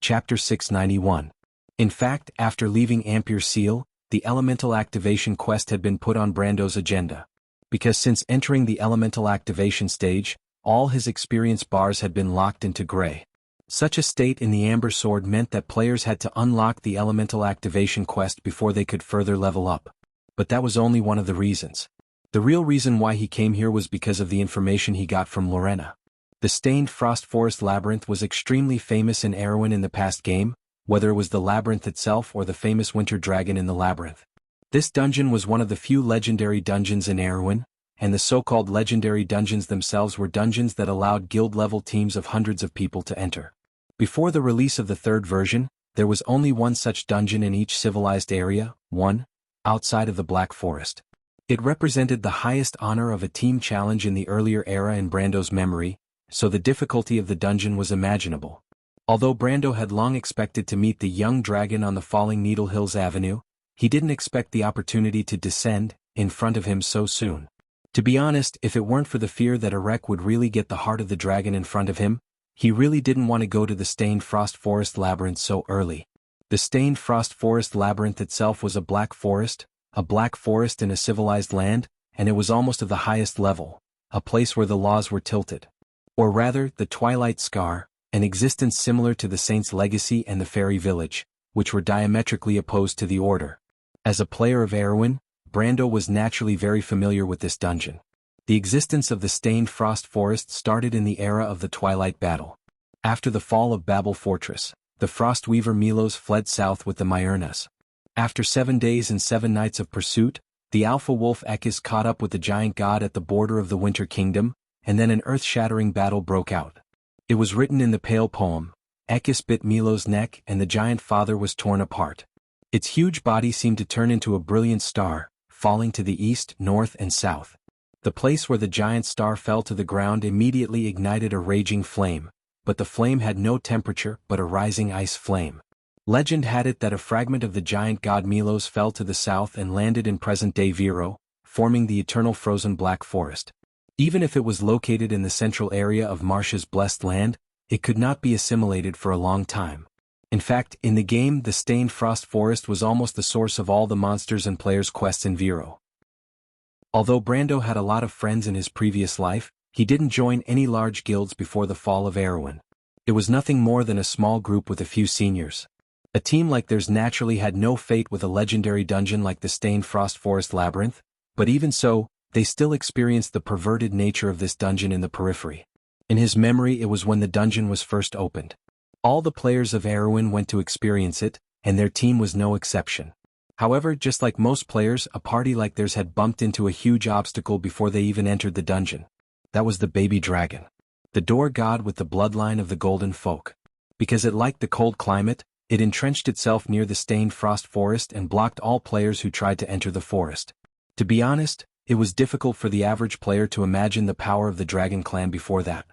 Chapter 691. In fact, after leaving Ampere Seal, the Elemental Activation quest had been put on Brando's agenda. Because since entering the Elemental Activation stage, all his experience bars had been locked into gray. Such a state in the Amber Sword meant that players had to unlock the Elemental Activation quest before they could further level up. But that was only one of the reasons. The real reason why he came here was because of the information he got from Lorena. The Stained Frost Forest Labyrinth was extremely famous in Erewhon in the past game, whether it was the labyrinth itself or the famous Winter Dragon in the labyrinth. This dungeon was one of the few legendary dungeons in Erewhon, and the so-called legendary dungeons themselves were dungeons that allowed guild-level teams of hundreds of people to enter. Before the release of the third version, there was only one such dungeon in each civilized area, one, outside of the Black Forest. It represented the highest honor of a team challenge in the earlier era in Brando's memory, so the difficulty of the dungeon was imaginable. Although Brando had long expected to meet the young dragon on the Falling Needle Hills Avenue, he didn't expect the opportunity to descend in front of him so soon. To be honest, if it weren't for the fear that Erek would really get the heart of the dragon in front of him, he really didn't want to go to the Stained Frost Forest Labyrinth so early. The Stained Frost Forest Labyrinth itself was a black forest in a civilized land, and it was almost of the highest level, a place where the laws were tilted. Or rather, the Twilight Scar, an existence similar to the Saint's Legacy and the Fairy Village, which were diametrically opposed to the Order. As a player of Erewhon, Brando was naturally very familiar with this dungeon. The existence of the Stained Frost Forest started in the era of the Twilight Battle. After the fall of Babel Fortress, the Frostweaver Milos fled south with the Myurnas. After 7 days and 7 nights of pursuit, the Alpha Wolf Ekis caught up with the giant god at the border of the Winter Kingdom, and then an earth-shattering battle broke out. It was written in the Pale Poem, Ekis bit Milo's neck and the giant father was torn apart. Its huge body seemed to turn into a brilliant star, falling to the east, north and south. The place where the giant star fell to the ground immediately ignited a raging flame, but the flame had no temperature but a rising ice flame. Legend had it that a fragment of the giant god Milos fell to the south and landed in present-day Viro, forming the eternal frozen Black Forest. Even if it was located in the central area of Marsh's blessed land, it could not be assimilated for a long time. In fact, in the game the Stained Frost Forest was almost the source of all the monsters and players' quests in Viro. Although Brando had a lot of friends in his previous life, he didn't join any large guilds before the fall of Erewhon. It was nothing more than a small group with a few seniors. A team like theirs naturally had no fate with a legendary dungeon like the Stained Frost Forest Labyrinth, but even so, they still experienced the perverted nature of this dungeon in the periphery. In his memory it was when the dungeon was first opened. All the players of Erewhon went to experience it, and their team was no exception. However, just like most players, a party like theirs had bumped into a huge obstacle before they even entered the dungeon. That was the baby dragon. The door god with the bloodline of the Golden Folk. Because it liked the cold climate, it entrenched itself near the Stained Frost Forest and blocked all players who tried to enter the forest. To be honest, it was difficult for the average player to imagine the power of the Dragon Clan before that.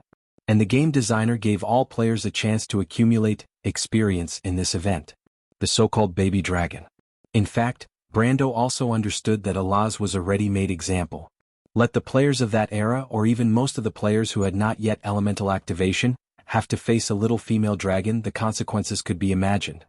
And the game designer gave all players a chance to accumulate experience in this event. The so-called baby dragon. In fact, Brando also understood that Allah's was a ready-made example. Let the players of that era or even most of the players who had not yet elemental activation have to face a little female dragon, the consequences could be imagined.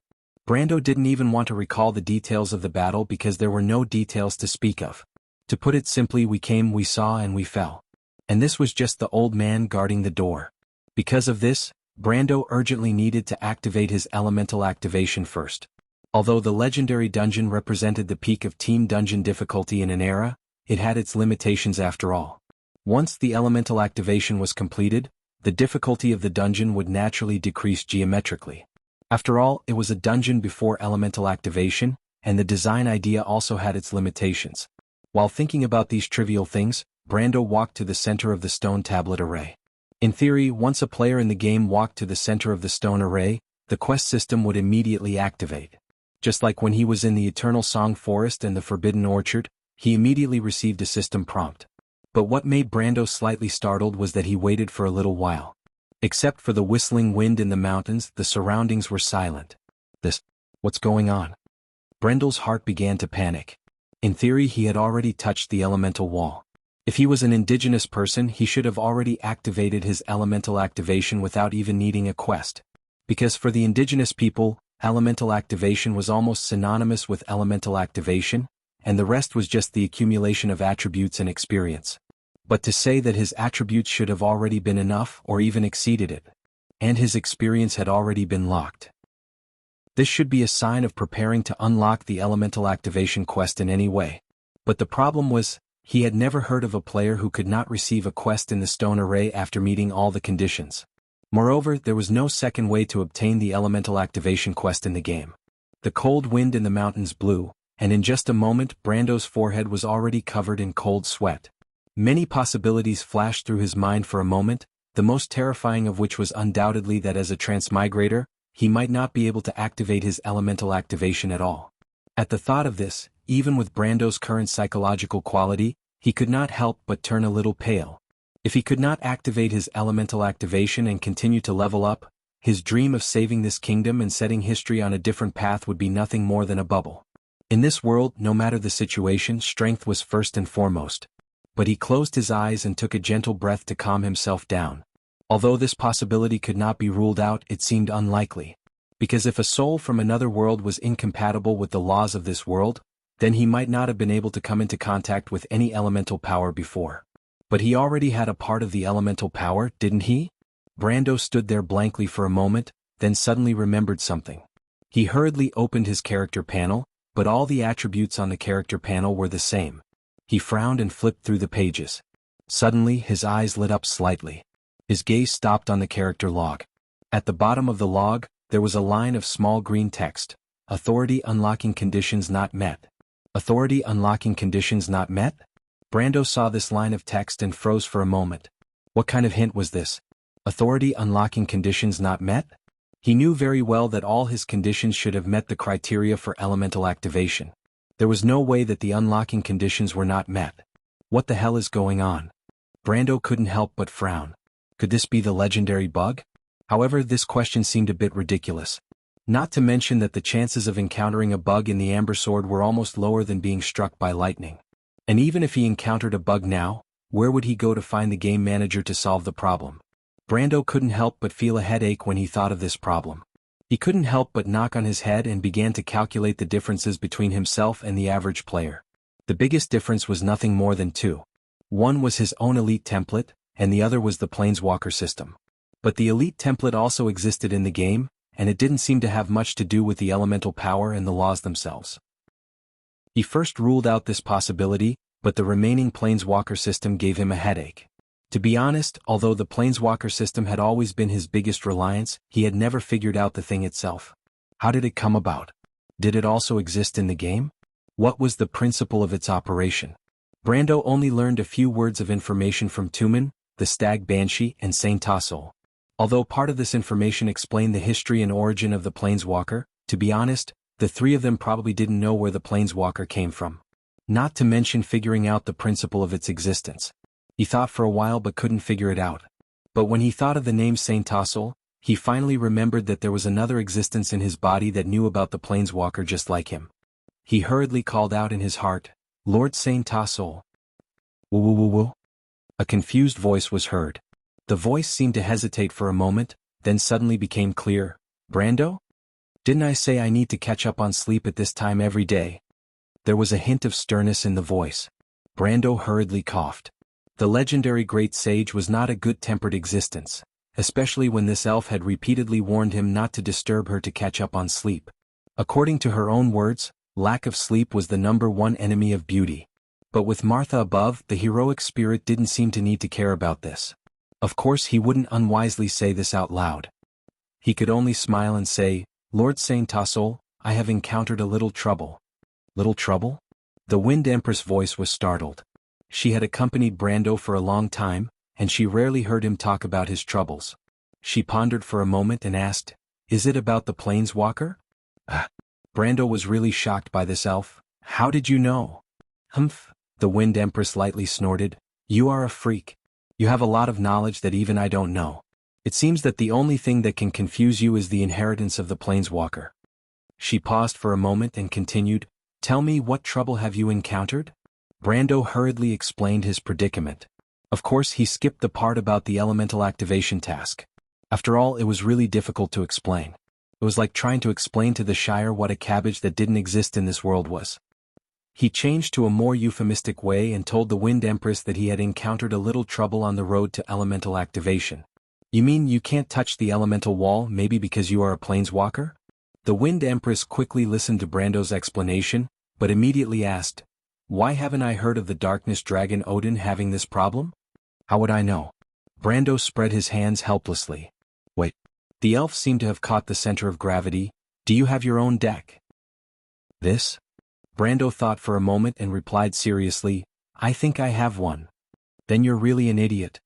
Brando didn't even want to recall the details of the battle because there were no details to speak of. To put it simply, we came, we saw and we fell. And this was just the old man guarding the door. Because of this, Brando urgently needed to activate his elemental activation first. Although the legendary dungeon represented the peak of team dungeon difficulty in an era, it had its limitations after all. Once the elemental activation was completed, the difficulty of the dungeon would naturally decrease geometrically. After all, it was a dungeon before elemental activation, and the design idea also had its limitations. While thinking about these trivial things, Brando walked to the center of the stone tablet array. In theory, once a player in the game walked to the center of the stone array, the quest system would immediately activate. Just like when he was in the Eternal Song Forest and the Forbidden Orchard, he immediately received a system prompt. But what made Brando slightly startled was that he waited for a little while. Except for the whistling wind in the mountains, the surroundings were silent. What's going on? Brando's heart began to panic. In theory, he had already touched the elemental wall. If he was an indigenous person, he should have already activated his elemental activation without even needing a quest. Because for the indigenous people, elemental activation was almost synonymous with elemental activation, and the rest was just the accumulation of attributes and experience. But to say that his attributes should have already been enough or even exceeded it, and his experience had already been locked. This should be a sign of preparing to unlock the elemental activation quest in any way. But the problem was, he had never heard of a player who could not receive a quest in the stone array after meeting all the conditions. Moreover, there was no second way to obtain the elemental activation quest in the game. The cold wind in the mountains blew, and in just a moment Brando's forehead was already covered in cold sweat. Many possibilities flashed through his mind for a moment, the most terrifying of which was undoubtedly that as a transmigrator, he might not be able to activate his elemental activation at all. At the thought of this, even with Brando's current psychological quality, he could not help but turn a little pale. If he could not activate his elemental activation and continue to level up, his dream of saving this kingdom and setting history on a different path would be nothing more than a bubble. In this world, no matter the situation, strength was first and foremost. But he closed his eyes and took a gentle breath to calm himself down. Although this possibility could not be ruled out, it seemed unlikely. Because if a soul from another world was incompatible with the laws of this world, then he might not have been able to come into contact with any elemental power before. But he already had a part of the elemental power, didn't he? Brando stood there blankly for a moment, then suddenly remembered something. He hurriedly opened his character panel, but all the attributes on the character panel were the same. He frowned and flipped through the pages. Suddenly, his eyes lit up slightly. His gaze stopped on the character log. At the bottom of the log, there was a line of small green text. Authority unlocking conditions not met. Authority unlocking conditions not met? Brando saw this line of text and froze for a moment. What kind of hint was this? Authority unlocking conditions not met? He knew very well that all his conditions should have met the criteria for elemental activation. There was no way that the unlocking conditions were not met. What the hell is going on? Brando couldn't help but frown. Could this be the legendary bug? However, this question seemed a bit ridiculous. Not to mention that the chances of encountering a bug in the Amber Sword were almost lower than being struck by lightning. And even if he encountered a bug now, where would he go to find the game manager to solve the problem? Brando couldn't help but feel a headache when he thought of this problem. He couldn't help but knock on his head and began to calculate the differences between himself and the average player. The biggest difference was nothing more than two. One was his own elite template, and the other was the Planeswalker system. But the elite template also existed in the game, and it didn't seem to have much to do with the elemental power and the laws themselves. He first ruled out this possibility, but the remaining Planeswalker system gave him a headache. To be honest, although the Planeswalker system had always been his biggest reliance, he had never figured out the thing itself. How did it come about? Did it also exist in the game? What was the principle of its operation? Brando only learned a few words of information from Tumen, the Stag Banshee, and Saint Tassol. Although part of this information explained the history and origin of the Planeswalker, to be honest, the three of them probably didn't know where the Planeswalker came from. Not to mention figuring out the principle of its existence. He thought for a while but couldn't figure it out. But when he thought of the name Saint Tassol, he finally remembered that there was another existence in his body that knew about the Planeswalker just like him. He hurriedly called out in his heart, "Lord Saint Tassol." Woo woo woo woo. A confused voice was heard. The voice seemed to hesitate for a moment, then suddenly became clear. "Brando? Didn't I say I need to catch up on sleep at this time every day?" There was a hint of sternness in the voice. Brando hurriedly coughed. The legendary Great Sage was not a good-tempered existence, especially when this elf had repeatedly warned him not to disturb her to catch up on sleep. According to her own words, lack of sleep was the #1 enemy of beauty. But with Martha above, the heroic spirit didn't seem to need to care about this. Of course he wouldn't unwisely say this out loud. He could only smile and say, "Lord Saint Tassol, I have encountered a little trouble." Little trouble? The Wind Empress voice was startled. She had accompanied Brando for a long time, and she rarely heard him talk about his troubles. She pondered for a moment and asked, "Is it about the Planeswalker?" Brando was really shocked by this elf. "How did you know?" "Humph," the Wind Empress lightly snorted. "You are a freak. You have a lot of knowledge that even I don't know. It seems that the only thing that can confuse you is the inheritance of the Planeswalker." She paused for a moment and continued, "Tell me, what trouble have you encountered?" Brando hurriedly explained his predicament. Of course he skipped the part about the elemental activation task. After all, it was really difficult to explain. It was like trying to explain to the Shire what a cabbage that didn't exist in this world was. He changed to a more euphemistic way and told the Wind Empress that he had encountered a little trouble on the road to elemental activation. You mean you can't touch the elemental wall, maybe because you are a planeswalker? The Wind Empress quickly listened to Brando's explanation, but immediately asked, "Why haven't I heard of the Darkness Dragon Odin having this problem?" "How would I know?" Brando spread his hands helplessly. "Wait." The elf seemed to have caught the center of gravity. "Do you have your own deck?" "This?" Brando thought for a moment and replied seriously, "I think I have one." "Then you're really an idiot."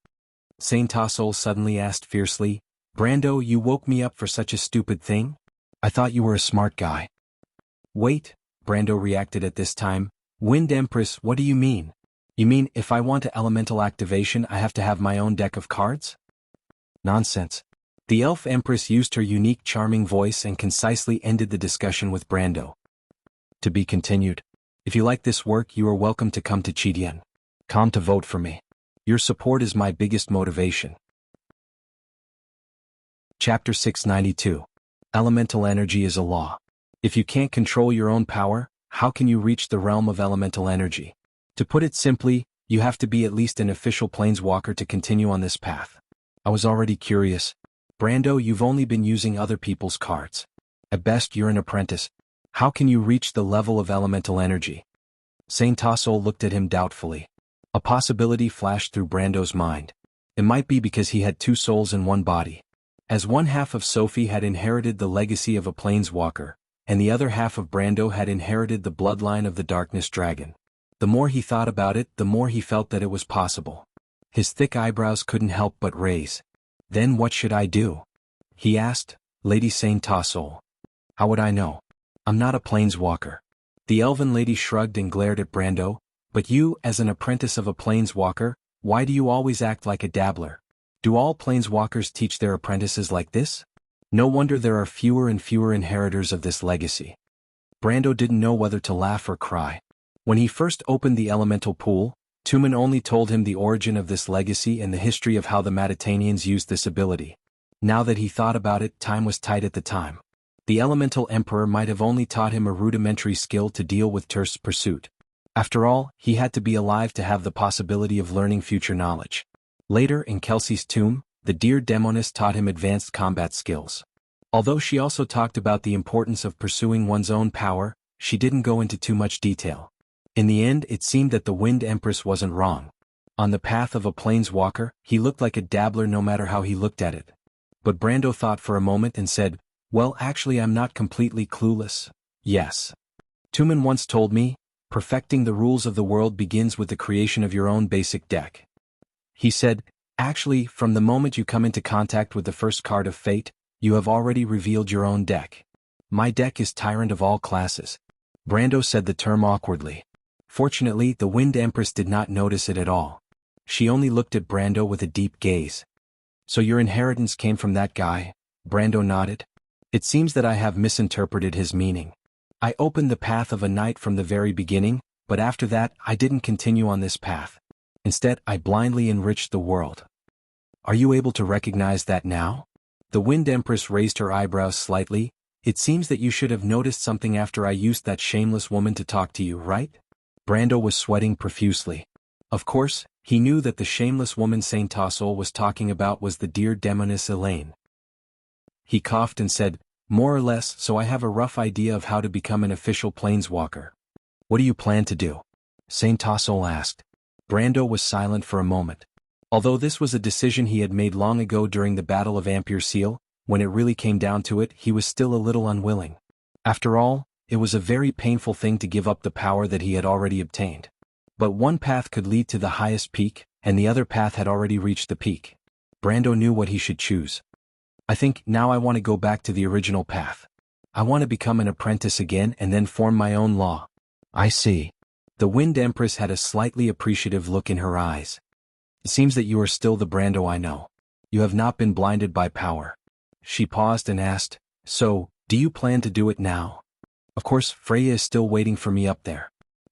Saint Tassol suddenly asked fiercely, "Brando, you woke me up for such a stupid thing? I thought you were a smart guy." "Wait," Brando reacted at this time. "Wind Empress, what do you mean? You mean if I want to elemental activation I have to have my own deck of cards?" "Nonsense." The Elf Empress used her unique charming voice and concisely ended the discussion with Brando. "To be continued. If you like this work, you are welcome to come to Chidian. Come to vote for me. Your support is my biggest motivation." Chapter 692. Elemental Energy is a Law. If you can't control your own power, how can you reach the realm of elemental energy? To put it simply, you have to be at least an official planeswalker to continue on this path. I was already curious. Brando, you've only been using other people's cards. At best you're an apprentice. How can you reach the level of elemental energy? Saint Tassol looked at him doubtfully. A possibility flashed through Brando's mind. It might be because he had two souls in one body. As one half of Sophie had inherited the legacy of a planeswalker, and the other half of Brando had inherited the bloodline of the Darkness Dragon. The more he thought about it, the more he felt that it was possible. His thick eyebrows couldn't help but raise. "Then what should I do?" he asked. "Lady Saint Tassol. How would I know? I'm not a planeswalker." The elven lady shrugged and glared at Brando. "But you, as an apprentice of a planeswalker, why do you always act like a dabbler? Do all planeswalkers teach their apprentices like this? No wonder there are fewer and fewer inheritors of this legacy." Brando didn't know whether to laugh or cry. When he first opened the elemental pool, Tumen only told him the origin of this legacy and the history of how the Matatanians used this ability. Now that he thought about it, time was tight at the time. The Elemental Emperor might have only taught him a rudimentary skill to deal with terse pursuit. After all, he had to be alive to have the possibility of learning future knowledge. Later, in Kelsey's tomb, the dear Demoness taught him advanced combat skills. Although she also talked about the importance of pursuing one's own power, she didn't go into too much detail. In the end, it seemed that the Wind Empress wasn't wrong. On the path of a planeswalker, he looked like a dabbler no matter how he looked at it. But Brando thought for a moment and said, "Well, actually I'm not completely clueless. Yes. Tumen once told me, perfecting the rules of the world begins with the creation of your own basic deck. He said, actually, from the moment you come into contact with the first card of fate, you have already revealed your own deck. My deck is Tyrant of all classes." Brando said the term awkwardly. Fortunately, the Wind Empress did not notice it at all. She only looked at Brando with a deep gaze. "So your inheritance came from that guy?" Brando nodded. "It seems that I have misinterpreted his meaning. I opened the path of a knight from the very beginning, but after that, I didn't continue on this path. Instead, I blindly enriched the world. Are you able to recognize that now?" The Wind Empress raised her eyebrows slightly. "It seems that you should have noticed something after I used that shameless woman to talk to you, right?" Brando was sweating profusely. Of course, he knew that the shameless woman Saint Tassol was talking about was the dear Demoness Elaine. He coughed and said, "More or less, so I have a rough idea of how to become an official planeswalker." "What do you plan to do?" Saint Tassol asked. Brando was silent for a moment. Although this was a decision he had made long ago during the Battle of Ampere Seal, when it really came down to it, he was still a little unwilling. After all, it was a very painful thing to give up the power that he had already obtained. But one path could lead to the highest peak, and the other path had already reached the peak. Brando knew what he should choose. "I think now I want to go back to the original path. I want to become an apprentice again and then form my own law." "I see." The Wind Empress had a slightly appreciative look in her eyes. "It seems that you are still the Brando I know. You have not been blinded by power." She paused and asked, "So, do you plan to do it now?" "Of course, Freya is still waiting for me up there."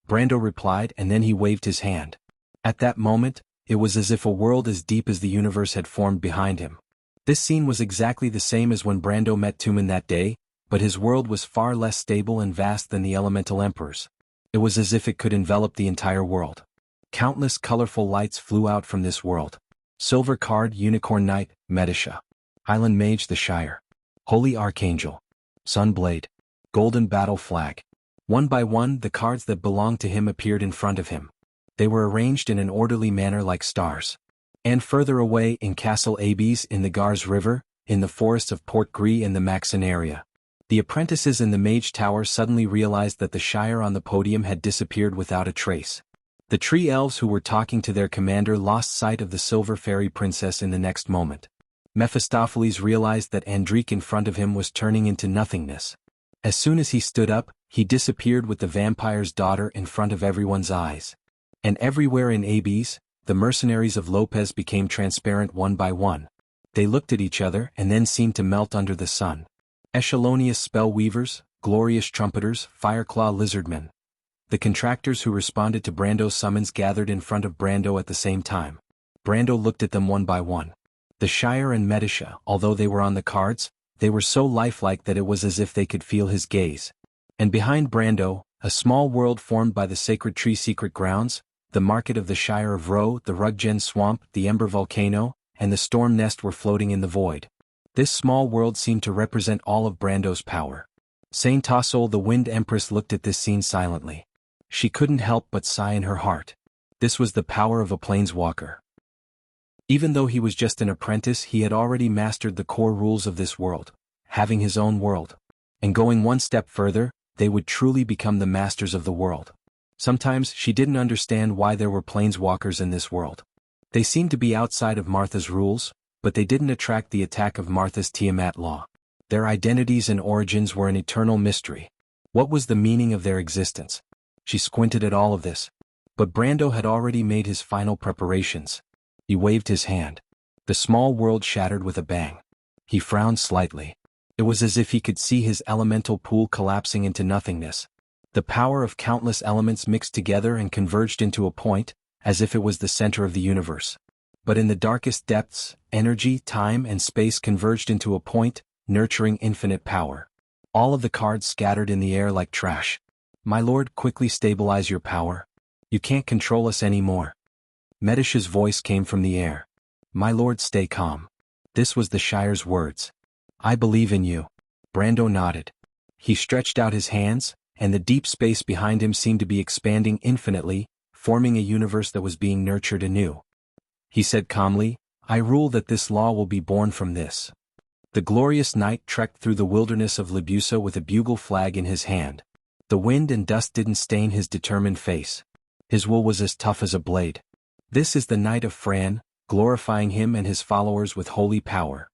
Brando replied, and then he waved his hand. At that moment, it was as if a world as deep as the universe had formed behind him. This scene was exactly the same as when Brando met Tumen that day, but his world was far less stable and vast than the Elemental Emperor's. It was as if it could envelop the entire world. Countless colorful lights flew out from this world. Silver Card Unicorn Knight, Medisha. Island Mage the Shire. Holy Archangel. Sunblade. Golden Battle Flag. One by one the cards that belonged to him appeared in front of him. They were arranged in an orderly manner like stars. And further away in Castle Abes in the Gars River, in the forests of Port Gris and the Maxon area. The apprentices in the Mage Tower suddenly realized that the Shire on the podium had disappeared without a trace. The tree elves who were talking to their commander lost sight of the Silver Fairy Princess in the next moment. Mephistopheles realized that Andrique in front of him was turning into nothingness. As soon as he stood up, he disappeared with the vampire's daughter in front of everyone's eyes. And everywhere in Abes, the mercenaries of Lopez became transparent one by one. They looked at each other and then seemed to melt under the sun. Echelonious spell weavers, glorious trumpeters, fireclaw lizardmen. The contractors who responded to Brando's summons gathered in front of Brando at the same time. Brando looked at them one by one. The Shire and Medisha, although they were on the cards, they were so lifelike that it was as if they could feel his gaze. And behind Brando, a small world formed by the Sacred Tree secret grounds, the market of the Shire of Ro, the Ruggen Swamp, the Ember Volcano, and the Storm Nest were floating in the void. This small world seemed to represent all of Brando's power. Saint Tassol the Wind Empress looked at this scene silently. She couldn't help but sigh in her heart. This was the power of a planeswalker. Even though he was just an apprentice, he had already mastered the core rules of this world, having his own world. And going one step further, they would truly become the masters of the world. Sometimes she didn't understand why there were planeswalkers in this world. They seemed to be outside of Martha's rules, but they didn't attract the attack of Martha's Tiamat law. Their identities and origins were an eternal mystery. What was the meaning of their existence? She squinted at all of this. But Brando had already made his final preparations. He waved his hand. The small world shattered with a bang. He frowned slightly. It was as if he could see his elemental pool collapsing into nothingness. The power of countless elements mixed together and converged into a point, as if it was the center of the universe. But in the darkest depths, energy, time, and space converged into a point, nurturing infinite power. All of the cards scattered in the air like trash. My lord, quickly stabilize your power. You can't control us anymore. Medisha's voice came from the air. My lord, stay calm. This was the Shire's words. I believe in you. Brando nodded. He stretched out his hands, and the deep space behind him seemed to be expanding infinitely, forming a universe that was being nurtured anew. He said calmly, I rule that this law will be born from this. The glorious knight trekked through the wilderness of Libusa with a bugle flag in his hand. The wind and dust didn't stain his determined face. His will was as tough as a blade. This is the Knight of Fran, glorifying him and his followers with holy power.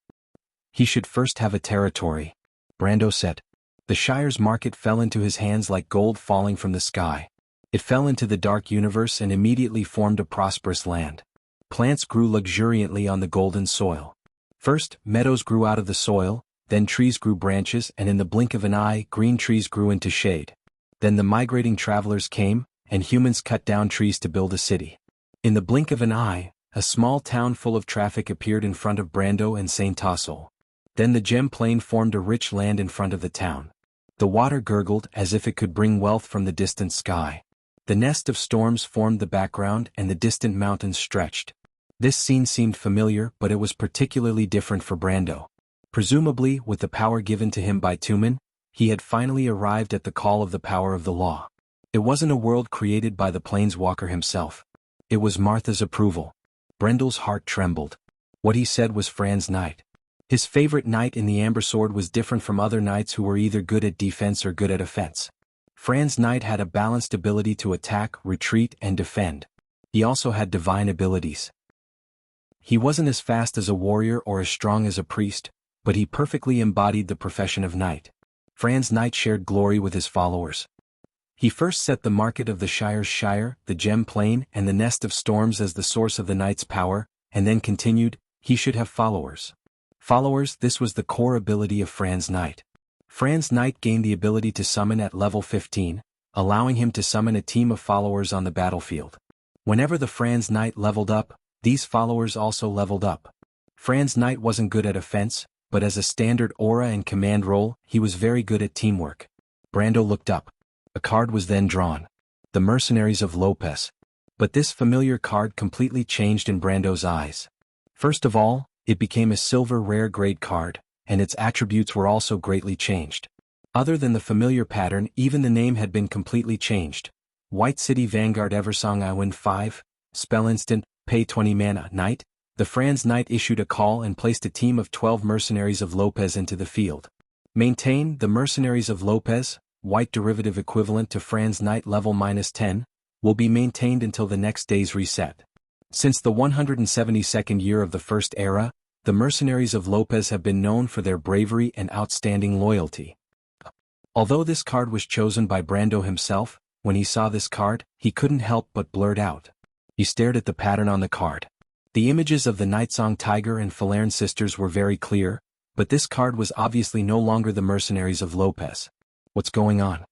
He should first have a territory, Brando said. The Shire's market fell into his hands like gold falling from the sky. It fell into the dark universe and immediately formed a prosperous land. Plants grew luxuriantly on the golden soil. First, meadows grew out of the soil, then trees grew branches, and in the blink of an eye, green trees grew into shade. Then the migrating travelers came, and humans cut down trees to build a city. In the blink of an eye, a small town full of traffic appeared in front of Brando and Saint Tassol. Then the gem plain formed a rich land in front of the town. The water gurgled as if it could bring wealth from the distant sky. The nest of storms formed the background and the distant mountains stretched. This scene seemed familiar, but it was particularly different for Brando. Presumably, with the power given to him by Tumen, he had finally arrived at the call of the power of the law. It wasn't a world created by the planeswalker himself. It was Martha's approval. Brendel's heart trembled. What he said was Fran's knight. His favorite knight in the Amber Sword was different from other knights who were either good at defense or good at offense. Fran's knight had a balanced ability to attack, retreat, and defend. He also had divine abilities. He wasn't as fast as a warrior or as strong as a priest, but he perfectly embodied the profession of knight. Fran's knight shared glory with his followers. He first set the market of the Shire's Shire, the Gem Plain, and the Nest of Storms as the source of the knight's power, and then continued, he should have followers. Followers, this was the core ability of Fran's knight. Fran's knight gained the ability to summon at level 15, allowing him to summon a team of followers on the battlefield. Whenever the Fran's knight leveled up, these followers also leveled up. Fran's knight wasn't good at offense, but as a standard aura and command role, he was very good at teamwork. Brando looked up. A card was then drawn. The Mercenaries of Lopez. But this familiar card completely changed in Brando's eyes. First of all, it became a silver rare grade card, and its attributes were also greatly changed. Other than the familiar pattern, even the name had been completely changed. White City Vanguard Eversong I win 5, spell instant, pay 20 mana, knight. The Fran's knight issued a call and placed a team of 12 Mercenaries of Lopez into the field. Maintain the Mercenaries of Lopez, white derivative equivalent to Fran's knight level -10, will be maintained until the next day's reset. Since the 172nd year of the First Era, the Mercenaries of Lopez have been known for their bravery and outstanding loyalty. Although this card was chosen by Brando himself, when he saw this card, he couldn't help but blurt out. He stared at the pattern on the card. The images of the Nightsong Tiger and Falerne sisters were very clear, but this card was obviously no longer the Mercenaries of Lopez. What's going on?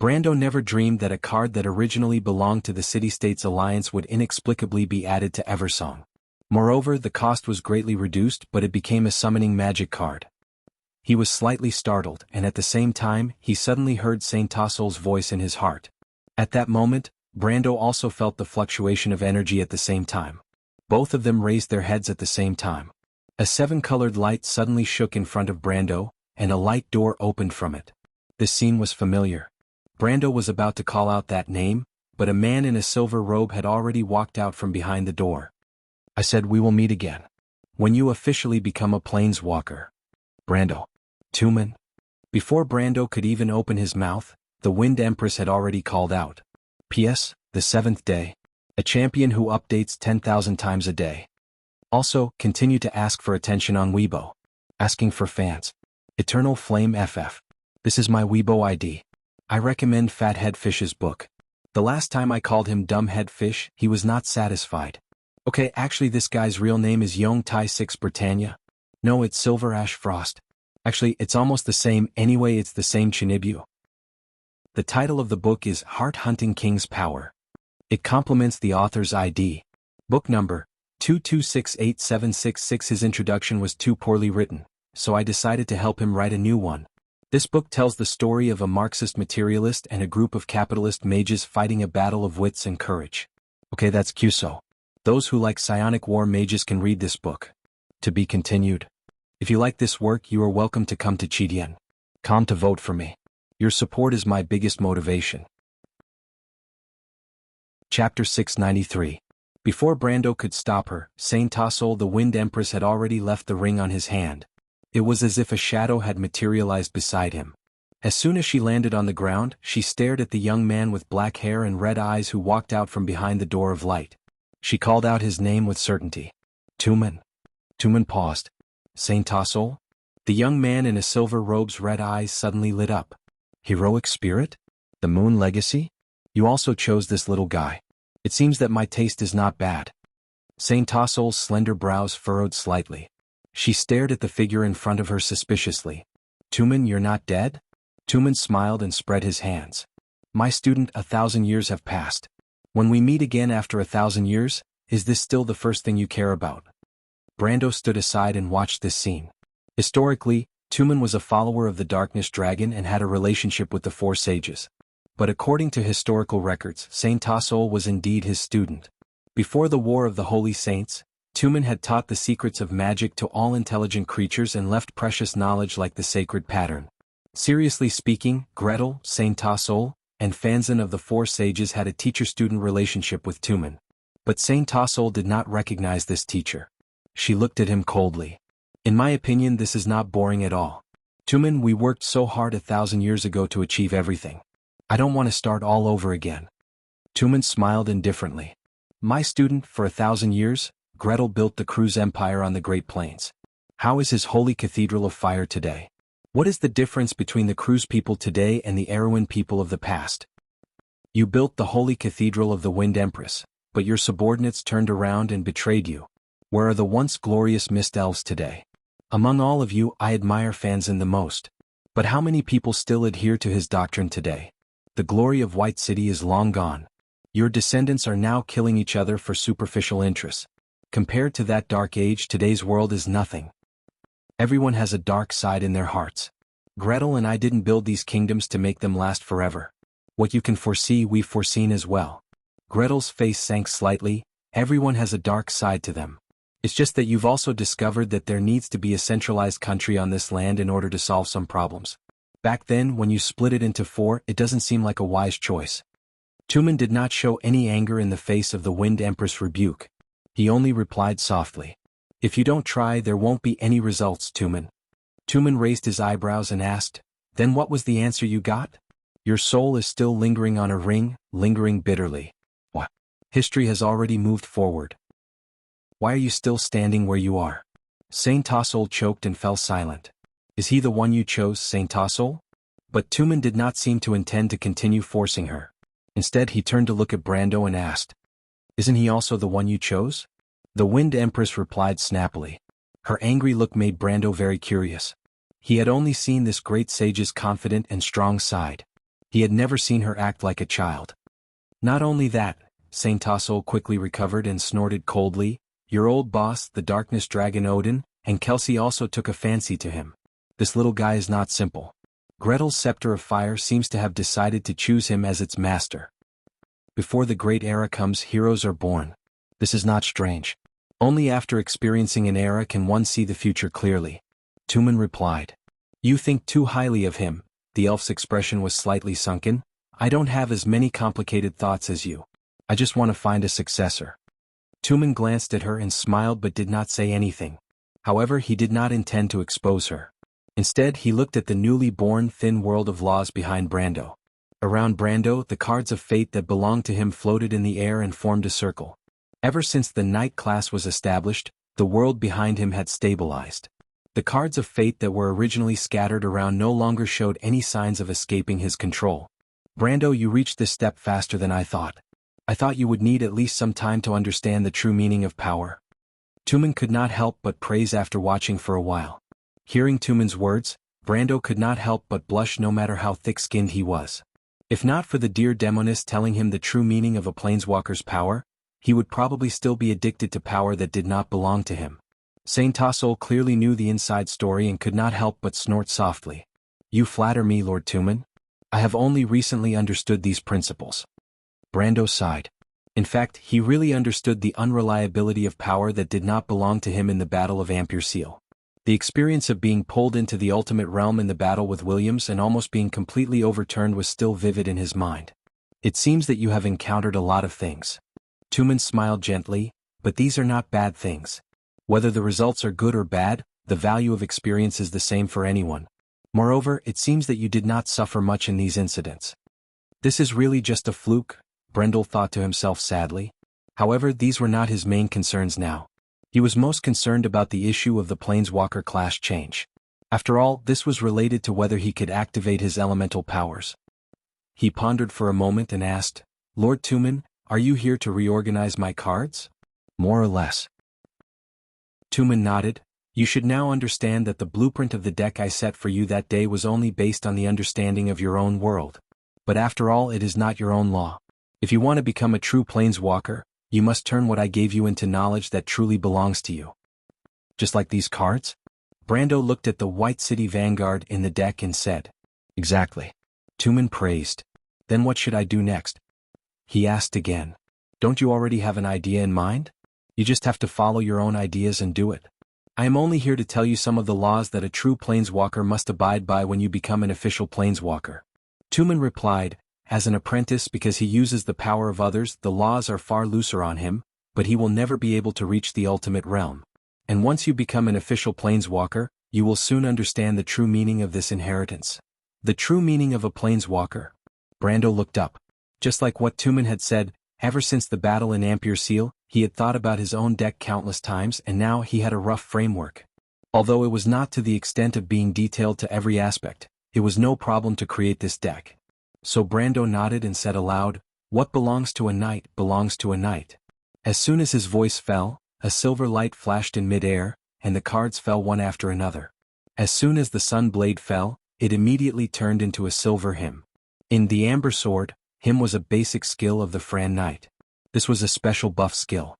Brando never dreamed that a card that originally belonged to the City-States Alliance would inexplicably be added to Eversong. Moreover, the cost was greatly reduced, but it became a summoning magic card. He was slightly startled, and at the same time, he suddenly heard Saint Tassol's voice in his heart. At that moment, Brando also felt the fluctuation of energy at the same time. Both of them raised their heads at the same time. A 7-colored light suddenly shook in front of Brando, and a light door opened from it. This scene was familiar. Brando was about to call out that name, but a man in a silver robe had already walked out from behind the door. I said we will meet again. When you officially become a planeswalker. Brando. Tumen. Before Brando could even open his mouth, the Wind Empress had already called out. P.S. The 7th day. A champion who updates 10,000 times a day. Also, continue to ask for attention on Weibo. Asking for fans. Eternal Flame FF. This is my Weibo ID. I recommend Fathead Fish's book. The last time I called him Dumbhead Fish, he was not satisfied. Okay, actually this guy's real name is Yong Tai 6 Britannia. No, it's Silver Ash Frost. Actually, it's almost the same, anyway it's the same Chinibyu. The title of the book is Heart Hunting King's Power. It complements the author's ID. Book number 2268766. His introduction was too poorly written, so I decided to help him write a new one. This book tells the story of a Marxist materialist and a group of capitalist mages fighting a battle of wits and courage. Okay, that's Kyuso. Those who like psionic war mages can read this book. To be continued. If you like this work, you are welcome to come to Chidien. Come to vote for me. Your support is my biggest motivation. Chapter 693. Before Brando could stop her, Saint Tassol the Wind Empress had already left the ring on his hand. It was as if a shadow had materialized beside him. As soon as she landed on the ground, she stared at the young man with black hair and red eyes who walked out from behind the door of light. She called out his name with certainty. Tumen. Tumen paused. Saint Tassol? The young man in a silver robe's red eyes suddenly lit up. Heroic spirit? The Moon Legacy? You also chose this little guy. It seems that my taste is not bad. Saint Tassol's slender brows furrowed slightly. She stared at the figure in front of her suspiciously. Tumen, you're not dead? Tumen smiled and spread his hands. My student, 1,000 years have passed. When we meet again after 1,000 years, is this still the first thing you care about? Brando stood aside and watched this scene. Historically, Tumen was a follower of the Darkness Dragon and had a relationship with the Four Sages. But according to historical records, Saint Tassol was indeed his student. Before the War of the Holy Saints, Tumen had taught the secrets of magic to all intelligent creatures and left precious knowledge like the sacred pattern. Seriously speaking, Gretel, Saint Tassol, and Fanzan of the Four Sages had a teacher-student relationship with Tumen. But Saint Tassol did not recognize this teacher. She looked at him coldly. In my opinion, this is not boring at all. Tumen, we worked so hard 1,000 years ago to achieve everything. I don't want to start all over again. Tumen smiled indifferently. My student, for 1,000 years, Gretel built the Cruz Empire on the Great Plains. How is his holy cathedral of fire today? What is the difference between the Cruz people today and the Erewhon people of the past? You built the holy cathedral of the Wind Empress, but your subordinates turned around and betrayed you. Where are the once glorious mist elves today? Among all of you, I admire Fanzan the most. But how many people still adhere to his doctrine today? The glory of White City is long gone. Your descendants are now killing each other for superficial interests. Compared to that dark age, today's world is nothing. Everyone has a dark side in their hearts. Gretel and I didn't build these kingdoms to make them last forever. What you can foresee, we've foreseen as well. Gretel's face sank slightly. Everyone has a dark side to them. It's just that you've also discovered that there needs to be a centralized country on this land in order to solve some problems. Back then, when you split it into 4, it doesn't seem like a wise choice. Tumen did not show any anger in the face of the Wind Empress' rebuke. He only replied softly. If you don't try, there won't be any results, Tumen. Tumen raised his eyebrows and asked, then what was the answer you got? Your soul is still lingering on a ring, lingering bitterly. What? History has already moved forward. Why are you still standing where you are? Saint Tossol choked and fell silent. Is he the one you chose, Saint Tossol? But Tumen did not seem to intend to continue forcing her. Instead, he turned to look at Brando and asked, isn't he also the one you chose? The Wind Empress replied snappily. Her angry look made Brando very curious. He had only seen this great sage's confident and strong side. He had never seen her act like a child. Not only that, Saint Tossol quickly recovered and snorted coldly, your old boss, the Darkness Dragon Odin, and Kelsey also took a fancy to him. This little guy is not simple. Gretel's Scepter of Fire seems to have decided to choose him as its master. Before the great era comes, heroes are born. This is not strange. Only after experiencing an era can one see the future clearly. Tumen replied. You think too highly of him. The elf's expression was slightly sunken. I don't have as many complicated thoughts as you. I just want to find a successor. Tumen glanced at her and smiled but did not say anything. However, he did not intend to expose her. Instead, he looked at the newly born thin world of laws behind Brando. Around Brando, the cards of fate that belonged to him floated in the air and formed a circle. Ever since the Knight class was established, the world behind him had stabilized. The cards of fate that were originally scattered around no longer showed any signs of escaping his control. Brando, you reached this step faster than I thought. I thought you would need at least some time to understand the true meaning of power. Tumen could not help but praise after watching for a while. Hearing Tumen's words, Brando could not help but blush no matter how thick-skinned he was. If not for the dear Demoness telling him the true meaning of a planeswalker's power, he would probably still be addicted to power that did not belong to him. Saint Tossol clearly knew the inside story and could not help but snort softly. You flatter me, Lord Tumen. I have only recently understood these principles. Brando sighed. In fact, he really understood the unreliability of power that did not belong to him in the Battle of Ampere Seal. The experience of being pulled into the ultimate realm in the battle with Williams and almost being completely overturned was still vivid in his mind. It seems that you have encountered a lot of things. Tumen smiled gently, but these are not bad things. Whether the results are good or bad, the value of experience is the same for anyone. Moreover, it seems that you did not suffer much in these incidents. This is really just a fluke, Brendel thought to himself sadly. However, these were not his main concerns now. He was most concerned about the issue of the Planeswalker class change. After all, this was related to whether he could activate his elemental powers. He pondered for a moment and asked, Lord Tumen, are you here to reorganize my cards? More or less. Tumen nodded. You should now understand that the blueprint of the deck I set for you that day was only based on the understanding of your own world. But after all, it is not your own law. If you want to become a true Planeswalker, you must turn what I gave you into knowledge that truly belongs to you. Just like these cards? Brando looked at the White City Vanguard in the deck and said, Exactly. Tumen praised. Then what should I do next? He asked again. Don't you already have an idea in mind? You just have to follow your own ideas and do it. I am only here to tell you some of the laws that a true Planeswalker must abide by when you become an official Planeswalker. Tumen replied, As an apprentice, because he uses the power of others, the laws are far looser on him, but he will never be able to reach the ultimate realm. And once you become an official Planeswalker, you will soon understand the true meaning of this inheritance. The true meaning of a Planeswalker. Brando looked up. Just like what Tumen had said, ever since the battle in Ampere Seal, he had thought about his own deck countless times and now he had a rough framework. Although it was not to the extent of being detailed to every aspect, it was no problem to create this deck. So Brando nodded and said aloud, What belongs to a knight belongs to a knight. As soon as his voice fell, a silver light flashed in mid-air, and the cards fell one after another. As soon as the sun blade fell, it immediately turned into a silver hymn. In the Amber Sword, hymn was a basic skill of the Fran Knight. This was a special buff skill.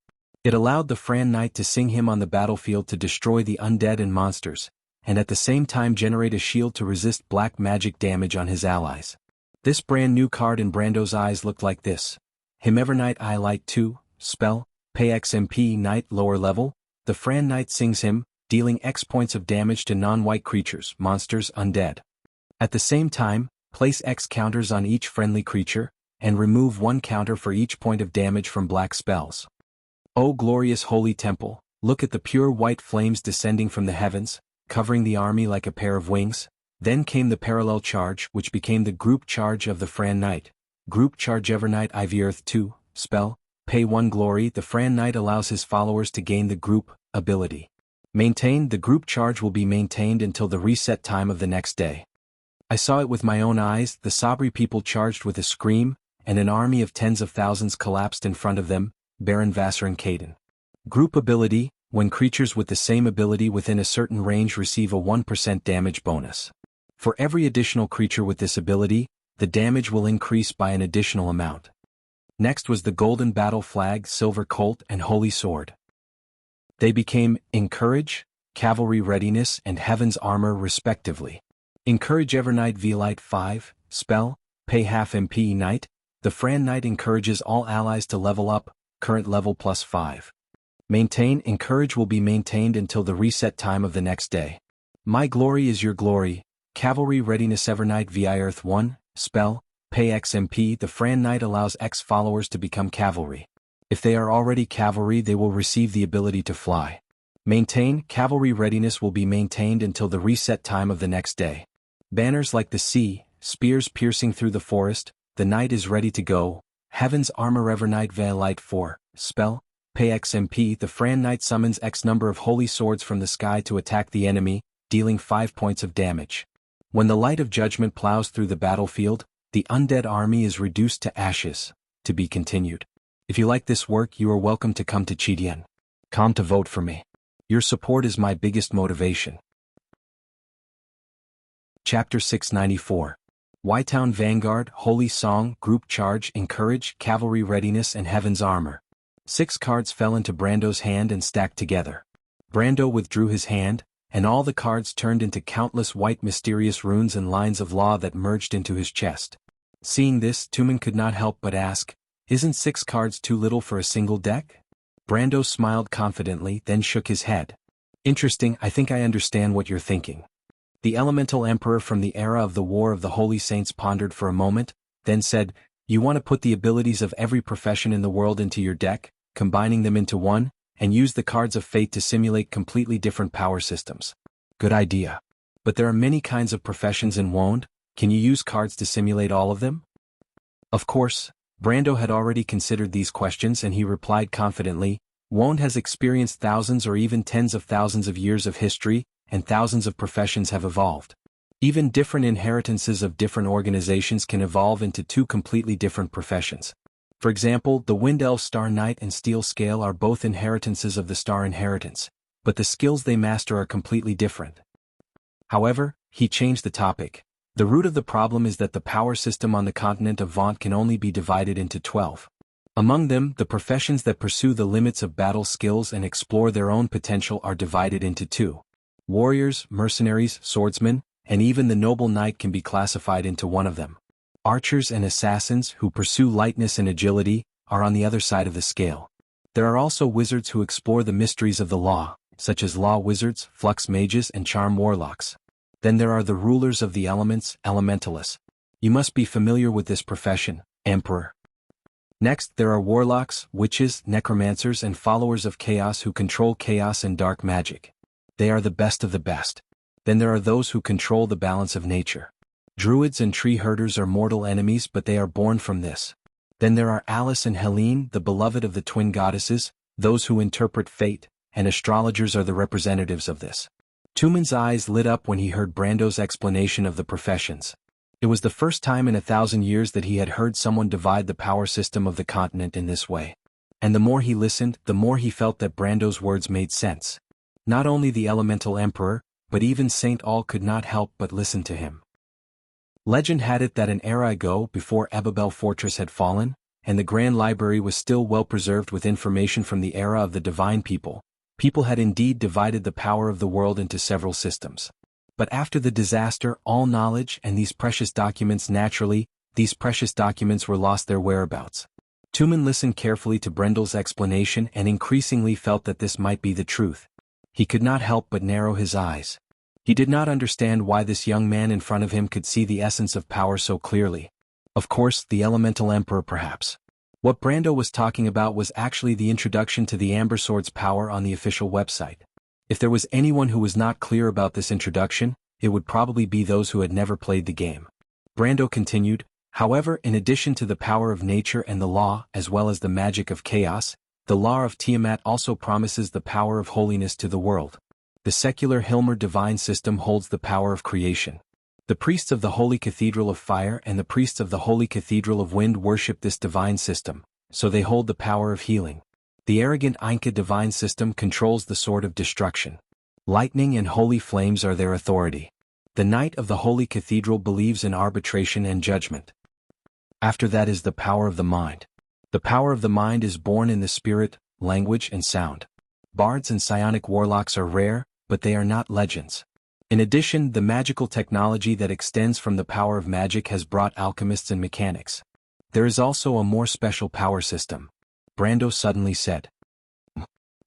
It allowed the Fran Knight to sing him on the battlefield to destroy the undead and monsters, and at the same time generate a shield to resist black magic damage on his allies. This brand new card in Brando's eyes looked like this. Him Evernight I Light 2, spell, pay XMP Knight lower level, the Fran Knight sings him, dealing X points of damage to non-white creatures, monsters, undead. At the same time, place X counters on each friendly creature, and remove 1 counter for each point of damage from black spells. O glorious holy temple, look at the pure white flames descending from the heavens, covering the army like a pair of wings. Then came the parallel charge, which became the group charge of the Fran Knight. Group charge Evernight IV Earth 2, spell, pay 1 glory. The Fran Knight allows his followers to gain the group ability. Maintain. The group charge will be maintained until the reset time of the next day. I saw it with my own eyes. The Sabri people charged with a scream, and an army of tens of thousands collapsed in front of them, Baron Vassar and Caden. Group ability, when creatures with the same ability within a certain range receive a 1% damage bonus. For every additional creature with this ability, the damage will increase by an additional amount. Next was the Golden Battle Flag, Silver Colt, and Holy Sword. They became Encourage, Cavalry Readiness, and Heaven's Armor respectively. Encourage Evernight V-Light 5, spell, pay half MP Knight. The Fran Knight encourages all allies to level up, current level +5. Maintain. Encourage will be maintained until the reset time of the next day. My glory is your glory. Cavalry Readiness Evernight VI Earth 1, spell, pay XMP. The Fran Knight allows X followers to become cavalry. If they are already cavalry, they will receive the ability to fly. Maintain. Cavalry Readiness will be maintained until the reset time of the next day. Banners like the sea, spears piercing through the forest, the knight is ready to go. Heaven's Armor Evernight VI Light 4, spell, pay XMP. The Fran Knight summons X number of holy swords from the sky to attack the enemy, dealing 5 points of damage. When the light of judgment plows through the battlefield, the undead army is reduced to ashes. To be continued. If you like this work, you are welcome to come to Chidian.com to vote for me. Your support is my biggest motivation. Chapter 694. Y-Town Vanguard, Holy Song, Group Charge, Encourage, Cavalry Readiness, and Heaven's Armor. 6 cards fell into Brando's hand and stacked together. Brando withdrew his hand, and all the cards turned into countless white mysterious runes and lines of law that merged into his chest. Seeing this, Tumen could not help but ask, "Isn't 6 cards too little for a single deck?" Brando smiled confidently, then shook his head. "Interesting, I think I understand what you're thinking." The Elemental Emperor from the era of the War of the Holy Saints pondered for a moment, then said, "You want to put the abilities of every profession in the world into your deck, combining them into one, and use the cards of fate to simulate completely different power systems. Good idea. But there are many kinds of professions in Wond. Can you use cards to simulate all of them?" Of course, Brando had already considered these questions and he replied confidently, "Wond has experienced thousands or even tens of thousands of years of history, and thousands of professions have evolved. Even different inheritances of different organizations can evolve into 2 completely different professions. For example, the Wind Elf Star Knight and Steel Scale are both inheritances of the Star Inheritance, but the skills they master are completely different." However, he changed the topic. "The root of the problem is that the power system on the continent of Vaunt can only be divided into 12. Among them, the professions that pursue the limits of battle skills and explore their own potential are divided into 2. Warriors, mercenaries, swordsmen, and even the noble knight can be classified into one of them. Archers and assassins, who pursue lightness and agility, are on the other side of the scale. There are also wizards who explore the mysteries of the law, such as law wizards, flux mages, and charm warlocks. Then there are the rulers of the elements, elementalists. You must be familiar with this profession, Emperor. Next, there are warlocks, witches, necromancers, and followers of chaos who control chaos and dark magic. They are the best of the best. Then there are those who control the balance of nature. Druids and tree herders are mortal enemies, but they are born from this. Then there are Alice and Helene, the beloved of the twin goddesses, those who interpret fate, and astrologers are the representatives of this. Tumen's eyes lit up when he heard Brando's explanation of the professions. It was the first time in 1,000 years that he had heard someone divide the power system of the continent in this way. And the more he listened, the more he felt that Brando's words made sense. Not only the Elemental Emperor, but even Saint All could not help but listen to him. Legend had it that an era ago, before Ababel Fortress had fallen, and the Grand Library was still well preserved with information from the era of the divine people. People had indeed divided the power of the world into several systems. But after the disaster, all knowledge and these precious documents were lost their whereabouts. Tumen listened carefully to Brendel's explanation and increasingly felt that this might be the truth. He could not help but narrow his eyes. He did not understand why this young man in front of him could see the essence of power so clearly. Of course, the Elemental Emperor perhaps. What Brando was talking about was actually the introduction to the Amber Sword's power on the official website. If there was anyone who was not clear about this introduction, it would probably be those who had never played the game. Brando continued, however, in addition to the power of nature and the law, as well as the magic of chaos, the law of Tiamat also promises the power of holiness to the world. The secular Hilmer divine system holds the power of creation. The priests of the Holy Cathedral of Fire and the priests of the Holy Cathedral of Wind worship this divine system, so they hold the power of healing. The arrogant Inca divine system controls the sword of destruction. Lightning and holy flames are their authority. The Knight of the Holy Cathedral believes in arbitration and judgment. After that is the power of the mind. The power of the mind is born in the spirit, language and sound. Bards and psionic warlocks are rare, but they are not legends. In addition, the magical technology that extends from the power of magic has brought alchemists and mechanics. There is also a more special power system. Brando suddenly said.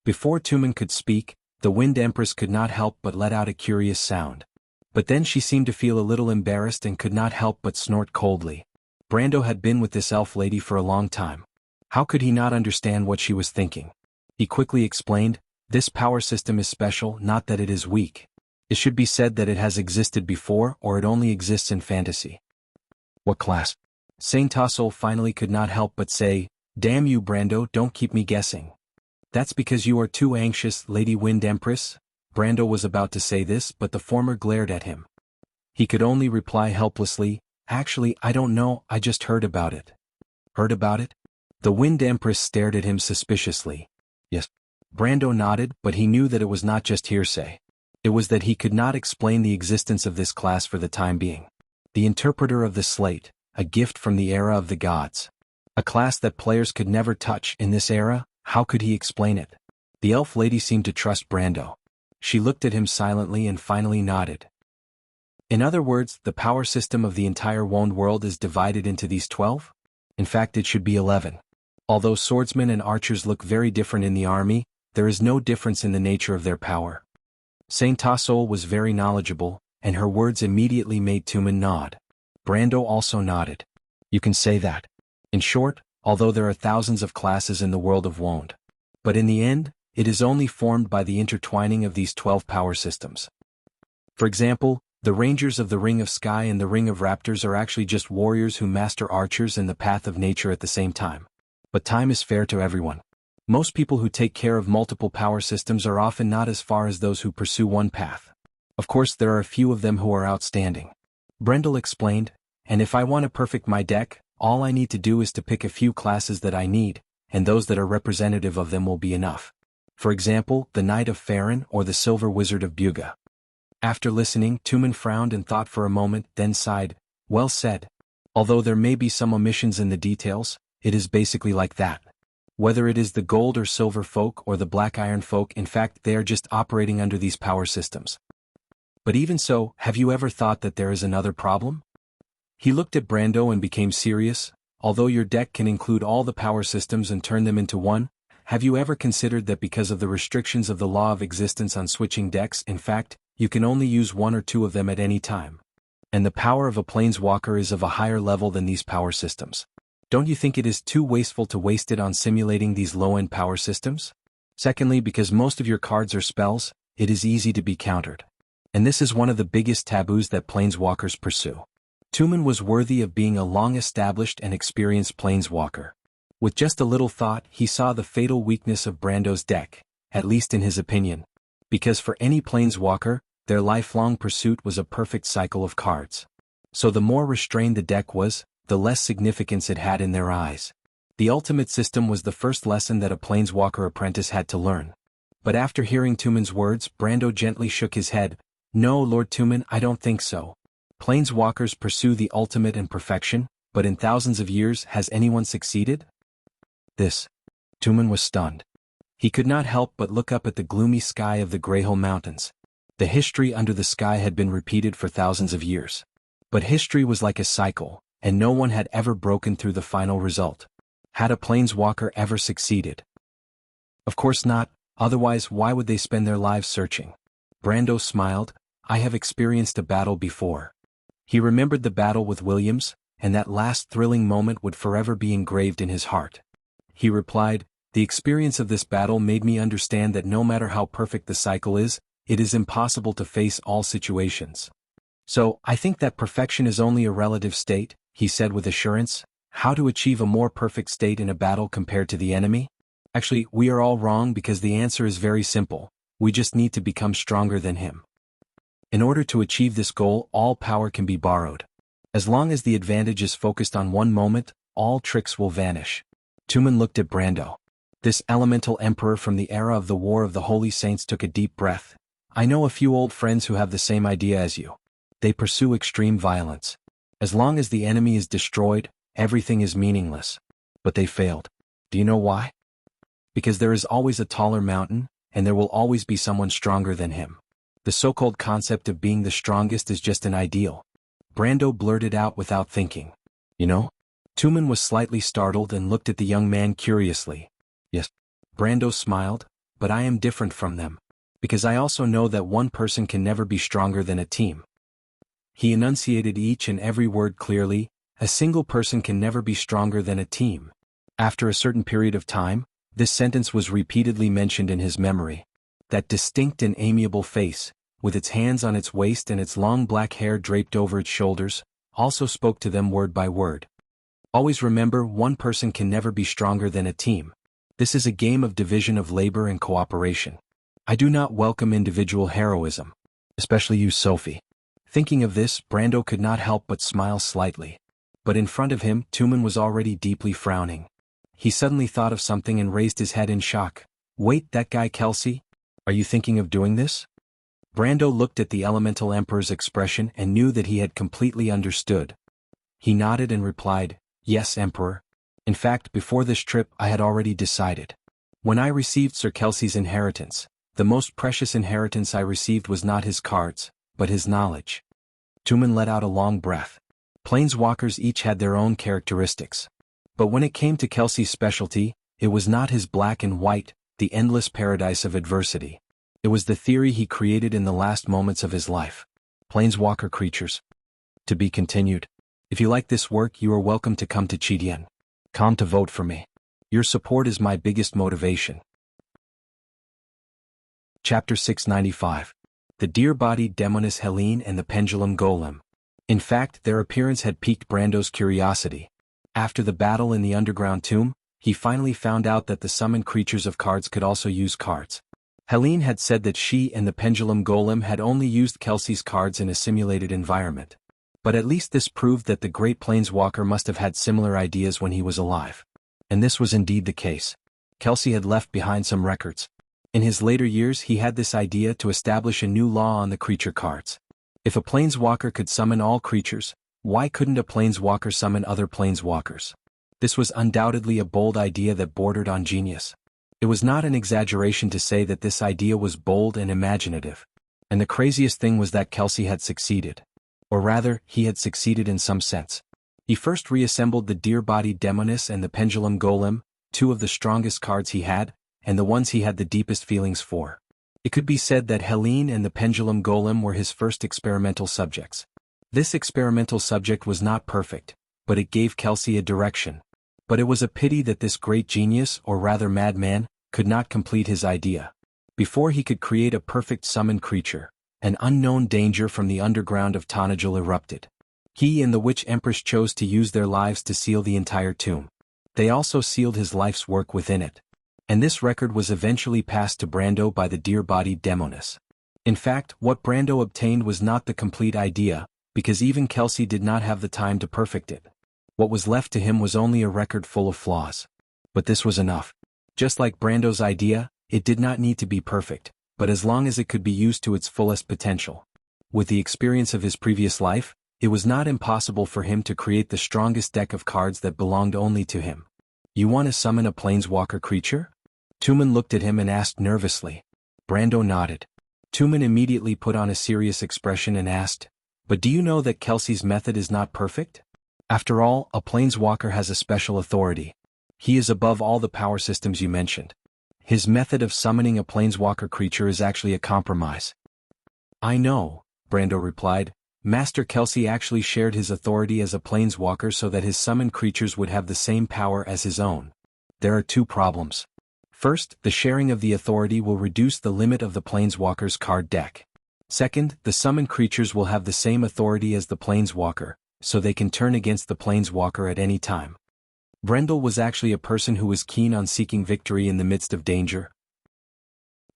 Before Tumen could speak, the Wind Empress could not help but let out a curious sound. But then she seemed to feel a little embarrassed and could not help but snort coldly. Brando had been with this elf lady for a long time. How could he not understand what she was thinking? He quickly explained, this power system is special, not that it is weak. It should be said that it has existed before or it only exists in fantasy. What class? Saint Tassel finally could not help but say, damn you Brando, don't keep me guessing. That's because you are too anxious, Lady Wind Empress? Brando was about to say this, but the former glared at him. He could only reply helplessly, actually I don't know, I just heard about it. Heard about it? The Wind Empress stared at him suspiciously. Yes. Brando nodded, but he knew that it was not just hearsay. It was that he could not explain the existence of this class for the time being. The Interpreter of the Slate, a gift from the era of the gods. A class that players could never touch in this era, how could he explain it? The elf lady seemed to trust Brando. She looked at him silently and finally nodded. In other words, the power system of the entire Wand world is divided into these 12? In fact, it should be 11. Although swordsmen and archers look very different in the army, there is no difference in the nature of their power. Saint Tassel was very knowledgeable, and her words immediately made Tumen nod. Brando also nodded. You can say that. In short, although there are thousands of classes in the world of Wand. But in the end, it is only formed by the intertwining of these 12 power systems. For example, the Rangers of the Ring of Sky and the Ring of Raptors are actually just warriors who master archers and the path of nature at the same time. But time is fair to everyone. Most people who take care of multiple power systems are often not as far as those who pursue one path. Of course, there are a few of them who are outstanding. Brendel explained, and if I want to perfect my deck, all I need to do is to pick a few classes that I need, and those that are representative of them will be enough. For example, the Knight of Farron or the Silver Wizard of Buga. After listening, Tumen frowned and thought for a moment, then sighed, well said. Although there may be some omissions in the details, it is basically like that. Whether it is the gold or silver folk or the black iron folk, in fact they are just operating under these power systems. But even so, have you ever thought that there is another problem? He looked at Brando and became serious. Although your deck can include all the power systems and turn them into one, have you ever considered that because of the restrictions of the law of existence on switching decks, in fact, you can only use one or two of them at any time? And the power of a planeswalker is of a higher level than these power systems. Don't you think it is too wasteful to waste it on simulating these low-end power systems? Secondly, because most of your cards are spells, it is easy to be countered. And this is one of the biggest taboos that planeswalkers pursue. Tumen was worthy of being a long-established and experienced planeswalker. With just a little thought, he saw the fatal weakness of Brando's deck, at least in his opinion. Because for any planeswalker, their lifelong pursuit was a perfect cycle of cards. So the more restrained the deck was, the less significance it had in their eyes. The ultimate system was the first lesson that a planeswalker apprentice had to learn. But after hearing Tumen's words, Brando gently shook his head. No, Lord Tumen, I don't think so. Planeswalkers pursue the ultimate and perfection, But in thousands of years, has anyone succeeded? This. Tumen was stunned. He could not help but look up at the gloomy sky of the Greyhill Mountains. The history under the sky had been repeated for thousands of years. But history was like a cycle, and no one had ever broken through the final result. Had a planeswalker ever succeeded? Of course not, otherwise why would they spend their lives searching? Brando smiled. I have experienced a battle before. He remembered the battle with Williams, and that last thrilling moment would forever be engraved in his heart. He replied, the experience of this battle made me understand that no matter how perfect the cycle is, it is impossible to face all situations. So, I think that perfection is only a relative state, he said with assurance. How to achieve a more perfect state in a battle compared to the enemy? Actually, we are all wrong because the answer is very simple. We just need to become stronger than him. In order to achieve this goal, all power can be borrowed. As long as the advantage is focused on one moment, all tricks will vanish. Tumen looked at Brando. This elemental emperor from the era of the War of the Holy Saints took a deep breath. I know a few old friends who have the same idea as you. They pursue extreme violence. As long as the enemy is destroyed, everything is meaningless. But they failed. Do you know why? Because there is always a taller mountain, and there will always be someone stronger than him. The so-called concept of being the strongest is just an ideal. Brando blurted out without thinking. You know? Tumen was slightly startled and looked at the young man curiously. Yes. Brando smiled, but I am different from them. Because I also know that one person can never be stronger than a team. He enunciated each and every word clearly. A single person can never be stronger than a team. After a certain period of time, this sentence was repeatedly mentioned in his memory. That distinct and amiable face, with its hands on its waist and its long black hair draped over its shoulders, also spoke to them word by word. Always remember, one person can never be stronger than a team. This is a game of division of labor and cooperation. I do not welcome individual heroism. Especially you, Sophie. Thinking of this, Brando could not help but smile slightly. But in front of him, Tumen was already deeply frowning. He suddenly thought of something and raised his head in shock. Wait, that guy Kelsey? Are you thinking of doing this? Brando looked at the Elemental Emperor's expression and knew that he had completely understood. He nodded and replied, Yes, Emperor. In fact, before this trip I had already decided. When I received Sir Kelsey's inheritance, the most precious inheritance I received was not his cards, but his knowledge. Tumen let out a long breath. Planeswalkers each had their own characteristics. But when it came to Kelsey's specialty, it was not his black and white, the endless paradise of adversity. It was the theory he created in the last moments of his life. Planeswalker creatures. To be continued. If you like this work, you are welcome to come to Chidian. Come to vote for me. Your support is my biggest motivation. Chapter 695. The deer-bodied demoness Helene and the pendulum golem. In fact, their appearance had piqued Brando's curiosity. After the battle in the underground tomb, he finally found out that the summoned creatures of cards could also use cards. Helene had said that she and the pendulum golem had only used Kelsey's cards in a simulated environment. But at least this proved that the great planeswalker must have had similar ideas when he was alive. And this was indeed the case. Kelsey had left behind some records. In his later years he had this idea to establish a new law on the creature cards. If a planeswalker could summon all creatures, why couldn't a planeswalker summon other planeswalkers? This was undoubtedly a bold idea that bordered on genius. It was not an exaggeration to say that this idea was bold and imaginative. And the craziest thing was that Kelsey had succeeded. Or rather, he had succeeded in some sense. He first reassembled the deer-bodied demoness and the pendulum golem, two of the strongest cards he had, and the ones he had the deepest feelings for. It could be said that Helene and the pendulum golem were his first experimental subjects. This experimental subject was not perfect, but it gave Kelsey a direction. But it was a pity that this great genius, or rather madman, could not complete his idea. Before he could create a perfect summoned creature, an unknown danger from the underground of Tanajul erupted. He and the Witch Empress chose to use their lives to seal the entire tomb. They also sealed his life's work within it. And this record was eventually passed to Brando by the deer-bodied demoness. In fact, what Brando obtained was not the complete idea, because even Kelsey did not have the time to perfect it. What was left to him was only a record full of flaws. But this was enough. Just like Brando's idea, it did not need to be perfect, but as long as it could be used to its fullest potential. With the experience of his previous life, It was not impossible for him to create the strongest deck of cards that belonged only to him. You want to summon a planeswalker creature? Tumen looked at him and asked nervously. Brando nodded. Tumen immediately put on a serious expression and asked, but do you know that Kelsey's method is not perfect? After all, a planeswalker has a special authority. He is above all the power systems you mentioned. His method of summoning a planeswalker creature is actually a compromise. I know, Brando replied. Master Kelsey actually shared his authority as a planeswalker so that his summoned creatures would have the same power as his own. There are two problems. First, the sharing of the authority will reduce the limit of the planeswalker's card deck. Second, the summoned creatures will have the same authority as the planeswalker, so they can turn against the planeswalker at any time. Brendel was actually a person who was keen on seeking victory in the midst of danger.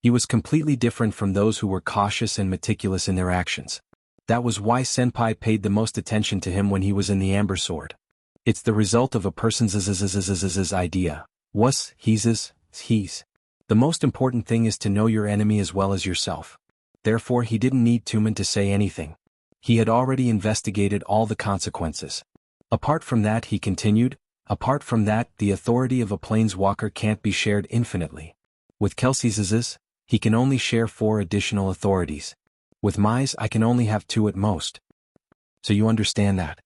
He was completely different from those who were cautious and meticulous in their actions. That was why Senpai paid the most attention to him when he was in the Amber Sword. It's the result of a person's idea. He's. The most important thing is to know your enemy as well as yourself. Therefore he didn't need Tumen to say anything. He had already investigated all the consequences. Apart from that, he continued, the authority of a planeswalker can't be shared infinitely. With Kelsey's, he can only share 4 additional authorities. With Mai's I can only have 2 at most. So you understand that.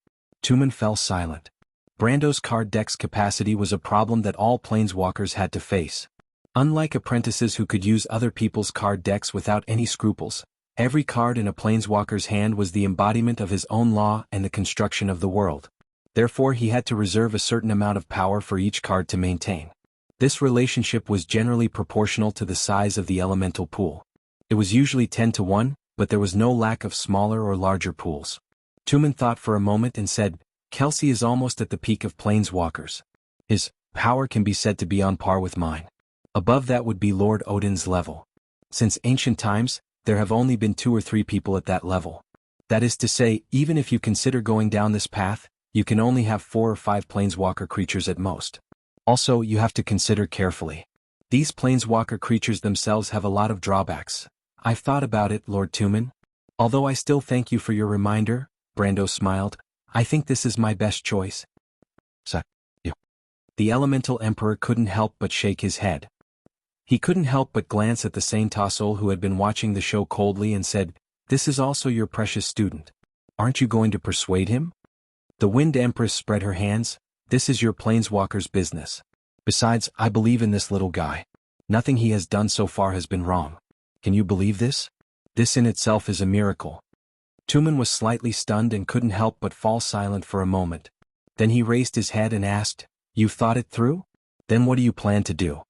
Tumen fell silent. Brando's card deck's capacity was a problem that all planeswalkers had to face. Unlike apprentices who could use other people's card decks without any scruples, every card in a planeswalker's hand was the embodiment of his own law and the construction of the world. Therefore he had to reserve a certain amount of power for each card to maintain. This relationship was generally proportional to the size of the elemental pool. It was usually 10-1, but there was no lack of smaller or larger pools. Tumen thought for a moment and said, Kelsey is almost at the peak of planeswalkers. His power can be said to be on par with mine. Above that would be Lord Odin's level. Since ancient times, there have only been 2 or 3 people at that level. That is to say, even if you consider going down this path, you can only have 4 or 5 planeswalker creatures at most. Also, you have to consider carefully. These planeswalker creatures themselves have a lot of drawbacks. I've thought about it, Lord Tumen. Although I still thank you for your reminder, Brando smiled, I think this is my best choice. The Elemental Emperor couldn't help but shake his head. He couldn't help but glance at the Saint-Tassol who had been watching the show coldly and said, this is also your precious student. Aren't you going to persuade him? The Wind Empress spread her hands, this is your planeswalker's business. Besides, I believe in this little guy. Nothing he has done so far has been wrong. Can you believe this? This in itself is a miracle. Tumen was slightly stunned and couldn't help but fall silent for a moment. Then he raised his head and asked, you've thought it through? Then what do you plan to do?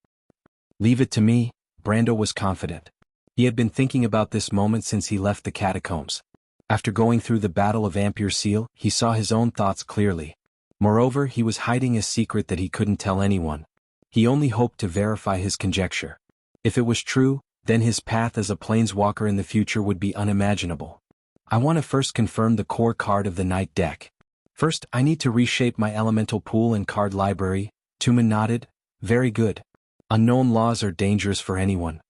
Leave it to me, Brando was confident. He had been thinking about this moment since he left the catacombs. After going through the Battle of Ampere Seal, he saw his own thoughts clearly. Moreover, he was hiding a secret that he couldn't tell anyone. He only hoped to verify his conjecture. If it was true, then his path as a planeswalker in the future would be unimaginable. I want to first confirm the core card of the Night deck. First, I need to reshape my elemental pool and card library. Tumen nodded. Very good. Unknown laws are dangerous for anyone.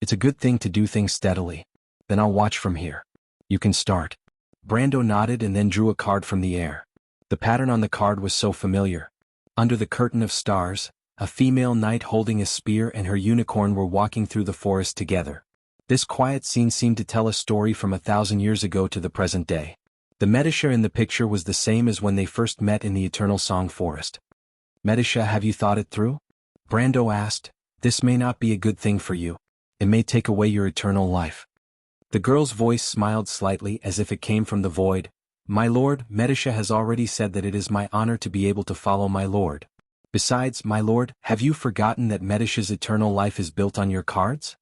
It's a good thing to do things steadily. Then I'll watch from here. You can start. Brando nodded and then drew a card from the air. The pattern on the card was so familiar. Under the curtain of stars, a female knight holding a spear and her unicorn were walking through the forest together. This quiet scene seemed to tell a story from 1,000 years ago to the present day. The Medisha in the picture was the same as when they first met in the Eternal Song Forest. Medisha, have you thought it through? Brando asked. This may not be a good thing for you. It may take away your eternal life. The girl's voice smiled slightly as if it came from the void. My lord, Medisha has already said that it is my honor to be able to follow my lord. Besides, my lord, have you forgotten that Medisha's eternal life is built on your cards?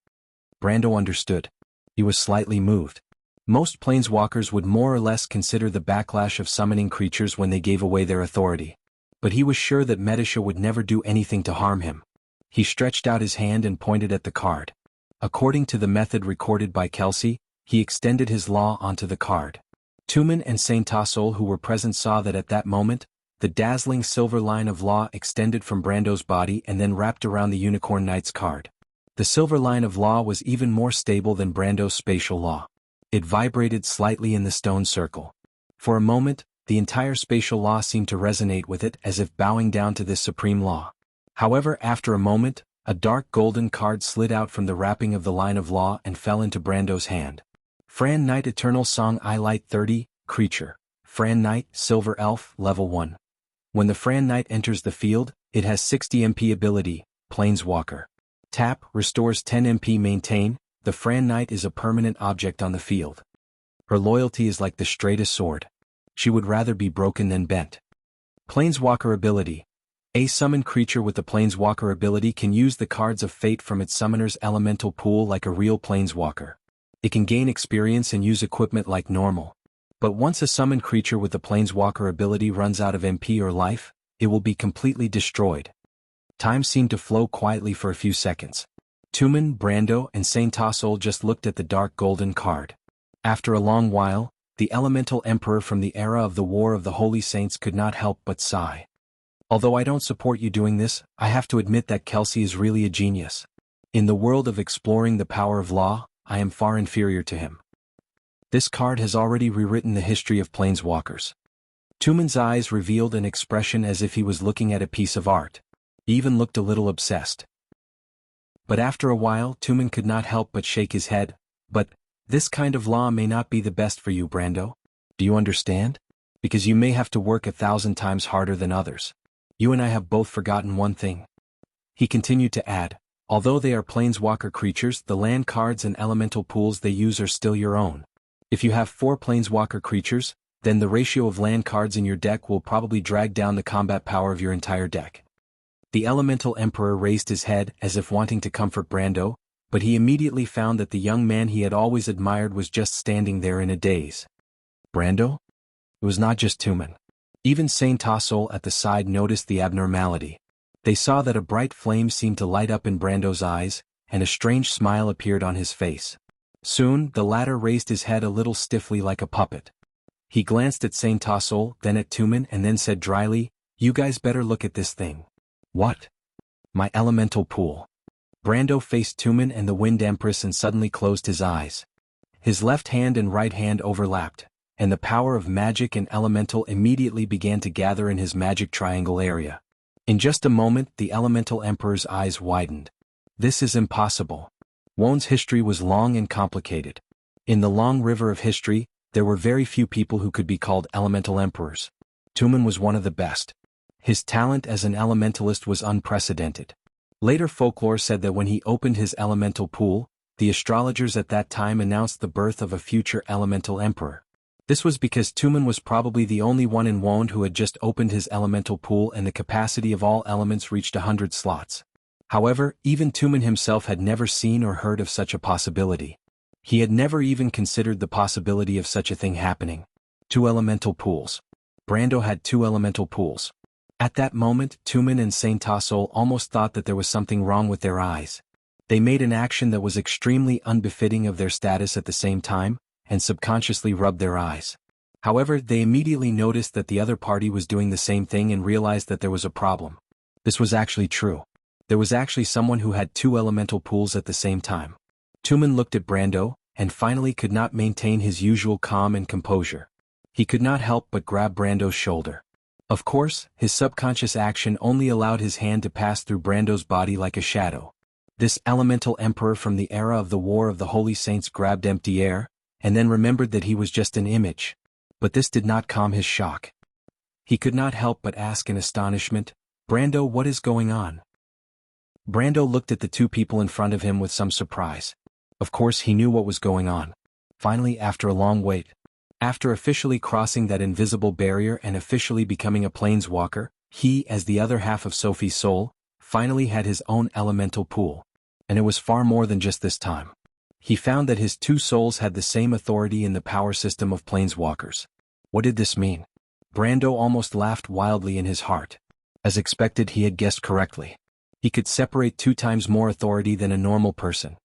Brando understood. He was slightly moved. Most planeswalkers would more or less consider the backlash of summoning creatures when they gave away their authority. But he was sure that Medisha would never do anything to harm him. He stretched out his hand and pointed at the card. According to the method recorded by Kelsey, he extended his law onto the card. Tumen and Saint-Tassol who were present saw that at that moment, the dazzling silver line of law extended from Brando's body and then wrapped around the Unicorn Knight's card. The silver line of law was even more stable than Brando's spatial law. It vibrated slightly in the stone circle. For a moment, the entire spatial law seemed to resonate with it as if bowing down to this supreme law. However, after a moment, a dark golden card slid out from the wrapping of the line of law and fell into Brando's hand. Fran Knight Eternal Song I Light 30, Creature. Fran Knight, Silver Elf, Level 1. When the Fran Knight enters the field, it has 60 MP ability, Planeswalker. Tap, restores 10 MP Maintain. The Fran Knight is a permanent object on the field. Her loyalty is like the straightest sword. She would rather be broken than bent. Planeswalker ability. A summoned creature with the Planeswalker ability can use the cards of fate from its summoner's elemental pool like a real Planeswalker. It can gain experience and use equipment like normal. But once a summoned creature with the Planeswalker ability runs out of MP or life, it will be completely destroyed. Time seemed to flow quietly for a few seconds. Tumen, Brando, and Saint Tassol just looked at the dark golden card. After a long while, the Elemental Emperor from the era of the War of the Holy Saints could not help but sigh. Although I don't support you doing this, I have to admit that Kelsey is really a genius. In the world of exploring the power of law, I am far inferior to him. This card has already rewritten the history of Planeswalkers. Tumen's eyes revealed an expression as if he was looking at a piece of art. He even looked a little obsessed. But after a while, Tumen could not help but shake his head. But this kind of law may not be the best for you, Brando. Do you understand? Because you may have to work 1,000 times harder than others. You and I have both forgotten one thing. He continued to add, although they are Planeswalker creatures, the land cards and elemental pools they use are still your own. If you have 4 Planeswalker creatures, then the ratio of land cards in your deck will probably drag down the combat power of your entire deck. The Elemental Emperor raised his head as if wanting to comfort Brando, but he immediately found that the young man he had always admired was just standing there in a daze. Brando? It was not just Tumen. Even Saint Tassol at the side noticed the abnormality. They saw that a bright flame seemed to light up in Brando's eyes, and a strange smile appeared on his face. Soon, the latter raised his head a little stiffly like a puppet. He glanced at Saint Tassol, then at Tumen, and then said dryly, "You guys better look at this thing." "What?" "My elemental pool." Brando faced Tumen and the Wind Empress and suddenly closed his eyes. His left hand and right hand overlapped, and the power of magic and elemental immediately began to gather in his magic triangle area. In just a moment, the Elemental Emperor's eyes widened. This is impossible. Won's history was long and complicated. In the long river of history, there were very few people who could be called Elemental Emperors. Tumen was one of the best. His talent as an elementalist was unprecedented. Later folklore said that when he opened his elemental pool, the astrologers at that time announced the birth of a future Elemental Emperor. This was because Tumen was probably the only one in Wond who had just opened his elemental pool and the capacity of all elements reached 100 slots. However, even Tumen himself had never seen or heard of such a possibility. He had never even considered the possibility of such a thing happening. 2 elemental pools. Brando had 2 elemental pools. At that moment, Tumen and Saint Tassol almost thought that there was something wrong with their eyes. They made an action that was extremely unbefitting of their status at the same time, and subconsciously rubbed their eyes. However, they immediately noticed that the other party was doing the same thing and realized that there was a problem. This was actually true. There was actually someone who had 2 elemental pools at the same time. Tumen looked at Brando, and finally could not maintain his usual calm and composure. He could not help but grab Brando's shoulder. Of course, his subconscious action only allowed his hand to pass through Brando's body like a shadow. This Elemental Emperor from the era of the War of the Holy Saints grabbed empty air, and then remembered that he was just an image. But this did not calm his shock. He could not help but ask in astonishment, "Brando, what is going on?" Brando looked at the 2 people in front of him with some surprise. Of course he knew what was going on. Finally, after a long wait, after officially crossing that invisible barrier and officially becoming a planeswalker, he, as the other half of Sophie's soul, finally had his own elemental pool. And it was far more than just this time. He found that his 2 souls had the same authority in the power system of planeswalkers. What did this mean? Brando almost laughed wildly in his heart. As expected, he had guessed correctly. He could separate 2 times more authority than a normal person.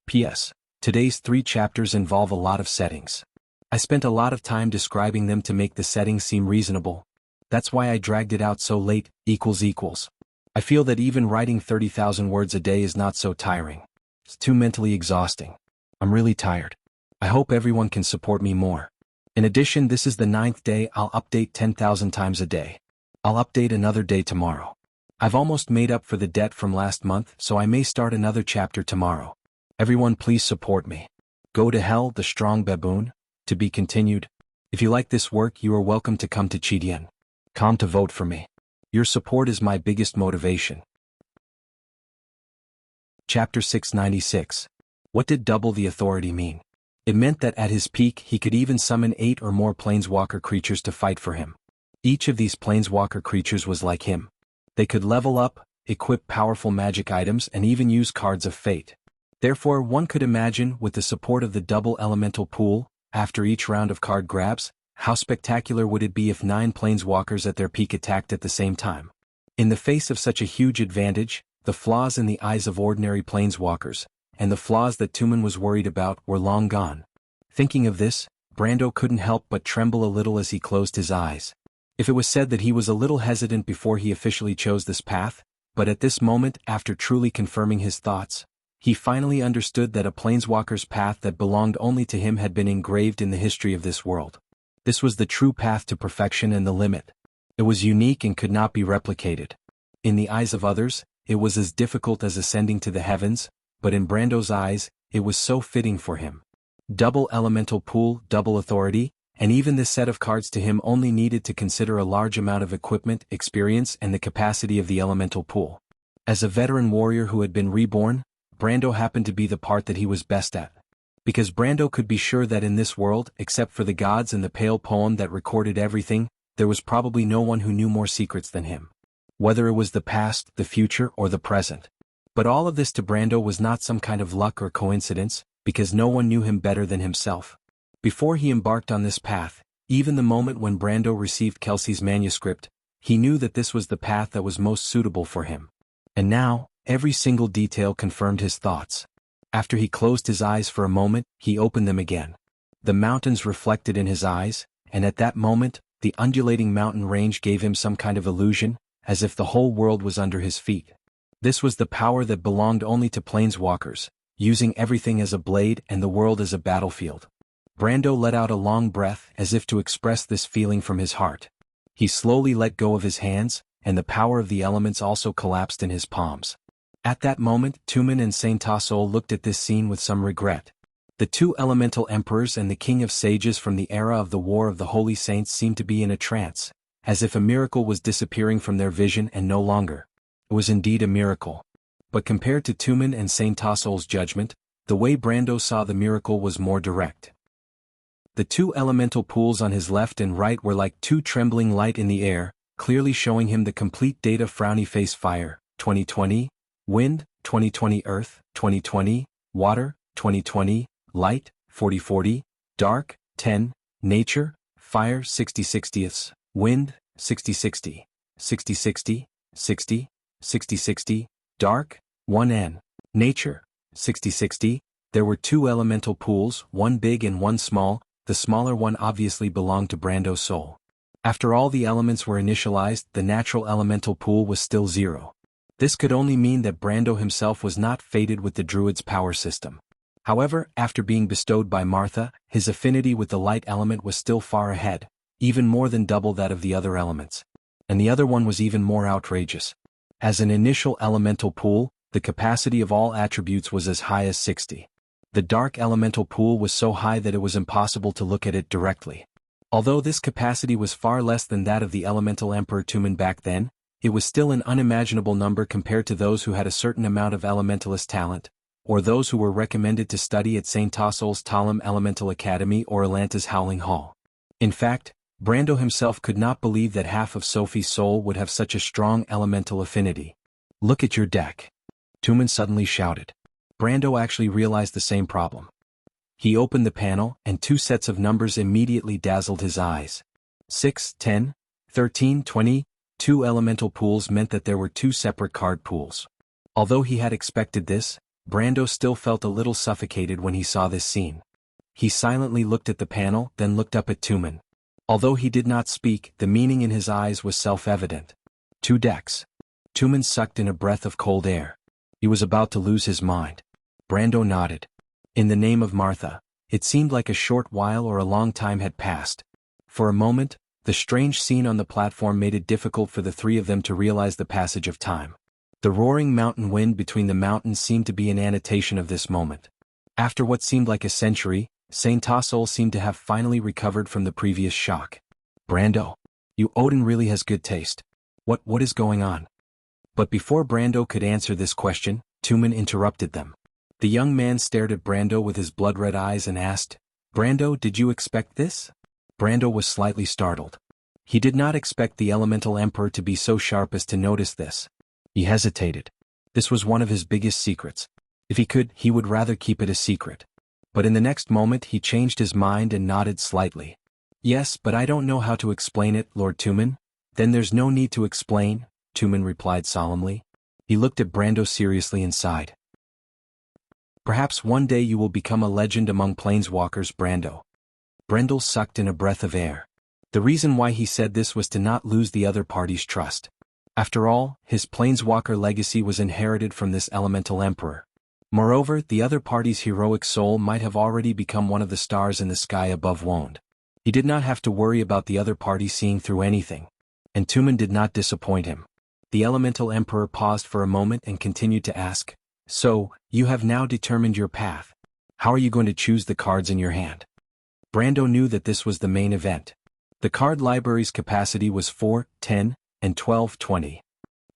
P.S. Today's 3 chapters involve a lot of settings. I spent a lot of time describing them to make the settings seem reasonable. That's why I dragged it out so late, equals. I feel that even writing 30,000 words a day is not so tiring. It's too mentally exhausting. I'm really tired. I hope everyone can support me more. In addition, this is the 9th day. I'll update 10,000 times a day. I'll update another day tomorrow. I've almost made up for the debt from last month, so I may start another chapter tomorrow. Everyone please support me. Go to hell, the strong baboon. To be continued. If you like this work, you are welcome to come to Jianghu to vote for me. Your support is my biggest motivation. Chapter 696. What did double the authority mean? It meant that at his peak he could even summon 8 or more planeswalker creatures to fight for him. Each of these planeswalker creatures was like him. They could level up, equip powerful magic items, and even use cards of fate. Therefore, one could imagine, with the support of the double elemental pool, after each round of card grabs, how spectacular would it be if 9 planeswalkers at their peak attacked at the same time. In the face of such a huge advantage, the flaws in the eyes of ordinary planeswalkers, and the flaws that Tumen was worried about, were long gone. Thinking of this, Brando couldn't help but tremble a little as he closed his eyes. If it was said that he was a little hesitant before he officially chose this path, but at this moment, after truly confirming his thoughts, he finally understood that a planeswalker's path that belonged only to him had been engraved in the history of this world. This was the true path to perfection and the limit. It was unique and could not be replicated. In the eyes of others, it was as difficult as ascending to the heavens, but in Brando's eyes, it was so fitting for him. Double elemental pool, double authority, and even this set of cards to him only needed to consider a large amount of equipment, experience, and the capacity of the elemental pool. As a veteran warrior who had been reborn, Brando happened to be the part that he was best at. Because Brando could be sure that in this world, except for the gods and the pale poem that recorded everything, there was probably no one who knew more secrets than him. Whether it was the past, the future, or the present. But all of this to Brando was not some kind of luck or coincidence, because no one knew him better than himself. Before he embarked on this path, even the moment when Brando received Kelsey's manuscript, he knew that this was the path that was most suitable for him. And now, every single detail confirmed his thoughts. After he closed his eyes for a moment, he opened them again. The mountains reflected in his eyes, and at that moment, the undulating mountain range gave him some kind of illusion, as if the whole world was under his feet. This was the power that belonged only to planeswalkers, using everything as a blade and the world as a battlefield. Brando let out a long breath as if to express this feeling from his heart. He slowly let go of his hands, and the power of the elements also collapsed in his palms. At that moment, Tumen and Saint Tassol looked at this scene with some regret. The 2 elemental emperors and the king of sages from the era of the War of the Holy Saints seemed to be in a trance, as if a miracle was disappearing from their vision and no longer. It was indeed a miracle. But compared to Tumen and Saint Tassol's judgment, the way Brando saw the miracle was more direct. The 2 elemental pools on his left and right were like 2 trembling light in the air, clearly showing him the complete data: frowny face fire, 2020, wind, 2020 earth, 2020, water, 2020, light, 40/40, dark, 10, nature, fire 60/60ths, wind, 60/60, 60/60, 60, 60/60, dark, 1n, nature, 60/60. There were 2 elemental pools, one big and one small. The smaller one obviously belonged to Brando's soul. After all the elements were initialized, the natural elemental pool was still 0. This could only mean that Brando himself was not fated with the druid's power system. However, after being bestowed by Martha, his affinity with the light element was still far ahead, even more than double that of the other elements. And the other one was even more outrageous. As an initial elemental pool, the capacity of all attributes was as high as 60. The dark elemental pool was so high that it was impossible to look at it directly. Although this capacity was far less than that of the elemental emperor Tumen back then, it was still an unimaginable number compared to those who had a certain amount of elementalist talent, or those who were recommended to study at St. Tassol's Talim Elemental Academy or Atlanta's Howling Hall. In fact, Brando himself could not believe that half of Sophie's soul would have such a strong elemental affinity. "Look at your deck," Tumen suddenly shouted. Brando actually realized the same problem. He opened the panel, and 2 sets of numbers immediately dazzled his eyes. 6, 10, 13, 20, 2 elemental pools meant that there were 2 separate card pools. Although he had expected this, Brando still felt a little suffocated when he saw this scene. He silently looked at the panel, then looked up at Tumen. Although he did not speak, the meaning in his eyes was self-evident. 2 decks. Tumen sucked in a breath of cold air. He was about to lose his mind. Brando nodded. "In the name of Martha." It seemed like a short while or a long time had passed. For a moment, the strange scene on the platform made it difficult for the three of them to realize the passage of time. The roaring mountain wind between the mountains seemed to be an annotation of this moment. After what seemed like a century, Saint Tassol seemed to have finally recovered from the previous shock. Brando. Odin really has good taste. What is going on? But before Brando could answer this question, Tumen interrupted them. The young man stared at Brando with his blood-red eyes and asked, Brando, did you expect this? Brando was slightly startled. He did not expect the Elemental Emperor to be so sharp as to notice this. He hesitated. This was one of his biggest secrets. If he could, he would rather keep it a secret. But in the next moment he changed his mind and nodded slightly. Yes, but I don't know how to explain it, Lord Tumen. Then there's no need to explain, Tumen replied solemnly. He looked at Brando seriously and sighed. Perhaps one day you will become a legend among planeswalkers, Brando. Brendel sucked in a breath of air. The reason why he said this was to not lose the other party's trust. After all, his planeswalker legacy was inherited from this elemental emperor. Moreover, the other party's heroic soul might have already become one of the stars in the sky above Wond. He did not have to worry about the other party seeing through anything. And Tumen did not disappoint him. The elemental emperor paused for a moment and continued to ask, So, you have now determined your path. How are you going to choose the cards in your hand? Brando knew that this was the main event. The card library's capacity was 4, 10, and 12, 20.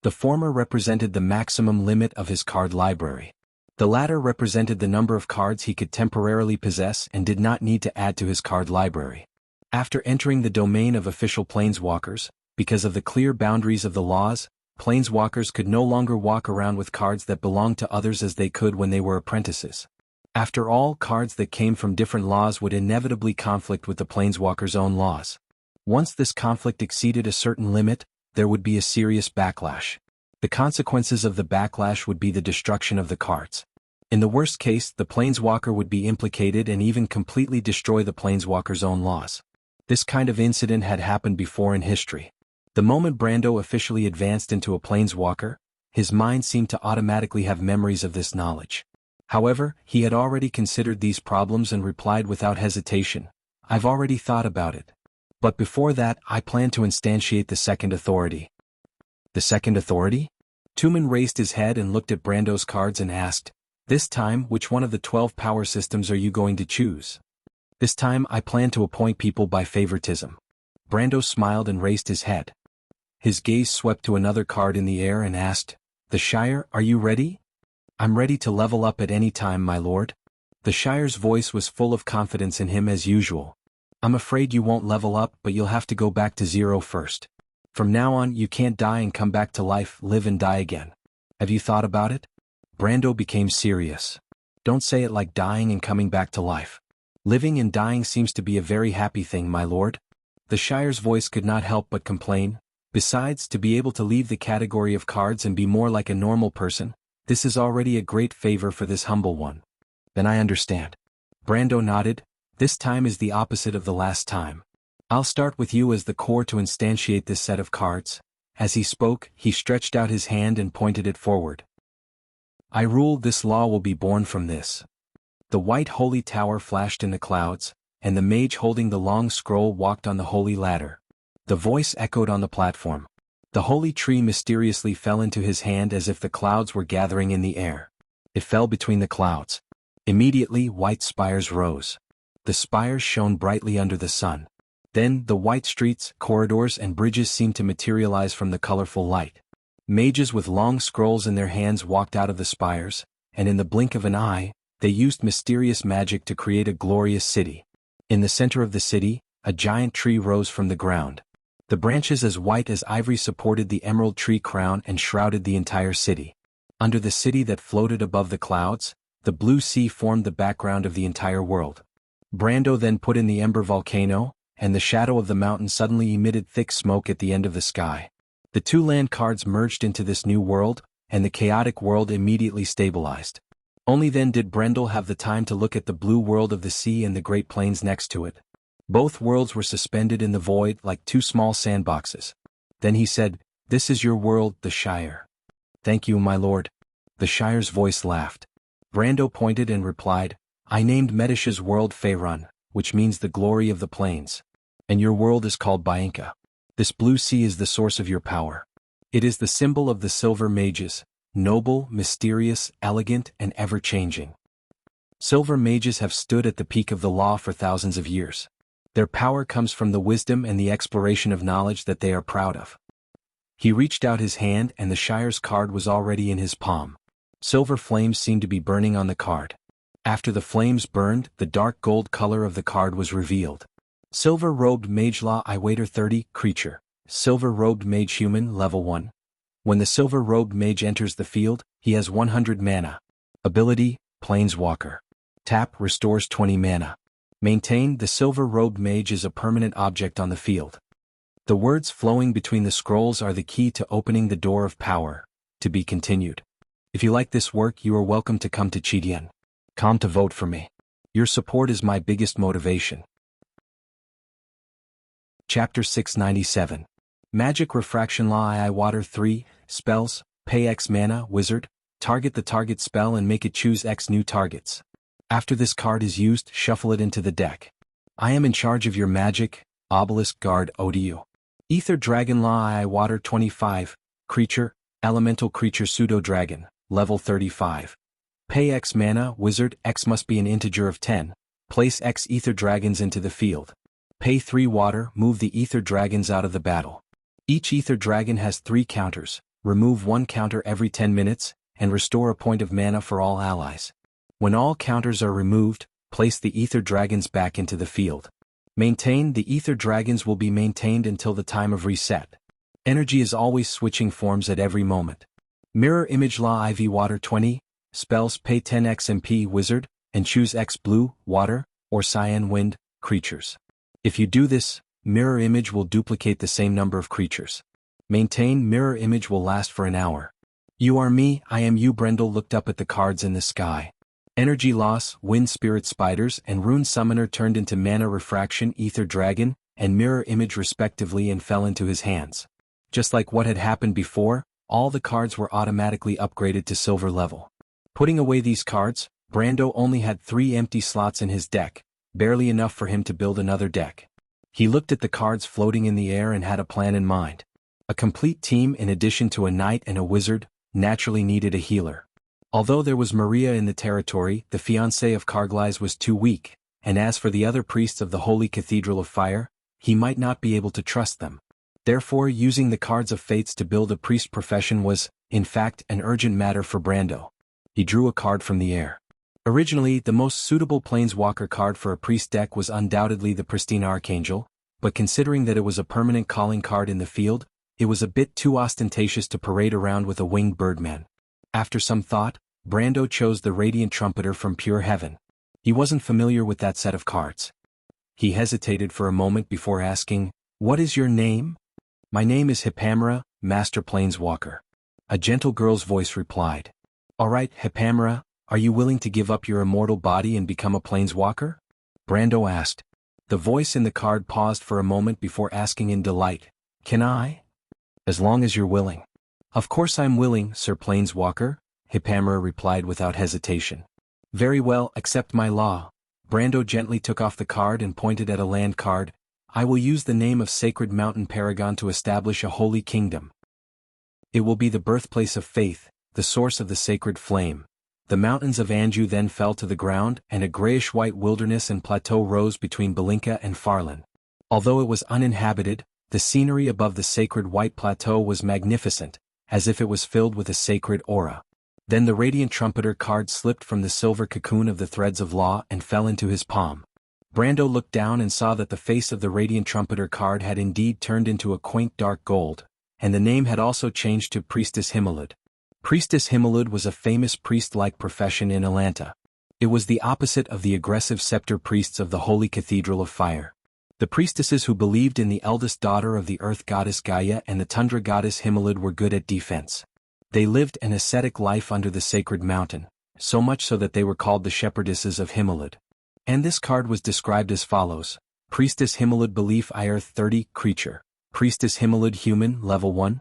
The former represented the maximum limit of his card library. The latter represented the number of cards he could temporarily possess and did not need to add to his card library. After entering the domain of official planeswalkers, because of the clear boundaries of the laws, planeswalkers could no longer walk around with cards that belonged to others as they could when they were apprentices. After all, cards that came from different laws would inevitably conflict with the planeswalker's own laws. Once this conflict exceeded a certain limit, there would be a serious backlash. The consequences of the backlash would be the destruction of the cards. In the worst case, the planeswalker would be implicated and even completely destroy the planeswalker's own laws. This kind of incident had happened before in history. The moment Brando officially advanced into a planeswalker, his mind seemed to automatically have memories of this knowledge. However, he had already considered these problems and replied without hesitation, I've already thought about it. But before that, I plan to instantiate the second authority. The second authority? Tumen raised his head and looked at Brando's cards and asked, This time, which one of the 12 power systems are you going to choose? This time I plan to appoint people by favoritism. Brando smiled and raised his head. His gaze swept to another card in the air and asked, The Shire, are you ready? I'm ready to level up at any time, my lord. The Shire's voice was full of confidence in him as usual. I'm afraid you won't level up, but you'll have to go back to zero first. From now on, you can't die and come back to life, live and die again. Have you thought about it? Brando became serious. Don't say it like dying and coming back to life. Living and dying seems to be a very happy thing, my lord. The Shire's voice could not help but complain. Besides, to be able to leave the category of cards and be more like a normal person, this is already a great favor for this humble one. Then I understand. Brando nodded. This time is the opposite of the last time. I'll start with you as the core to instantiate this set of cards. As he spoke, he stretched out his hand and pointed it forward. I rule this law will be born from this. The white holy tower flashed in the clouds, and the mage holding the long scroll walked on the holy ladder. The voice echoed on the platform. The holy tree mysteriously fell into his hand as if the clouds were gathering in the air. It fell between the clouds. Immediately, white spires rose. The spires shone brightly under the sun. Then, the white streets, corridors and bridges seemed to materialize from the colorful light. Mages with long scrolls in their hands walked out of the spires, and in the blink of an eye, they used mysterious magic to create a glorious city. In the center of the city, a giant tree rose from the ground. The branches as white as ivory supported the emerald tree crown and shrouded the entire city. Under the city that floated above the clouds, the blue sea formed the background of the entire world. Brando then put in the ember volcano, and the shadow of the mountain suddenly emitted thick smoke at the end of the sky. The two land cards merged into this new world, and the chaotic world immediately stabilized. Only then did Brendel have the time to look at the blue world of the sea and the great plains next to it. Both worlds were suspended in the void like two small sandboxes. Then he said, This is your world, the Shire. Thank you, my lord. The Shire's voice laughed. Brando pointed and replied, I named Medisha's world Faerun, which means the glory of the plains. And your world is called Bianca. This blue sea is the source of your power. It is the symbol of the silver mages, noble, mysterious, elegant, and ever-changing. Silver mages have stood at the peak of the law for thousands of years. Their power comes from the wisdom and the exploration of knowledge that they are proud of. He reached out his hand and the Shire's card was already in his palm. Silver flames seemed to be burning on the card. After the flames burned, the dark gold color of the card was revealed. Silver-robed Mage Law I Waiter 30, creature. Silver-robed Mage Human, level 1. When the silver-robed mage enters the field, he has 100 mana. Ability, Planeswalker. Tap restores 20 mana. Maintain, the silver-robed mage is a permanent object on the field. The words flowing between the scrolls are the key to opening the door of power. To be continued. If you like this work, you are welcome to come to Chidian. Come to vote for me. Your support is my biggest motivation. Chapter 697. Magic Refraction Law I Water 3, Spells, Pay X Mana, Wizard, target the target spell and make it choose X new targets. After this card is used, shuffle it into the deck. I am in charge of your magic, Obelisk Guard Odu. Ether Dragon Law I Water 25, Creature, Elemental Creature Pseudo-Dragon, level 35. Pay X Mana, Wizard, X must be an integer of 10, place X Ether Dragons into the field. Pay 3 water, move the Ether Dragons out of the battle. Each Ether Dragon has 3 counters, remove 1 counter every 10 minutes, and restore a point of mana for all allies. When all counters are removed, place the Ether Dragons back into the field. Maintain, the Ether Dragons will be maintained until the time of reset. Energy is always switching forms at every moment. Mirror Image Law IV Water 20, Spells, pay 10 XMP Wizard, and choose X Blue, Water, or Cyan Wind, creatures. If you do this, Mirror Image will duplicate the same number of creatures. Maintain, Mirror Image will last for an hour. You are me, I am you. Brendel looked up at the cards in the sky. Energy Loss, Wind Spirit Spiders, and Rune Summoner turned into Mana Refraction, Ether Dragon, and Mirror Image respectively and fell into his hands. Just like what had happened before, all the cards were automatically upgraded to silver level. Putting away these cards, Brando only had 3 empty slots in his deck, barely enough for him to build another deck. He looked at the cards floating in the air and had a plan in mind. A complete team in addition to a knight and a wizard, naturally needed a healer. Although there was Maria in the territory, the fiancée of Carglass was too weak, and as for the other priests of the Holy Cathedral of Fire, he might not be able to trust them. Therefore, using the cards of fates to build a priest profession was, in fact, an urgent matter for Brando. He drew a card from the air. Originally, the most suitable Planeswalker card for a priest deck was undoubtedly the Pristine Archangel, but considering that it was a permanent calling card in the field, it was a bit too ostentatious to parade around with a winged birdman. After some thought, Brando chose the Radiant Trumpeter from Pure Heaven. He wasn't familiar with that set of cards. He hesitated for a moment before asking, "What is your name?" "My name is Hippamera, Master Planeswalker." A gentle girl's voice replied. "All right, Hippamera, are you willing to give up your immortal body and become a Planeswalker?" Brando asked. The voice in the card paused for a moment before asking in delight, "Can I?" "As long as you're willing." "Of course I'm willing, Sir Planeswalker," Hippamera replied without hesitation. "Very well, accept my law." Brando gently took off the card and pointed at a land card. "I will use the name of Sacred Mountain Paragon to establish a holy kingdom. It will be the birthplace of faith, the source of the sacred flame." The mountains of Anjou then fell to the ground, and a grayish-white wilderness and plateau rose between Belinka and Farlan. Although it was uninhabited, the scenery above the sacred white plateau was magnificent, as if it was filled with a sacred aura. Then the Radiant Trumpeter card slipped from the silver cocoon of the Threads of Law and fell into his palm. Brando looked down and saw that the face of the Radiant Trumpeter card had indeed turned into a quaint dark gold, and the name had also changed to Priestess Himelud. Priestess Himelud was a famous priest-like profession in Atlanta. It was the opposite of the aggressive scepter priests of the Holy Cathedral of Fire. The priestesses who believed in the eldest daughter of the earth goddess Gaia and the tundra goddess Himelud were good at defense. They lived an ascetic life under the sacred mountain, so much so that they were called the shepherdesses of Himelud. And this card was described as follows: Priestess Himelud Belief I Earth 30, creature. Priestess Himelud Human, level 1.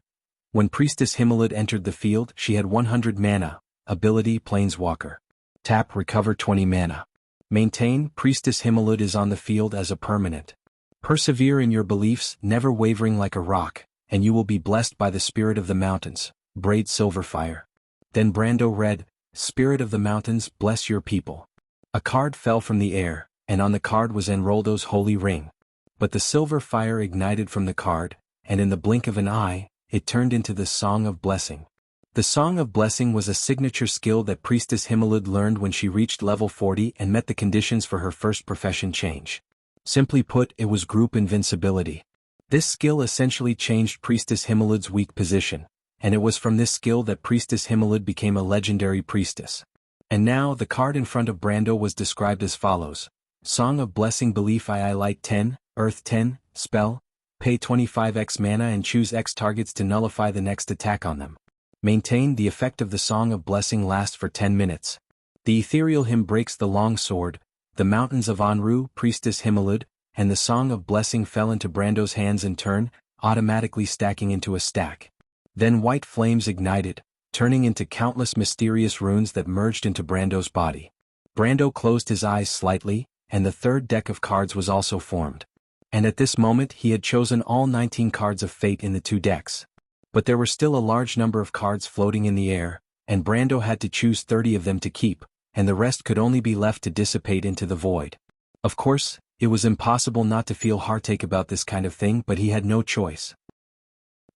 When Priestess Himelud entered the field, she had 100 mana, ability Planeswalker. Tap recover 20 mana. Maintain, Priestess Himalud is on the field as a permanent. Persevere in your beliefs, never wavering like a rock, and you will be blessed by the spirit of the mountains, braid Silverfire. Then Brando read, Spirit of the mountains, bless your people. A card fell from the air, and on the card was Enroldo's holy ring. But the silver fire ignited from the card, and in the blink of an eye, it turned into the Song of Blessing. The Song of Blessing was a signature skill that Priestess Himalud learned when she reached level 40 and met the conditions for her first profession change. Simply put, it was group invincibility. This skill essentially changed Priestess Himalud's weak position, and it was from this skill that Priestess Himalud became a legendary priestess. And now, the card in front of Brando was described as follows. Song of Blessing Belief II Light 10, Earth 10, Spell, pay 25x mana and choose X targets to nullify the next attack on them. Maintain, the effect of the Song of Blessing lasts for 10 minutes. The ethereal hymn breaks the long sword, the mountains of Anru, Priestess Himalud, and the Song of Blessing fell into Brando's hands in turn, automatically stacking into a stack. Then white flames ignited, turning into countless mysterious runes that merged into Brando's body. Brando closed his eyes slightly, and the third deck of cards was also formed. And at this moment he had chosen all 19 cards of fate in the two decks. But there were still a large number of cards floating in the air, and Brando had to choose 30 of them to keep, and the rest could only be left to dissipate into the void. Of course, it was impossible not to feel heartache about this kind of thing, but he had no choice.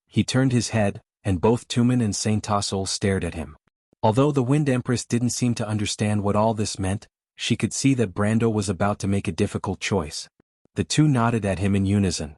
He turned his head, and both Tumen and Saint Tassol stared at him. Although the Wind Empress didn't seem to understand what all this meant, she could see that Brando was about to make a difficult choice. The two nodded at him in unison.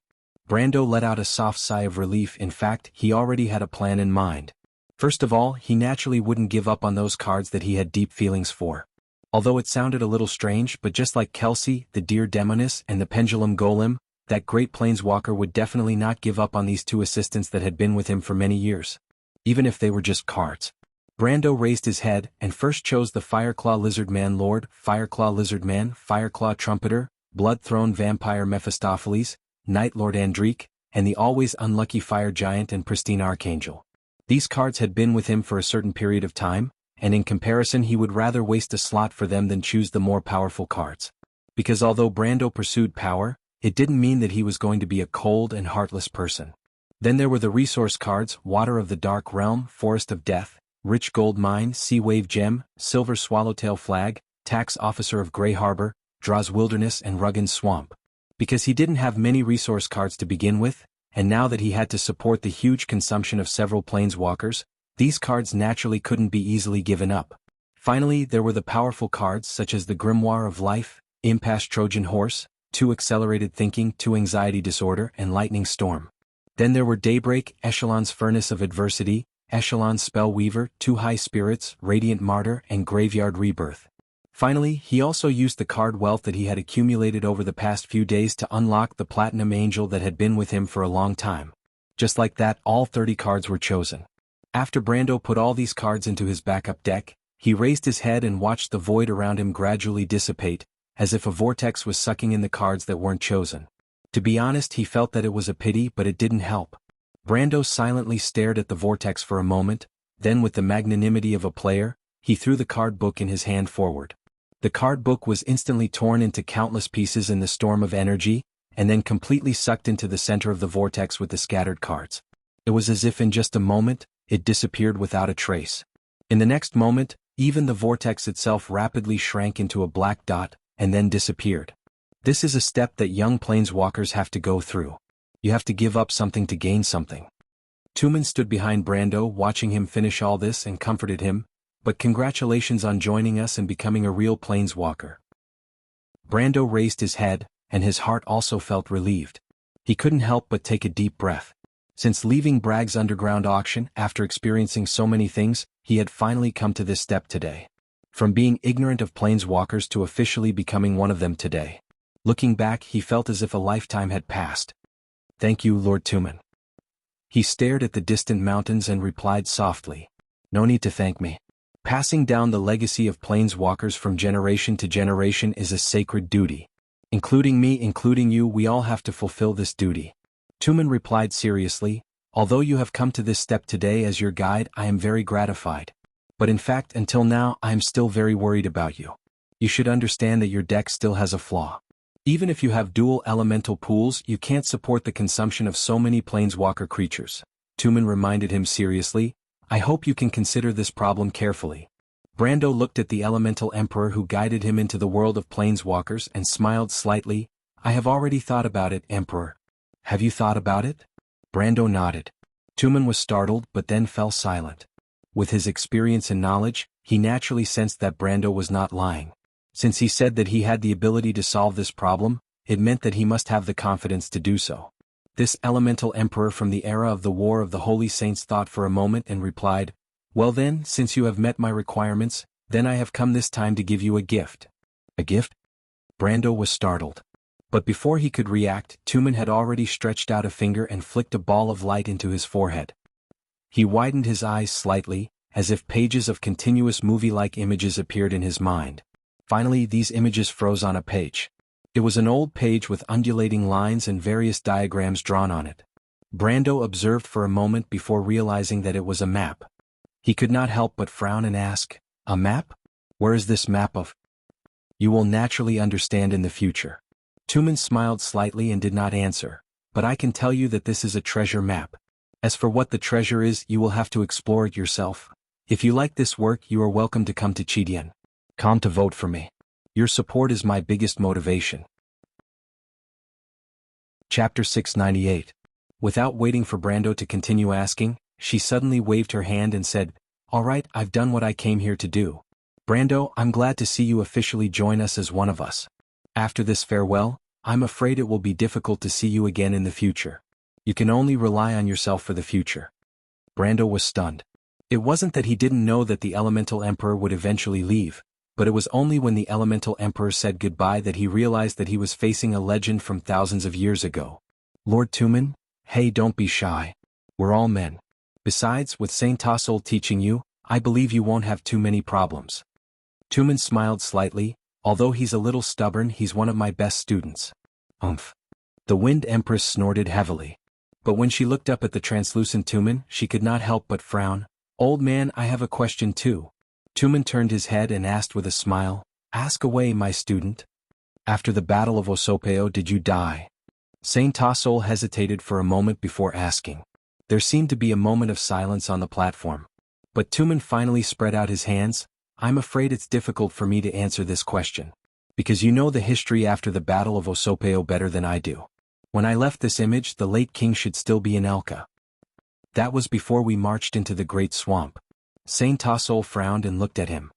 Brando let out a soft sigh of relief. In fact, he already had a plan in mind. First of all, he naturally wouldn't give up on those cards that he had deep feelings for. Although it sounded a little strange, but just like Kelsey, the Deer Demoness, and the Pendulum Golem, that great planeswalker would definitely not give up on these two assistants that had been with him for many years. Even if they were just cards. Brando raised his head, and first chose the Fireclaw Lizardman Lord, Fireclaw Lizardman, Fireclaw Trumpeter, Bloodthrone Vampire Mephistopheles, Night Lord Andrique, and the always unlucky Fire Giant and Pristine Archangel. These cards had been with him for a certain period of time, and in comparison he would rather waste a slot for them than choose the more powerful cards. Because although Brando pursued power, it didn't mean that he was going to be a cold and heartless person. Then there were the resource cards, Water of the Dark Realm, Forest of Death, Rich Gold Mine, Sea Wave Gem, Silver Swallowtail Flag, Tax Officer of Grey Harbor, Draws Wilderness and Ruggin Swamp. Because he didn't have many resource cards to begin with, and now that he had to support the huge consumption of several planeswalkers, these cards naturally couldn't be easily given up. Finally, there were the powerful cards such as the Grimoire of Life, Impasse Trojan Horse, 2 Accelerated Thinking, 2 Anxiety Disorder, and Lightning Storm. Then there were Daybreak, Echelon's Furnace of Adversity, Echelon Spellweaver, 2 High Spirits, Radiant Martyr, and Graveyard Rebirth. Finally, he also used the card wealth that he had accumulated over the past few days to unlock the Platinum Angel that had been with him for a long time. Just like that, all 30 cards were chosen. After Brando put all these cards into his backup deck, he raised his head and watched the void around him gradually dissipate, as if a vortex was sucking in the cards that weren't chosen. To be honest, he felt that it was a pity, but it didn't help. Brando silently stared at the vortex for a moment, then with the magnanimity of a player, he threw the card book in his hand forward. The card book was instantly torn into countless pieces in the storm of energy, and then completely sucked into the center of the vortex with the scattered cards. It was as if in just a moment, it disappeared without a trace. In the next moment, even the vortex itself rapidly shrank into a black dot, and then disappeared. This is a step that young planeswalkers have to go through. You have to give up something to gain something. Tumen stood behind Brando watching him finish all this and comforted him, but congratulations on joining us and becoming a real planeswalker. Brando raised his head, and his heart also felt relieved. He couldn't help but take a deep breath. Since leaving Bragg's underground auction after experiencing so many things, he had finally come to this step today. From being ignorant of planeswalkers to officially becoming one of them today. Looking back, he felt as if a lifetime had passed. Thank you, Lord Tumen. He stared at the distant mountains and replied softly. No need to thank me. Passing down the legacy of planeswalkers from generation to generation is a sacred duty. Including me, including you, we all have to fulfill this duty. Tumen replied seriously, although you have come to this step today as your guide, I am very gratified. But in fact, until now, I am still very worried about you. You should understand that your deck still has a flaw. Even if you have dual elemental pools, you can't support the consumption of so many planeswalker creatures. Tumen reminded him seriously, I hope you can consider this problem carefully. Brando looked at the elemental emperor who guided him into the world of planeswalkers and smiled slightly. I have already thought about it, Emperor. Have you thought about it? Brando nodded. Tumen was startled but then fell silent. With his experience and knowledge, he naturally sensed that Brando was not lying. Since he said that he had the ability to solve this problem, it meant that he must have the confidence to do so. This elemental emperor from the era of the War of the Holy Saints thought for a moment and replied, Well then, since you have met my requirements, then I have come this time to give you a gift. A gift? Brando was startled. But before he could react, Tumen had already stretched out a finger and flicked a ball of light into his forehead. He widened his eyes slightly, as if pages of continuous movie-like images appeared in his mind. Finally, these images froze on a page. It was an old page with undulating lines and various diagrams drawn on it. Brando observed for a moment before realizing that it was a map. He could not help but frown and ask, A map? Where is this map of? You will naturally understand in the future. Tumen smiled slightly and did not answer, but I can tell you that this is a treasure map. As for what the treasure is, you will have to explore it yourself. If you like this work, you are welcome to come to Chidian. Come to vote for me. Your support is my biggest motivation. Chapter 698. Without waiting for Brando to continue asking, she suddenly waved her hand and said, All right, I've done what I came here to do. Brando, I'm glad to see you officially join us as one of us. After this farewell, I'm afraid it will be difficult to see you again in the future. You can only rely on yourself for the future. Brando was stunned. It wasn't that he didn't know that the Elemental Emperor would eventually leave, but it was only when the Elemental Emperor said goodbye that he realized that he was facing a legend from thousands of years ago. Lord Tumen, hey, don't be shy. We're all men. Besides, with Saint Tassol teaching you, I believe you won't have too many problems. Tumen smiled slightly. Although he's a little stubborn, he's one of my best students. Umph. The Wind Empress snorted heavily. But when she looked up at the translucent Tumen, she could not help but frown. Old man, I have a question too. Tumen turned his head and asked with a smile, Ask away, my student. After the Battle of Osopeo, did you die? Saint Tassol hesitated for a moment before asking. There seemed to be a moment of silence on the platform. But Tumen finally spread out his hands. I'm afraid it's difficult for me to answer this question. Because you know the history after the Battle of Osopeo better than I do. When I left this image, the late king should still be in Elka. That was before we marched into the Great Swamp. Saint Tassol frowned and looked at him.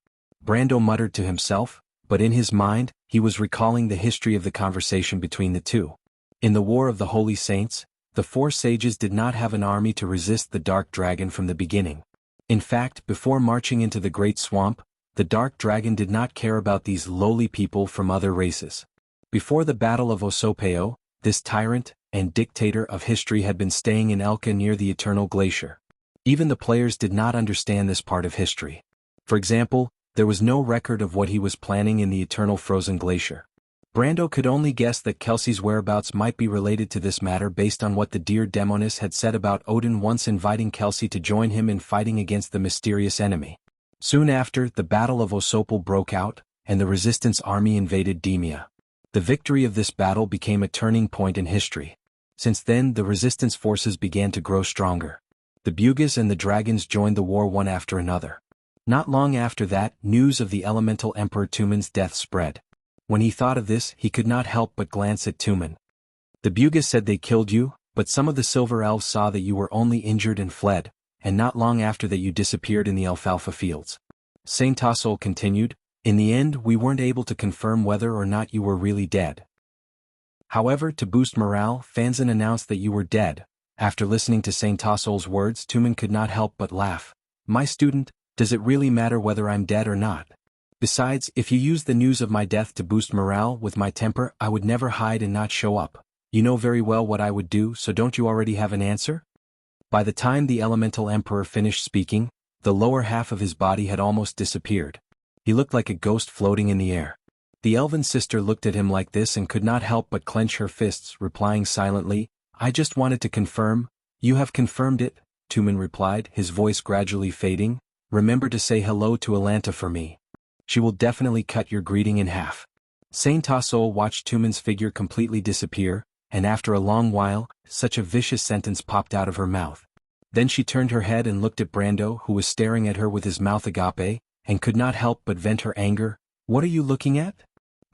Brando muttered to himself, but in his mind, he was recalling the history of the conversation between the two. In the War of the Holy Saints, the four sages did not have an army to resist the Dark Dragon from the beginning. In fact, before marching into the Great Swamp, the Dark Dragon did not care about these lowly people from other races. Before the Battle of Osopeo, this tyrant and dictator of history had been staying in Elka near the Eternal Glacier. Even the players did not understand this part of history. For example, there was no record of what he was planning in the Eternal Frozen Glacier. Brando could only guess that Kelsey's whereabouts might be related to this matter based on what the dear Demonis had said about Odin once inviting Kelsey to join him in fighting against the mysterious enemy. Soon after, the Battle of Osopel broke out, and the Resistance army invaded Demia. The victory of this battle became a turning point in history. Since then, the Resistance forces began to grow stronger. The Bugas and the Dragons joined the war one after another. Not long after that, news of the Elemental Emperor Tumen's death spread. When he thought of this, he could not help but glance at Tumen. The Bugas said they killed you, but some of the Silver Elves saw that you were only injured and fled, and not long after that you disappeared in the alfalfa fields. Saint Tassol continued, In the end, we weren't able to confirm whether or not you were really dead. However, to boost morale, Fanzin announced that you were dead. After listening to Saint Tassol's words, Tumen could not help but laugh. My student, does it really matter whether I'm dead or not? Besides, if you use the news of my death to boost morale with my temper, I would never hide and not show up. You know very well what I would do, so don't you already have an answer? By the time the Elemental Emperor finished speaking, the lower half of his body had almost disappeared. He looked like a ghost floating in the air. The elven sister looked at him like this and could not help but clench her fists, replying silently, I just wanted to confirm. You have confirmed it, Tumen replied, his voice gradually fading. Remember to say hello to Alanta for me. She will definitely cut your greeting in half. Saint Tassol watched Tumen's figure completely disappear, and after a long while, such a vicious sentence popped out of her mouth. Then she turned her head and looked at Brando, who was staring at her with his mouth agape, and could not help but vent her anger. "What are you looking at?"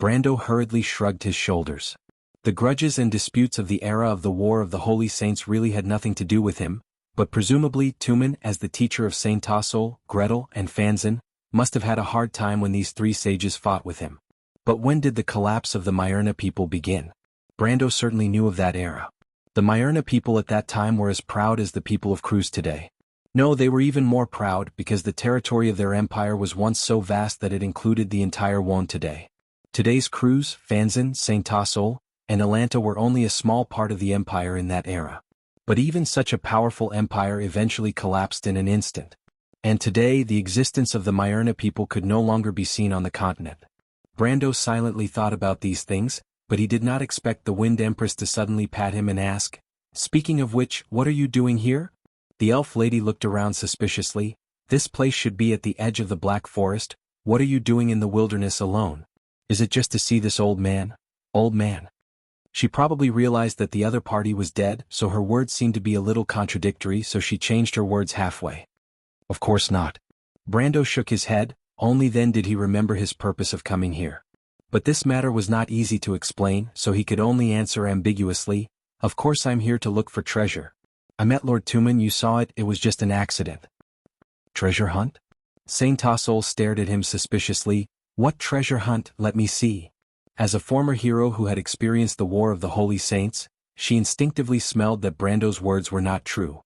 Brando hurriedly shrugged his shoulders. The grudges and disputes of the era of the War of the Holy Saints really had nothing to do with him, but presumably Tumen, as the teacher of Saint Tassol, Gretel, and Fanzan, must have had a hard time when these three sages fought with him. But when did the collapse of the Myrna people begin? Brando certainly knew of that era. The Myrna people at that time were as proud as the people of Cruz today. No, they were even more proud because the territory of their empire was once so vast that it included the entire Won today. Today's Cruz, Fanzan, Saint Tassol, and Atlanta were only a small part of the empire in that era. But even such a powerful empire eventually collapsed in an instant. And today the existence of the Myrna people could no longer be seen on the continent. Brando silently thought about these things, but he did not expect the Wind Empress to suddenly pat him and ask, "Speaking of which, what are you doing here?" The elf lady looked around suspiciously. "This place should be at the edge of the Black Forest. What are you doing in the wilderness alone? Is it just to see this old man?" Old man. She probably realized that the other party was dead, so her words seemed to be a little contradictory, so she changed her words halfway. "Of course not." Brando shook his head. Only then did he remember his purpose of coming here. But this matter was not easy to explain, so he could only answer ambiguously, "Of course I'm here to look for treasure. I met Lord Tumen, you saw it, it was just an accident." "Treasure hunt?" Saint Tassol stared at him suspiciously. "What treasure hunt? Let me see." As a former hero who had experienced the War of the Holy Saints, she instinctively smelled that Brando's words were not true.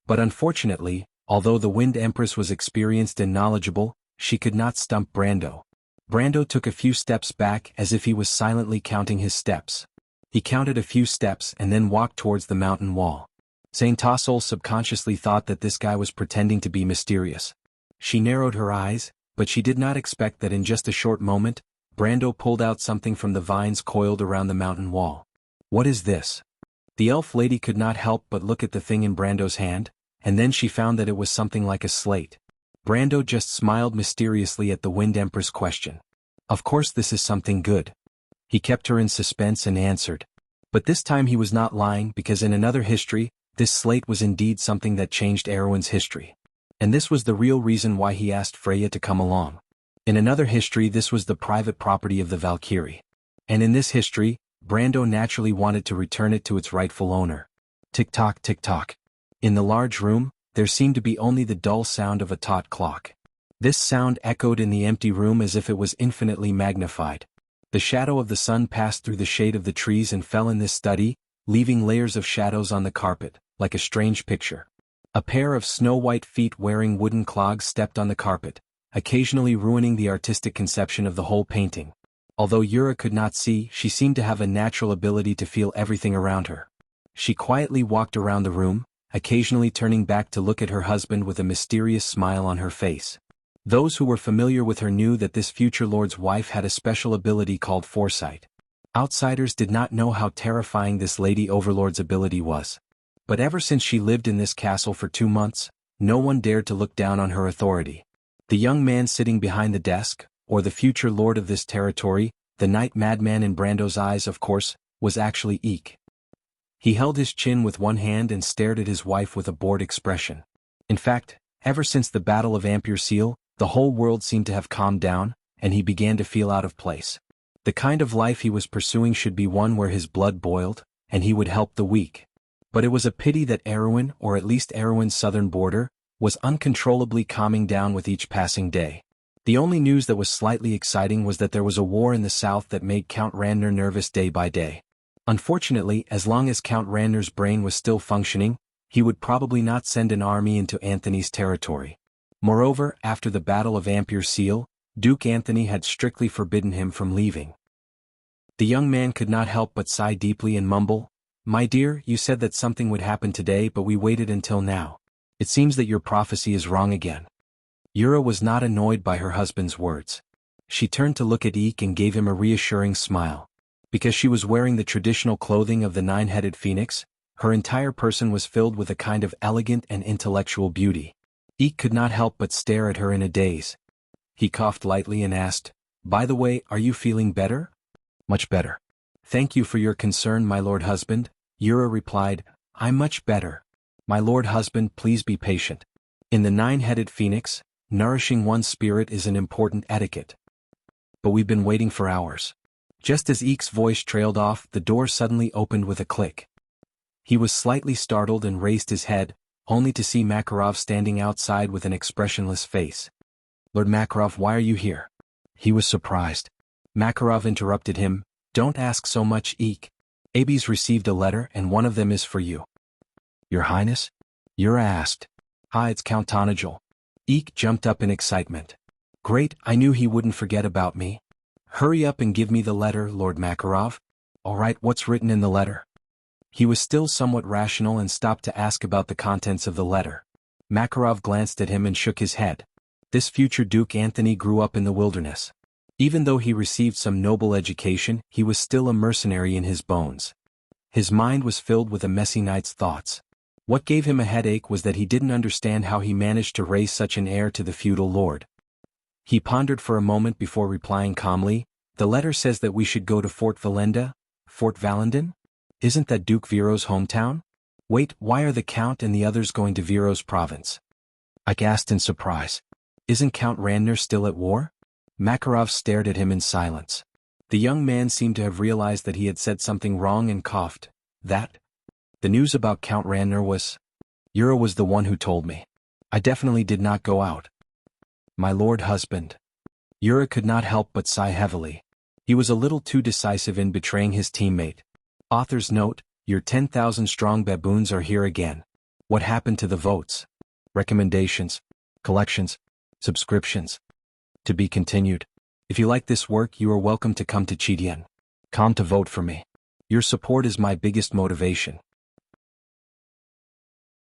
But unfortunately, although the Wind Empress was experienced and knowledgeable, she could not stump Brando. Brando took a few steps back as if he was silently counting his steps. He counted a few steps and then walked towards the mountain wall. Saint Tassol subconsciously thought that this guy was pretending to be mysterious. She narrowed her eyes, but she did not expect that in just a short moment, Brando pulled out something from the vines coiled around the mountain wall. "What is this?" The elf lady could not help but look at the thing in Brando's hand, and then she found that it was something like a slate. Brando just smiled mysteriously at the Wind Empress' question. "Of course this is something good." He kept her in suspense and answered. But this time he was not lying, because in another history, this slate was indeed something that changed Erwin's history. And this was the real reason why he asked Freya to come along. In another history this was the private property of the Valkyrie. And in this history, Brando naturally wanted to return it to its rightful owner. Tick-tock, tick-tock. In the large room, there seemed to be only the dull sound of a taut clock. This sound echoed in the empty room as if it was infinitely magnified. The shadow of the sun passed through the shade of the trees and fell in this study, leaving layers of shadows on the carpet, like a strange picture. A pair of snow-white feet wearing wooden clogs stepped on the carpet, occasionally ruining the artistic conception of the whole painting. Although Yura could not see, she seemed to have a natural ability to feel everything around her. She quietly walked around the room, occasionally turning back to look at her husband with a mysterious smile on her face. Those who were familiar with her knew that this future lord's wife had a special ability called foresight. Outsiders did not know how terrifying this lady overlord's ability was. But ever since she lived in this castle for 2 months, no one dared to look down on her authority. The young man sitting behind the desk, or the future lord of this territory, the night madman in Brando's eyes of course, was actually Eek. He held his chin with one hand and stared at his wife with a bored expression. In fact, ever since the Battle of Ampere Seal, the whole world seemed to have calmed down, and he began to feel out of place. The kind of life he was pursuing should be one where his blood boiled, and he would help the weak. But it was a pity that Erwin, or at least Erwin's southern border, was uncontrollably calming down with each passing day. The only news that was slightly exciting was that there was a war in the south that made Count Randner nervous day by day. Unfortunately, as long as Count Randner's brain was still functioning, he would probably not send an army into Anthony's territory. Moreover, after the Battle of Ampere Seal, Duke Anthony had strictly forbidden him from leaving. The young man could not help but sigh deeply and mumble, "My dear, you said that something would happen today, but we waited until now. It seems that your prophecy is wrong again." Yura was not annoyed by her husband's words. She turned to look at Eek and gave him a reassuring smile. Because she was wearing the traditional clothing of the nine-headed phoenix, her entire person was filled with a kind of elegant and intellectual beauty. Eek could not help but stare at her in a daze. He coughed lightly and asked, "By the way, are you feeling better?" "Much better. Thank you for your concern, my lord husband," Yura replied. "I'm much better. My lord husband, please be patient. In the nine-headed phoenix, nourishing one's spirit is an important etiquette. But we've been waiting for hours." Just as Eek's voice trailed off, the door suddenly opened with a click. He was slightly startled and raised his head, only to see Makarov standing outside with an expressionless face. "Lord Makarov, why are you here?" He was surprised. Makarov interrupted him, "Don't ask so much, Eek. Abe's received a letter and one of them is for you." "Your Highness?" Yura asked. "Hi, it's Count Tonajul." Eek jumped up in excitement. "Great, I knew he wouldn't forget about me. Hurry up and give me the letter, Lord Makarov." "All right, what's written in the letter?" He was still somewhat rational and stopped to ask about the contents of the letter. Makarov glanced at him and shook his head. This future Duke Anthony grew up in the wilderness. Even though he received some noble education, he was still a mercenary in his bones. His mind was filled with a messy night's thoughts. What gave him a headache was that he didn't understand how he managed to raise such an heir to the feudal lord. He pondered for a moment before replying calmly, "The letter says that we should go to Fort Valenda." "Fort Valenden? Isn't that Duke Viro's hometown?" "Wait, why are the Count and the others going to Viro's province?" I gasped in surprise. "Isn't Count Randner still at war?" Makarov stared at him in silence. The young man seemed to have realized that he had said something wrong and coughed. "That? The news about Count Randner was... Yura was the one who told me. I definitely did not go out." "My lord husband." Yura could not help but sigh heavily. He was a little too decisive in betraying his teammate. Author's note, your 10,000-strong baboons are here again. What happened to the votes? Recommendations? Collections? Subscriptions? To be continued. If you like this work, you are welcome to come to Chidian.com to vote for me. Your support is my biggest motivation.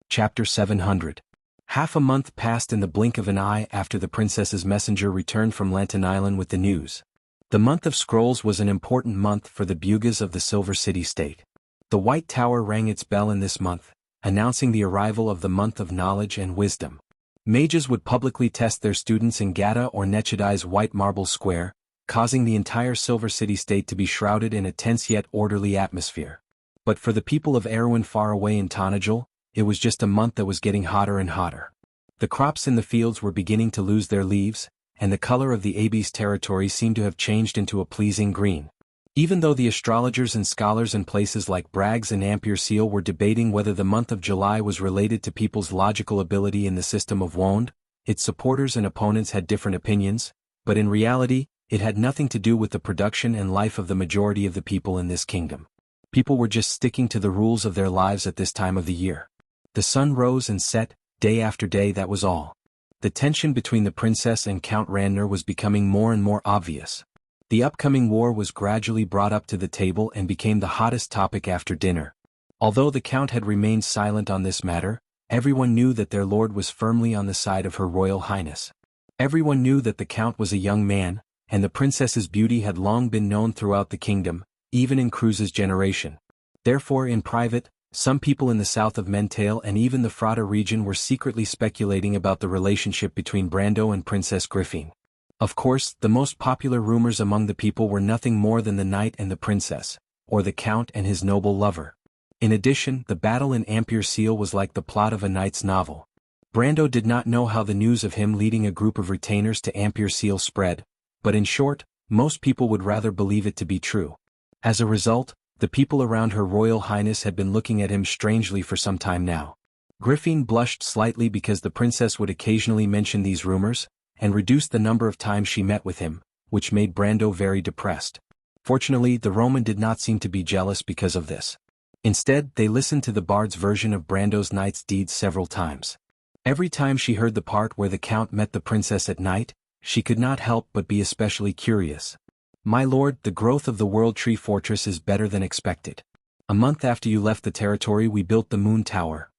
Chapter 700. Half a month passed in the blink of an eye after the princess's messenger returned from Lantern Island with the news. The month of scrolls was an important month for the Bugas of the Silver City State. The White Tower rang its bell in this month, announcing the arrival of the month of knowledge and wisdom. Mages would publicly test their students in Gata or Nechidai's White Marble Square, causing the entire Silver City State to be shrouded in a tense yet orderly atmosphere. But for the people of Erewhon far away in Tonajul, it was just a month that was getting hotter and hotter. The crops in the fields were beginning to lose their leaves, and the color of the Abyss territory seemed to have changed into a pleasing green. Even though the astrologers and scholars in places like Bragg's and Ampere Seal were debating whether the month of July was related to people's logical ability in the system of Wond, its supporters and opponents had different opinions, but in reality, it had nothing to do with the production and life of the majority of the people in this kingdom. People were just sticking to the rules of their lives at this time of the year. The sun rose and set, day after day, that was all. The tension between the princess and Count Randner was becoming more and more obvious. The upcoming war was gradually brought up to the table and became the hottest topic after dinner. Although the Count had remained silent on this matter, everyone knew that their lord was firmly on the side of Her Royal Highness. Everyone knew that the Count was a young man, and the princess's beauty had long been known throughout the kingdom, even in Cruz's generation. Therefore, in private, some people in the south of Mentale and even the Frata region were secretly speculating about the relationship between Brando and Princess Griffin. Of course, the most popular rumors among the people were nothing more than the knight and the princess, or the Count and his noble lover. In addition, the battle in Ampere Seal was like the plot of a knight's novel. Brando did not know how the news of him leading a group of retainers to Ampere Seal spread, but in short, most people would rather believe it to be true. As a result, the people around Her Royal Highness had been looking at him strangely for some time now. Griffin blushed slightly because the princess would occasionally mention these rumors, and reduced the number of times she met with him, which made Brando very depressed. Fortunately, the Roman did not seem to be jealous because of this. Instead, they listened to the bard's version of Brando's knight's deeds several times. Every time she heard the part where the Count met the princess at night, she could not help but be especially curious. "My lord, the growth of the World Tree Fortress is better than expected. A month after you left the territory, we built the Moon Tower.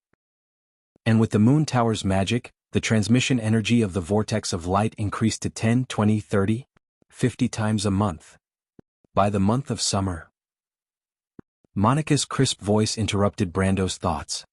And with the Moon Tower's magic, the transmission energy of the vortex of light increased to 10, 20, 30, 50 times a month. By the month of summer..." Monica's crisp voice interrupted Brando's thoughts.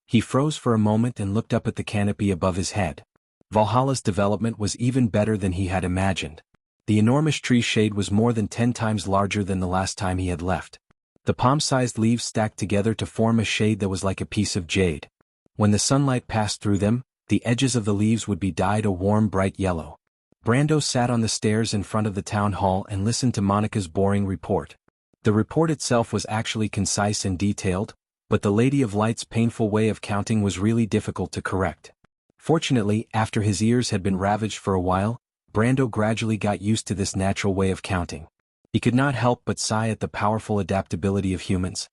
He froze for a moment and looked up at the canopy above his head. Valhalla's development was even better than he had imagined. The enormous tree shade was more than 10 times larger than the last time he had left. The palm-sized leaves stacked together to form a shade that was like a piece of jade. When the sunlight passed through them, the edges of the leaves would be dyed a warm bright yellow. Brando sat on the stairs in front of the town hall and listened to Monica's boring report. The report itself was actually concise and detailed, but the Lady of Light's painful way of counting was really difficult to correct. Fortunately, after his ears had been ravaged for a while, Brando gradually got used to this natural way of counting. He could not help but sigh at the powerful adaptability of humans.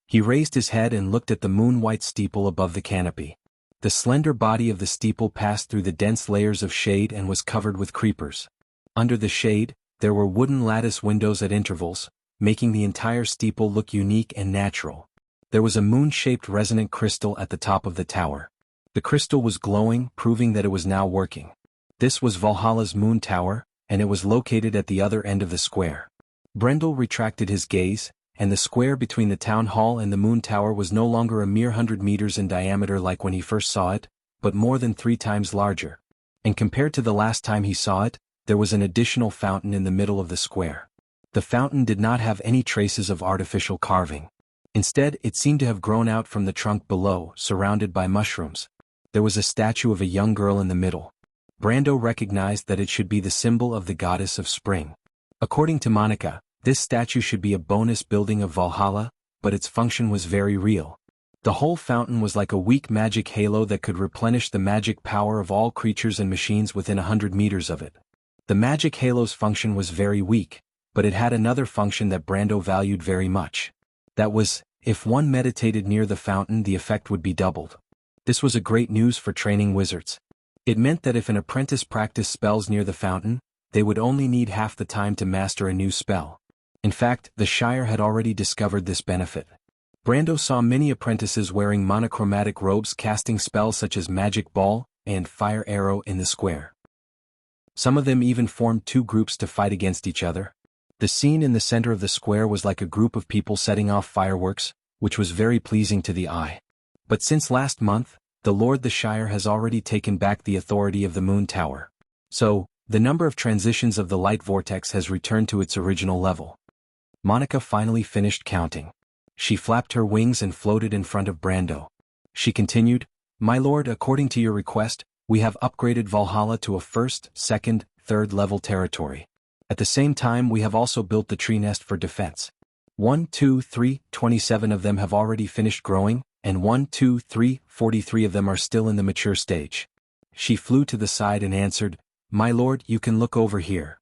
He raised his head and looked at the moon-white steeple above the canopy. The slender body of the steeple passed through the dense layers of shade and was covered with creepers. Under the shade, there were wooden lattice windows at intervals, making the entire steeple look unique and natural. There was a moon-shaped resonant crystal at the top of the tower. The crystal was glowing, proving that it was now working. This was Valhalla's moon tower, and it was located at the other end of the square. Brendel retracted his gaze, and the square between the town hall and the moon tower was no longer a mere 100 meters in diameter like when he first saw it, but more than 3 times larger. And compared to the last time he saw it, there was an additional fountain in the middle of the square. The fountain did not have any traces of artificial carving. Instead, it seemed to have grown out from the trunk below, surrounded by mushrooms. There was a statue of a young girl in the middle. Brando recognized that it should be the symbol of the goddess of spring. According to Monica, this statue should be a bonus building of Valhalla, but its function was very real. The whole fountain was like a weak magic halo that could replenish the magic power of all creatures and machines within 100 meters of it. The magic halo's function was very weak, but it had another function that Brando valued very much. That was, if one meditated near the fountain, the effect would be doubled. This was a great news for training wizards. It meant that if an apprentice practiced spells near the fountain, they would only need half the time to master a new spell. In fact, the Shire had already discovered this benefit. Brando saw many apprentices wearing monochromatic robes casting spells such as Magic Ball and Fire Arrow in the square. Some of them even formed 2 groups to fight against each other. The scene in the center of the square was like a group of people setting off fireworks, which was very pleasing to the eye. But since last month, the Lord the Shire has already taken back the authority of the Moon Tower. So, the number of transitions of the light vortex has returned to its original level. Monica finally finished counting. She flapped her wings and floated in front of Brando. She continued, "My lord, according to your request, we have upgraded Valhalla to a 1st, 2nd, 3rd level territory. At the same time, we have also built the tree nest for defense. 1, 2, 3, 27 of them have already finished growing, and 1, 2, 3, 43 of them are still in the mature stage." She flew to the side and answered, "My lord, you can look over here."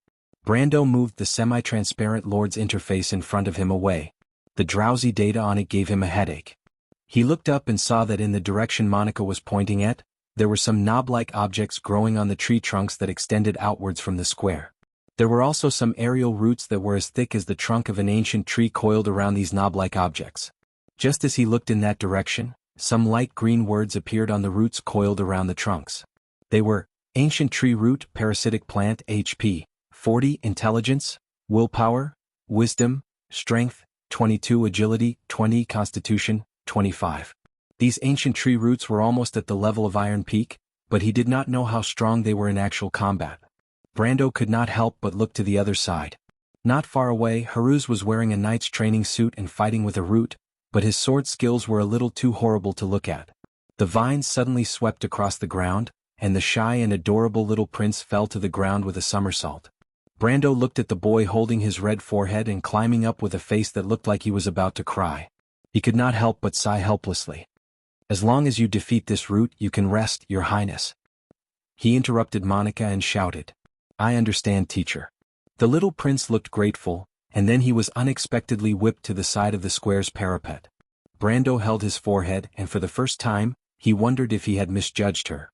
Brando moved the semi-transparent Lord's interface in front of him away. The drowsy data on it gave him a headache. He looked up and saw that in the direction Monica was pointing at, there were some knob-like objects growing on the tree trunks that extended outwards from the square. There were also some aerial roots that were as thick as the trunk of an ancient tree coiled around these knob-like objects. Just as he looked in that direction, some light green words appeared on the roots coiled around the trunks. They were, Ancient Tree Root, Parasitic Plant, HP, 40, Intelligence, Willpower, Wisdom, Strength, 22, Agility, 20, Constitution, 25. These ancient tree roots were almost at the level of Iron Peak, but he did not know how strong they were in actual combat. Brando could not help but look to the other side. Not far away, Haruz was wearing a knight's training suit and fighting with a root, but his sword skills were a little too horrible to look at. The vines suddenly swept across the ground, and the shy and adorable little prince fell to the ground with a somersault. Brando looked at the boy holding his red forehead and climbing up with a face that looked like he was about to cry. He could not help but sigh helplessly. "As long as you defeat this root, you can rest, your highness." He interrupted Monica and shouted, "I understand, teacher." The little prince looked grateful, and then he was unexpectedly whipped to the side of the square's parapet. Brando held his forehead, and for the first time, he wondered if he had misjudged her.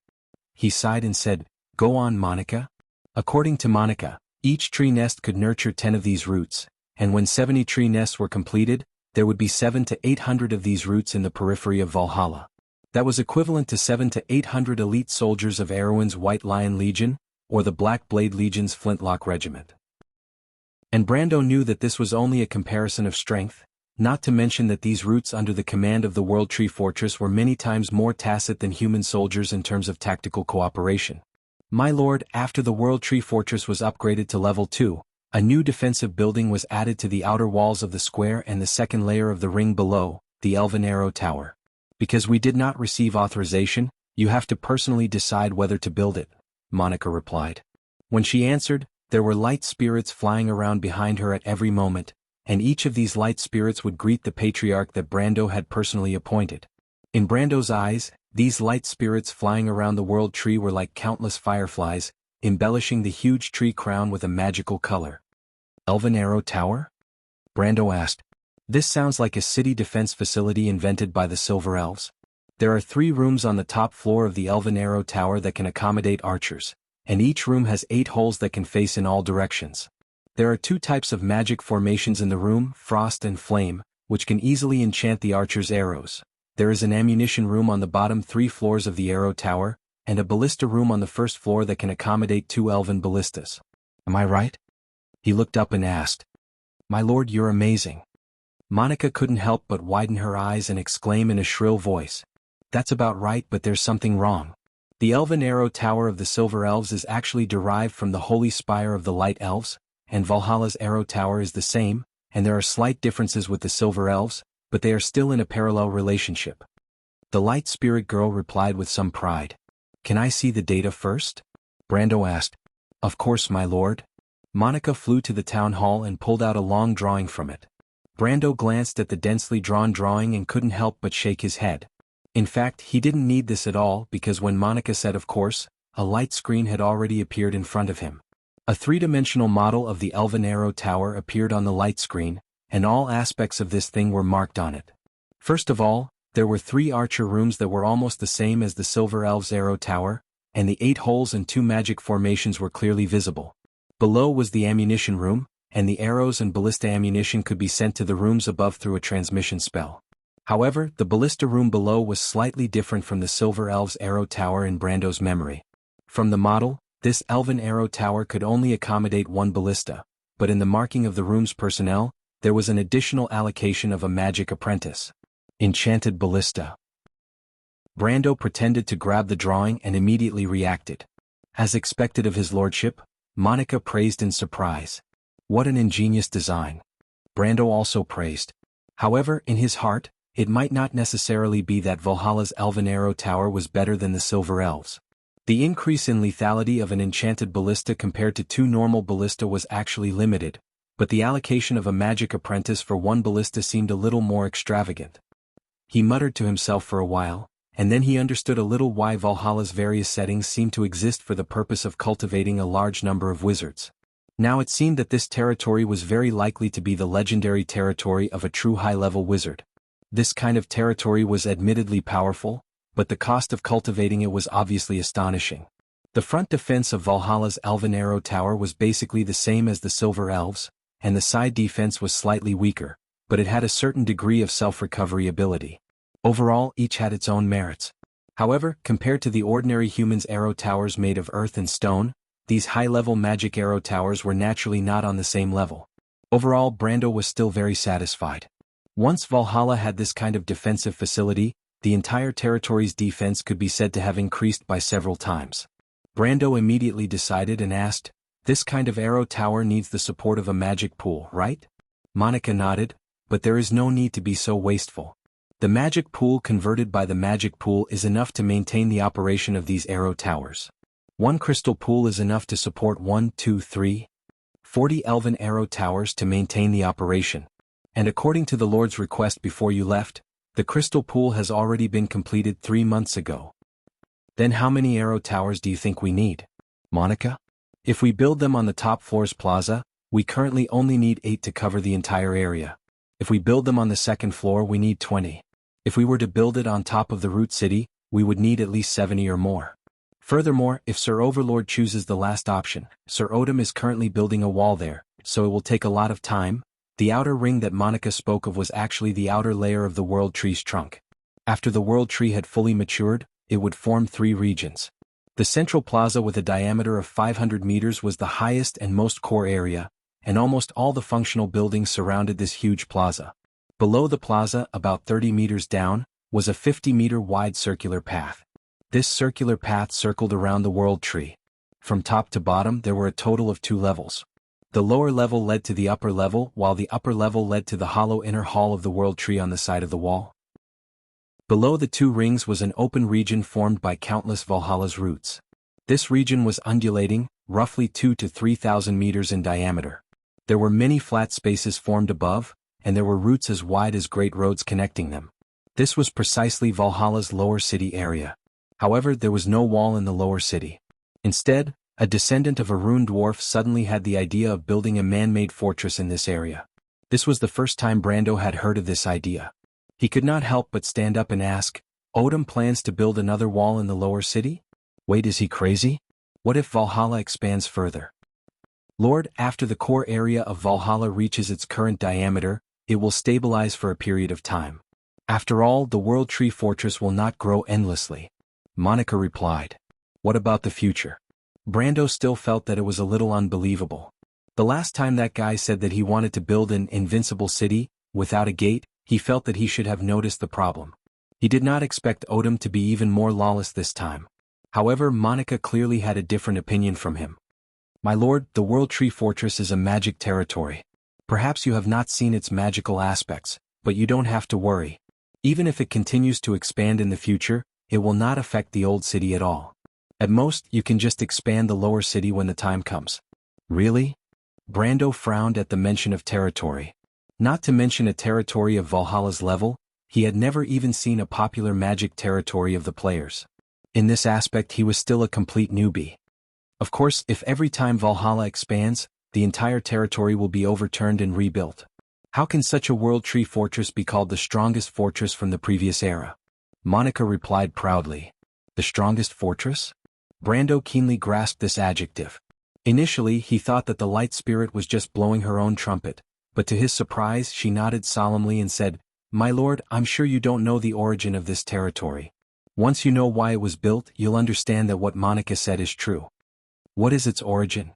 He sighed and said, "Go on, Monica." According to Monica, each tree nest could nurture 10 of these roots, and when 70 tree nests were completed, there would be 700 to 800 of these roots in the periphery of Valhalla. That was equivalent to 700 to 800 elite soldiers of Erwin's White Lion Legion, or the Black Blade Legion's Flintlock Regiment. And Brando knew that this was only a comparison of strength, not to mention that these roots under the command of the World Tree Fortress were many times more tacit than human soldiers in terms of tactical cooperation. My lord, after the World Tree Fortress was upgraded to level 2, a new defensive building was added to the outer walls of the square and the second layer of the ring below, the Elven Arrow Tower. Because we did not receive authorization, you have to personally decide whether to build it, Monica replied. When she answered, there were light spirits flying around behind her at every moment, and each of these light spirits would greet the patriarch that Brando had personally appointed. In Brando's eyes, these light spirits flying around the world tree were like countless fireflies, embellishing the huge tree crown with a magical color. Elven Arrow Tower? Brando asked. This sounds like a city defense facility invented by the Silver Elves. There are 3 rooms on the top floor of the Elven Arrow Tower that can accommodate archers, and each room has 8 holes that can face in all directions. There are 2 types of magic formations in the room, Frost and Flame, which can easily enchant the archer's arrows. There is an ammunition room on the bottom 3 floors of the Arrow Tower, and a ballista room on the first floor that can accommodate 2 elven ballistas. Am I right? He looked up and asked. My lord, you're amazing. Monica couldn't help but widen her eyes and exclaim in a shrill voice. That's about right, but there's something wrong. The Elven Arrow Tower of the Silver Elves is actually derived from the Holy Spire of the Light Elves, and Valhalla's Arrow Tower is the same, and there are slight differences with the Silver Elves, but they are still in a parallel relationship. The Light Spirit Girl replied with some pride. Can I see the data first? Brando asked. Of course, my lord. Monica flew to the town hall and pulled out a long drawing from it. Brando glanced at the densely drawn drawing and couldn't help but shake his head. In fact, he didn't need this at all because when Monica said of course, a light screen had already appeared in front of him. A 3-dimensional model of the Elven Arrow Tower appeared on the light screen, and all aspects of this thing were marked on it. First of all, there were 3 archer rooms that were almost the same as the Silver Elves' Arrow Tower, and the 8 holes and 2 magic formations were clearly visible. Below was the ammunition room, and the arrows and ballista ammunition could be sent to the rooms above through a transmission spell. However, the ballista room below was slightly different from the Silver Elves' Arrow Tower in Brando's memory. From the model, this Elven Arrow Tower could only accommodate 1 ballista, but in the marking of the room's personnel, there was an additional allocation of a magic apprentice. Enchanted ballista. Brando pretended to grab the drawing and immediately reacted. As expected of his lordship, Monica praised in surprise. What an ingenious design. Brando also praised. However, in his heart, it might not necessarily be that Valhalla's Elven Arrow Tower was better than the Silver Elves. The increase in lethality of an enchanted ballista compared to 2 normal ballista was actually limited, but the allocation of a magic apprentice for 1 ballista seemed a little more extravagant. He muttered to himself for a while, and then he understood a little why Valhalla's various settings seemed to exist for the purpose of cultivating a large number of wizards. Now it seemed that this territory was very likely to be the legendary territory of a true high-level wizard. This kind of territory was admittedly powerful, but the cost of cultivating it was obviously astonishing. The front defense of Valhalla's Elven Arrow Tower was basically the same as the Silver Elves, and the side defense was slightly weaker, but it had a certain degree of self-recovery ability. Overall, each had its own merits. However, compared to the ordinary human's arrow towers made of earth and stone, these high-level magic arrow towers were naturally not on the same level. Overall, Brando was still very satisfied. Once Valhalla had this kind of defensive facility, the entire territory's defense could be said to have increased by several times. Brando immediately decided and asked, "This kind of arrow tower needs the support of a magic pool, right?" Monica nodded, "But there is no need to be so wasteful. The magic pool converted by the magic pool is enough to maintain the operation of these arrow towers. 1 crystal pool is enough to support 40 elven arrow towers to maintain the operation. And according to the Lord's request before you left, the crystal pool has already been completed 3 months ago. Then how many arrow towers do you think we need, Monica? If we build them on the top floor's plaza, we currently only need 8 to cover the entire area. If we build them on the second floor, we need 20. If we were to build it on top of the root city, we would need at least 70 or more. Furthermore, if Sir Overlord chooses the last option, Sir Odin is currently building a wall there, so it will take a lot of time." The outer ring that Monica spoke of was actually the outer layer of the world tree's trunk. After the world tree had fully matured, it would form 3 regions. The central plaza with a diameter of 500 meters was the highest and most core area, and almost all the functional buildings surrounded this huge plaza. Below the plaza, about 30 meters down, was a 50-meter wide circular path. This circular path circled around the world tree. From top to bottom there were a total of 2 levels. The lower level led to the upper level, while the upper level led to the hollow inner hall of the world tree on the side of the wall. Below the 2 rings was an open region formed by countless Valhalla's roots. This region was undulating, roughly 2,000 to 3,000 meters in diameter. There were many flat spaces formed above, and there were roots as wide as great roads connecting them. This was precisely Valhalla's lower city area. However, there was no wall in the lower city. Instead, a descendant of a rune dwarf suddenly had the idea of building a man-made fortress in this area. This was the first time Brando had heard of this idea. He could not help but stand up and ask, Odin plans to build another wall in the lower city? Wait, is he crazy? What if Valhalla expands further? Lord, after the core area of Valhalla reaches its current diameter, it will stabilize for a period of time. After all, the World Tree Fortress will not grow endlessly. Monica replied. What about the future? Brando still felt that it was a little unbelievable. The last time that guy said that he wanted to build an invincible city, without a gate, he felt that he should have noticed the problem. He did not expect Odin to be even more lawless this time. However, Monica clearly had a different opinion from him. My lord, the World Tree Fortress is a magic territory. Perhaps you have not seen its magical aspects, but you don't have to worry. Even if it continues to expand in the future, it will not affect the old city at all. At most, you can just expand the lower city when the time comes. Really? Brando frowned at the mention of territory. Not to mention a territory of Valhalla's level, he had never even seen a popular magic territory of the players. In this aspect he was still a complete newbie. Of course, if every time Valhalla expands, the entire territory will be overturned and rebuilt. How can such a World Tree Fortress be called the strongest fortress from the previous era? Monica replied proudly. The strongest fortress? Brando keenly grasped this adjective. Initially he thought that the light spirit was just blowing her own trumpet, but to his surprise she nodded solemnly and said, My lord, I'm sure you don't know the origin of this territory. Once you know why it was built, you'll understand that what Monica said is true. What is its origin?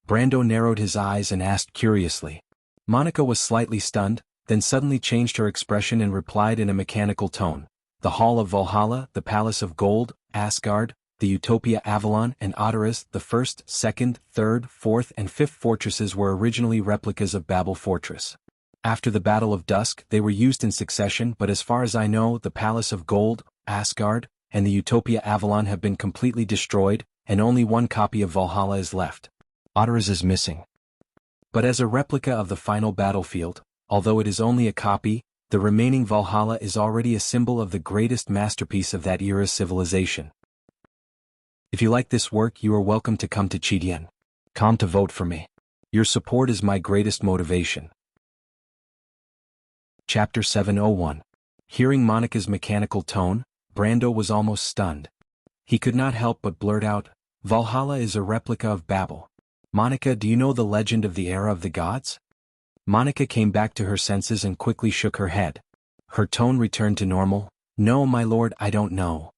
Brando narrowed his eyes and asked curiously. Monica was slightly stunned, then suddenly changed her expression and replied in a mechanical tone. The Hall of Valhalla, the Palace of Gold, Asgard, the Utopia Avalon and Otteras, the first, second, third, fourth and fifth fortresses were originally replicas of Babel Fortress. After the Battle of Dusk they were used in succession, but as far as I know the Palace of Gold, Asgard, and the Utopia Avalon have been completely destroyed, and only one copy of Valhalla is left. Otteras is missing. But as a replica of the final battlefield, although it is only a copy, the remaining Valhalla is already a symbol of the greatest masterpiece of that era's civilization. If you like this work, you are welcome to come to Cheat.com to vote for me. Your support is my greatest motivation. Chapter 701. Hearing Monica's mechanical tone, Brando was almost stunned. He could not help but blurt out, Valhalla is a replica of Babel. Monica, do you know the legend of the era of the gods? Monica came back to her senses and quickly shook her head. Her tone returned to normal. No, my lord, I don't know.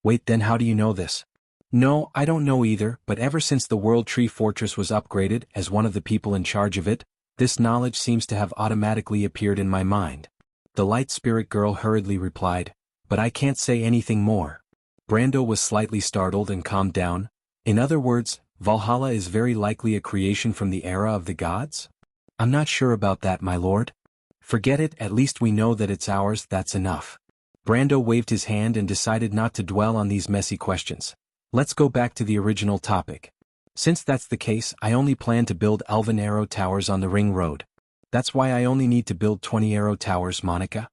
Wait, then how do you know this? No, I don't know either, but ever since the World Tree Fortress was upgraded as one of the people in charge of it, this knowledge seems to have automatically appeared in my mind. The light spirit girl hurriedly replied, but I can't say anything more. Brando was slightly startled and calmed down. In other words, Valhalla is very likely a creation from the era of the gods? I'm not sure about that, my lord. Forget it, at least we know that it's ours, that's enough. Brando waved his hand and decided not to dwell on these messy questions. Let's go back to the original topic. Since that's the case, I only plan to build elven arrow towers on the ring road. That's why I only need to build 20 arrow towers, Monica.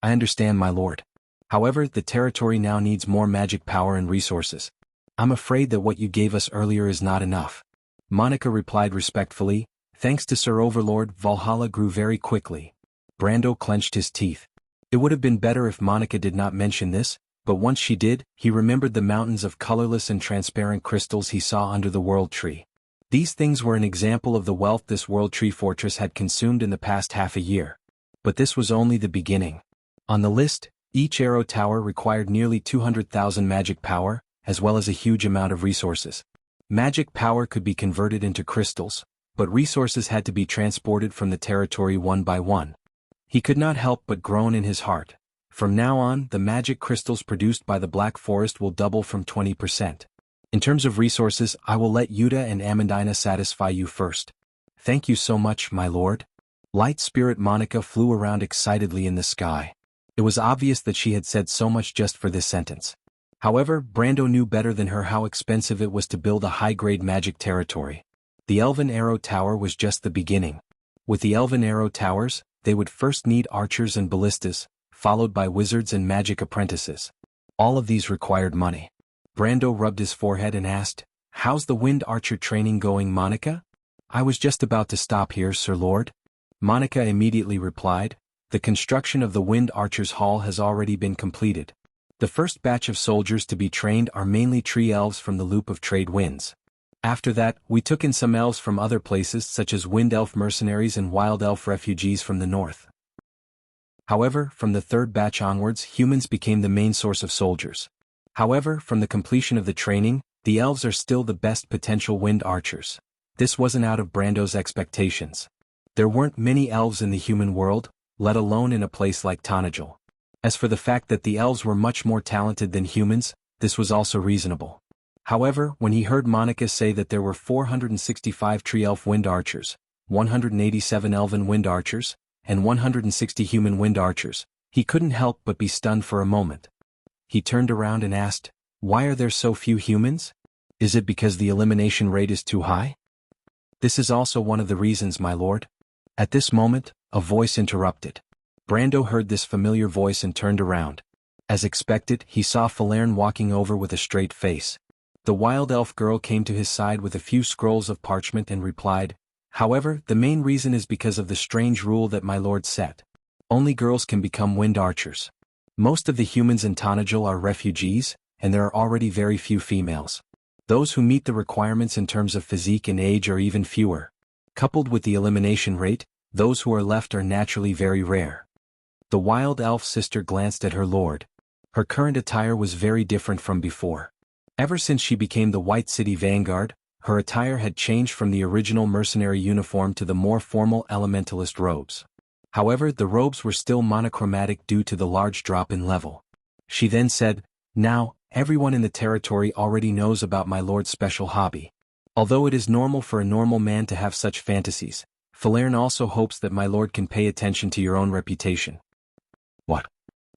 I understand, my lord. However, the territory now needs more magic power and resources. I'm afraid that what you gave us earlier is not enough. Monica replied respectfully, thanks to Sir Overlord, Valhalla grew very quickly. Brando clenched his teeth. It would have been better if Monica did not mention this, but once she did, he remembered the mountains of colorless and transparent crystals he saw under the World Tree. These things were an example of the wealth this World Tree Fortress had consumed in the past half a year. But this was only the beginning. On the list, each arrow tower required nearly 200,000 magic power, as well as a huge amount of resources. Magic power could be converted into crystals, but resources had to be transported from the territory one by one. He could not help but groan in his heart. From now on, the magic crystals produced by the Black Forest will double from 20%. In terms of resources, I will let Yuta and Amandina satisfy you first. Thank you so much, my lord. Light Spirit Monica flew around excitedly in the sky. It was obvious that she had said so much just for this sentence. However, Brando knew better than her how expensive it was to build a high-grade magic territory. The Elven Arrow Tower was just the beginning. With the Elven Arrow Towers, they would first need archers and ballistas, followed by wizards and magic apprentices. All of these required money. Brando rubbed his forehead and asked, "How's the wind archer training going, Monica?" "I was just about to stop here, Sir Lord." Monica immediately replied, "The construction of the Wind Archers Hall has already been completed. The first batch of soldiers to be trained are mainly tree elves from the Loop of Trade Winds. After that, we took in some elves from other places such as Wind Elf mercenaries and Wild Elf refugees from the north. However, from the third batch onwards, humans became the main source of soldiers. However, from the completion of the training, the elves are still the best potential wind archers." This wasn't out of Brando's expectations. There weren't many elves in the human world, let alone in a place like Tanajal. As for the fact that the elves were much more talented than humans, this was also reasonable. However, when he heard Monica say that there were 465 tree elf wind archers, 187 elven wind archers, and 160 human wind archers, he couldn't help but be stunned for a moment. He turned around and asked, "Why are there so few humans? Is it because the elimination rate is too high?" "This is also one of the reasons, my lord." At this moment, a voice interrupted. Brando heard this familiar voice and turned around. As expected, he saw Falerne walking over with a straight face. The wild elf girl came to his side with a few scrolls of parchment and replied, "However, the main reason is because of the strange rule that my lord set. Only girls can become wind archers. Most of the humans in Tanajal are refugees, and there are already very few females. Those who meet the requirements in terms of physique and age are even fewer. Coupled with the elimination rate, those who are left are naturally very rare." The wild elf sister glanced at her lord. Her current attire was very different from before. Ever since she became the White City Vanguard, her attire had changed from the original mercenary uniform to the more formal elementalist robes. However, the robes were still monochromatic due to the large drop in level. She then said, "Now, everyone in the territory already knows about my lord's special hobby. Although it is normal for a normal man to have such fantasies, Falerne also hopes that my lord can pay attention to your own reputation." "What?"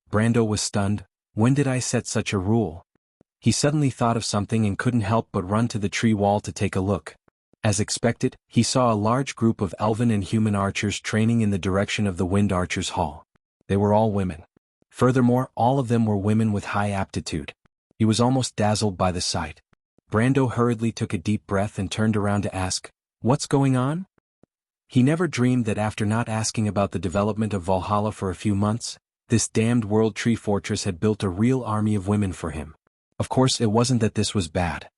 Brando was stunned. "When did I set such a rule?" He suddenly thought of something and couldn't help but run to the tree wall to take a look. As expected, he saw a large group of elven and human archers training in the direction of the Wind Archers Hall. They were all women. Furthermore, all of them were women with high aptitude. He was almost dazzled by the sight. Brando hurriedly took a deep breath and turned around to ask, "What's going on?" He never dreamed that after not asking about the development of Valhalla for a few months, this damned World Tree Fortress had built a real army of women for him. Of course, it wasn't that this was bad.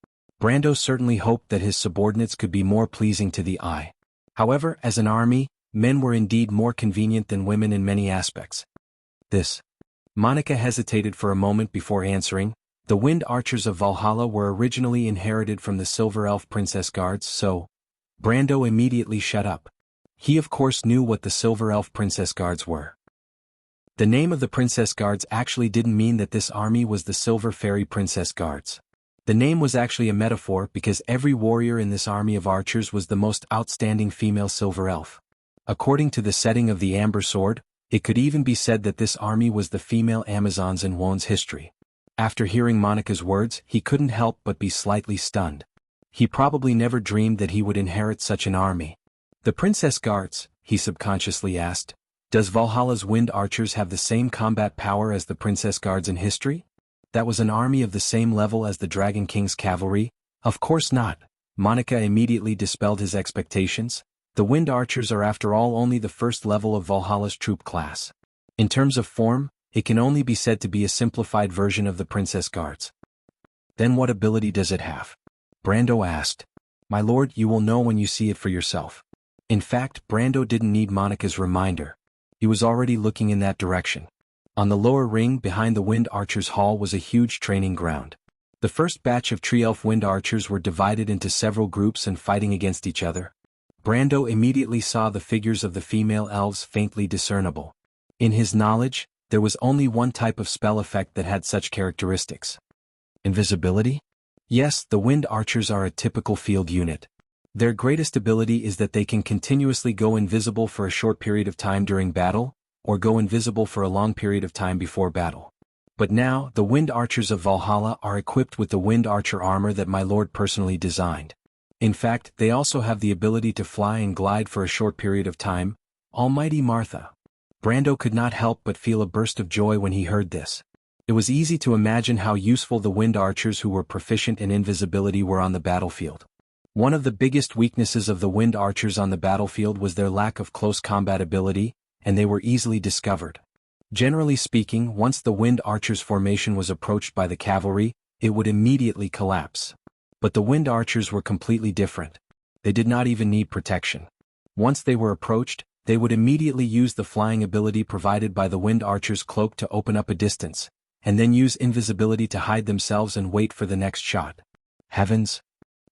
Brando certainly hoped that his subordinates could be more pleasing to the eye. However, as an army, men were indeed more convenient than women in many aspects. This. Monica hesitated for a moment before answering. The Wind Archers of Valhalla were originally inherited from the Silver Elf Princess Guards, so... Brando immediately shut up. He of course knew what the Silver Elf Princess Guards were. The name of the Princess Guards actually didn't mean that this army was the Silver Fairy Princess Guards. The name was actually a metaphor because every warrior in this army of archers was the most outstanding female Silver Elf. According to the setting of the Amber Sword, it could even be said that this army was the female Amazons in Won's history. After hearing Monica's words, he couldn't help but be slightly stunned. He probably never dreamed that he would inherit such an army. "The Princess Guards," he subconsciously asked, "does Valhalla's Wind Archers have the same combat power as the Princess Guards in history? That was an army of the same level as the Dragon King's cavalry?" "Of course not." Monica immediately dispelled his expectations. "The Wind Archers are after all only the first level of Valhalla's troop class. In terms of form, it can only be said to be a simplified version of the Princess Guards." "Then what ability does it have?" Brando asked. "My lord, you will know when you see it for yourself." In fact, Brando didn't need Monica's reminder. He was already looking in that direction. On the lower ring behind the Wind Archers Hall was a huge training ground. The first batch of Tree Elf Wind Archers were divided into several groups and fighting against each other. Brando immediately saw the figures of the female elves faintly discernible. In his knowledge, there was only one type of spell effect that had such characteristics. Invisibility? Yes, the Wind Archers are a typical field unit. Their greatest ability is that they can continuously go invisible for a short period of time during battle, or go invisible for a long period of time before battle. But now, the Wind Archers of Valhalla are equipped with the Wind Archer armor that my lord personally designed. In fact, they also have the ability to fly and glide for a short period of time. Almighty Martha! Brando could not help but feel a burst of joy when he heard this. It was easy to imagine how useful the Wind Archers who were proficient in invisibility were on the battlefield. One of the biggest weaknesses of the Wind Archers on the battlefield was their lack of close combat ability, and they were easily discovered. Generally speaking, once the Wind Archers' formation was approached by the cavalry, it would immediately collapse. But the Wind Archers were completely different. They did not even need protection. Once they were approached, they would immediately use the flying ability provided by the Wind Archer's cloak to open up a distance, and then use invisibility to hide themselves and wait for the next shot. Heavens!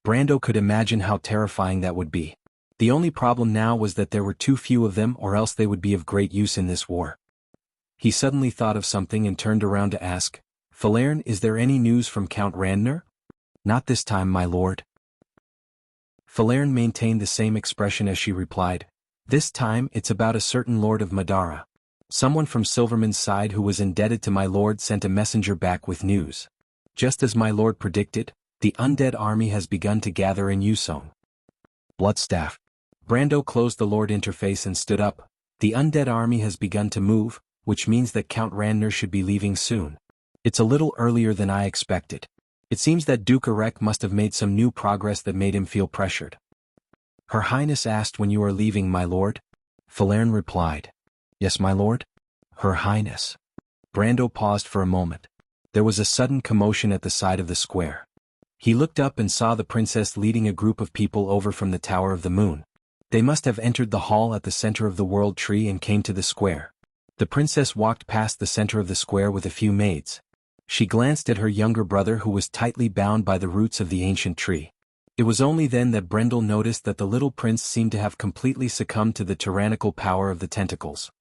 Brando could imagine how terrifying that would be. The only problem now was that there were too few of them, or else they would be of great use in this war. He suddenly thought of something and turned around to ask, "Falern, is there any news from Count Randner?" "Not this time, my lord." Falern maintained the same expression as she replied, "This time it's about a certain lord of Madara. Someone from Silverman's side who was indebted to my lord sent a messenger back with news. Just as my lord predicted, the undead army has begun to gather in Yusong." Bloodstaff. Brando closed the lord interface and stood up. "The undead army has begun to move, which means that Count Randner should be leaving soon. It's a little earlier than I expected. It seems that Duke Arek must have made some new progress that made him feel pressured." "Her Highness asked when you are leaving, my lord?" Falern replied. "Yes, my lord." "Her Highness." Brando paused for a moment. There was a sudden commotion at the side of the square. He looked up and saw the princess leading a group of people over from the Tower of the Moon. They must have entered the hall at the center of the World Tree and came to the square. The princess walked past the center of the square with a few maids. She glanced at her younger brother who was tightly bound by the roots of the ancient tree. It was only then that Brendel noticed that the little prince seemed to have completely succumbed to the tyrannical power of the tentacles.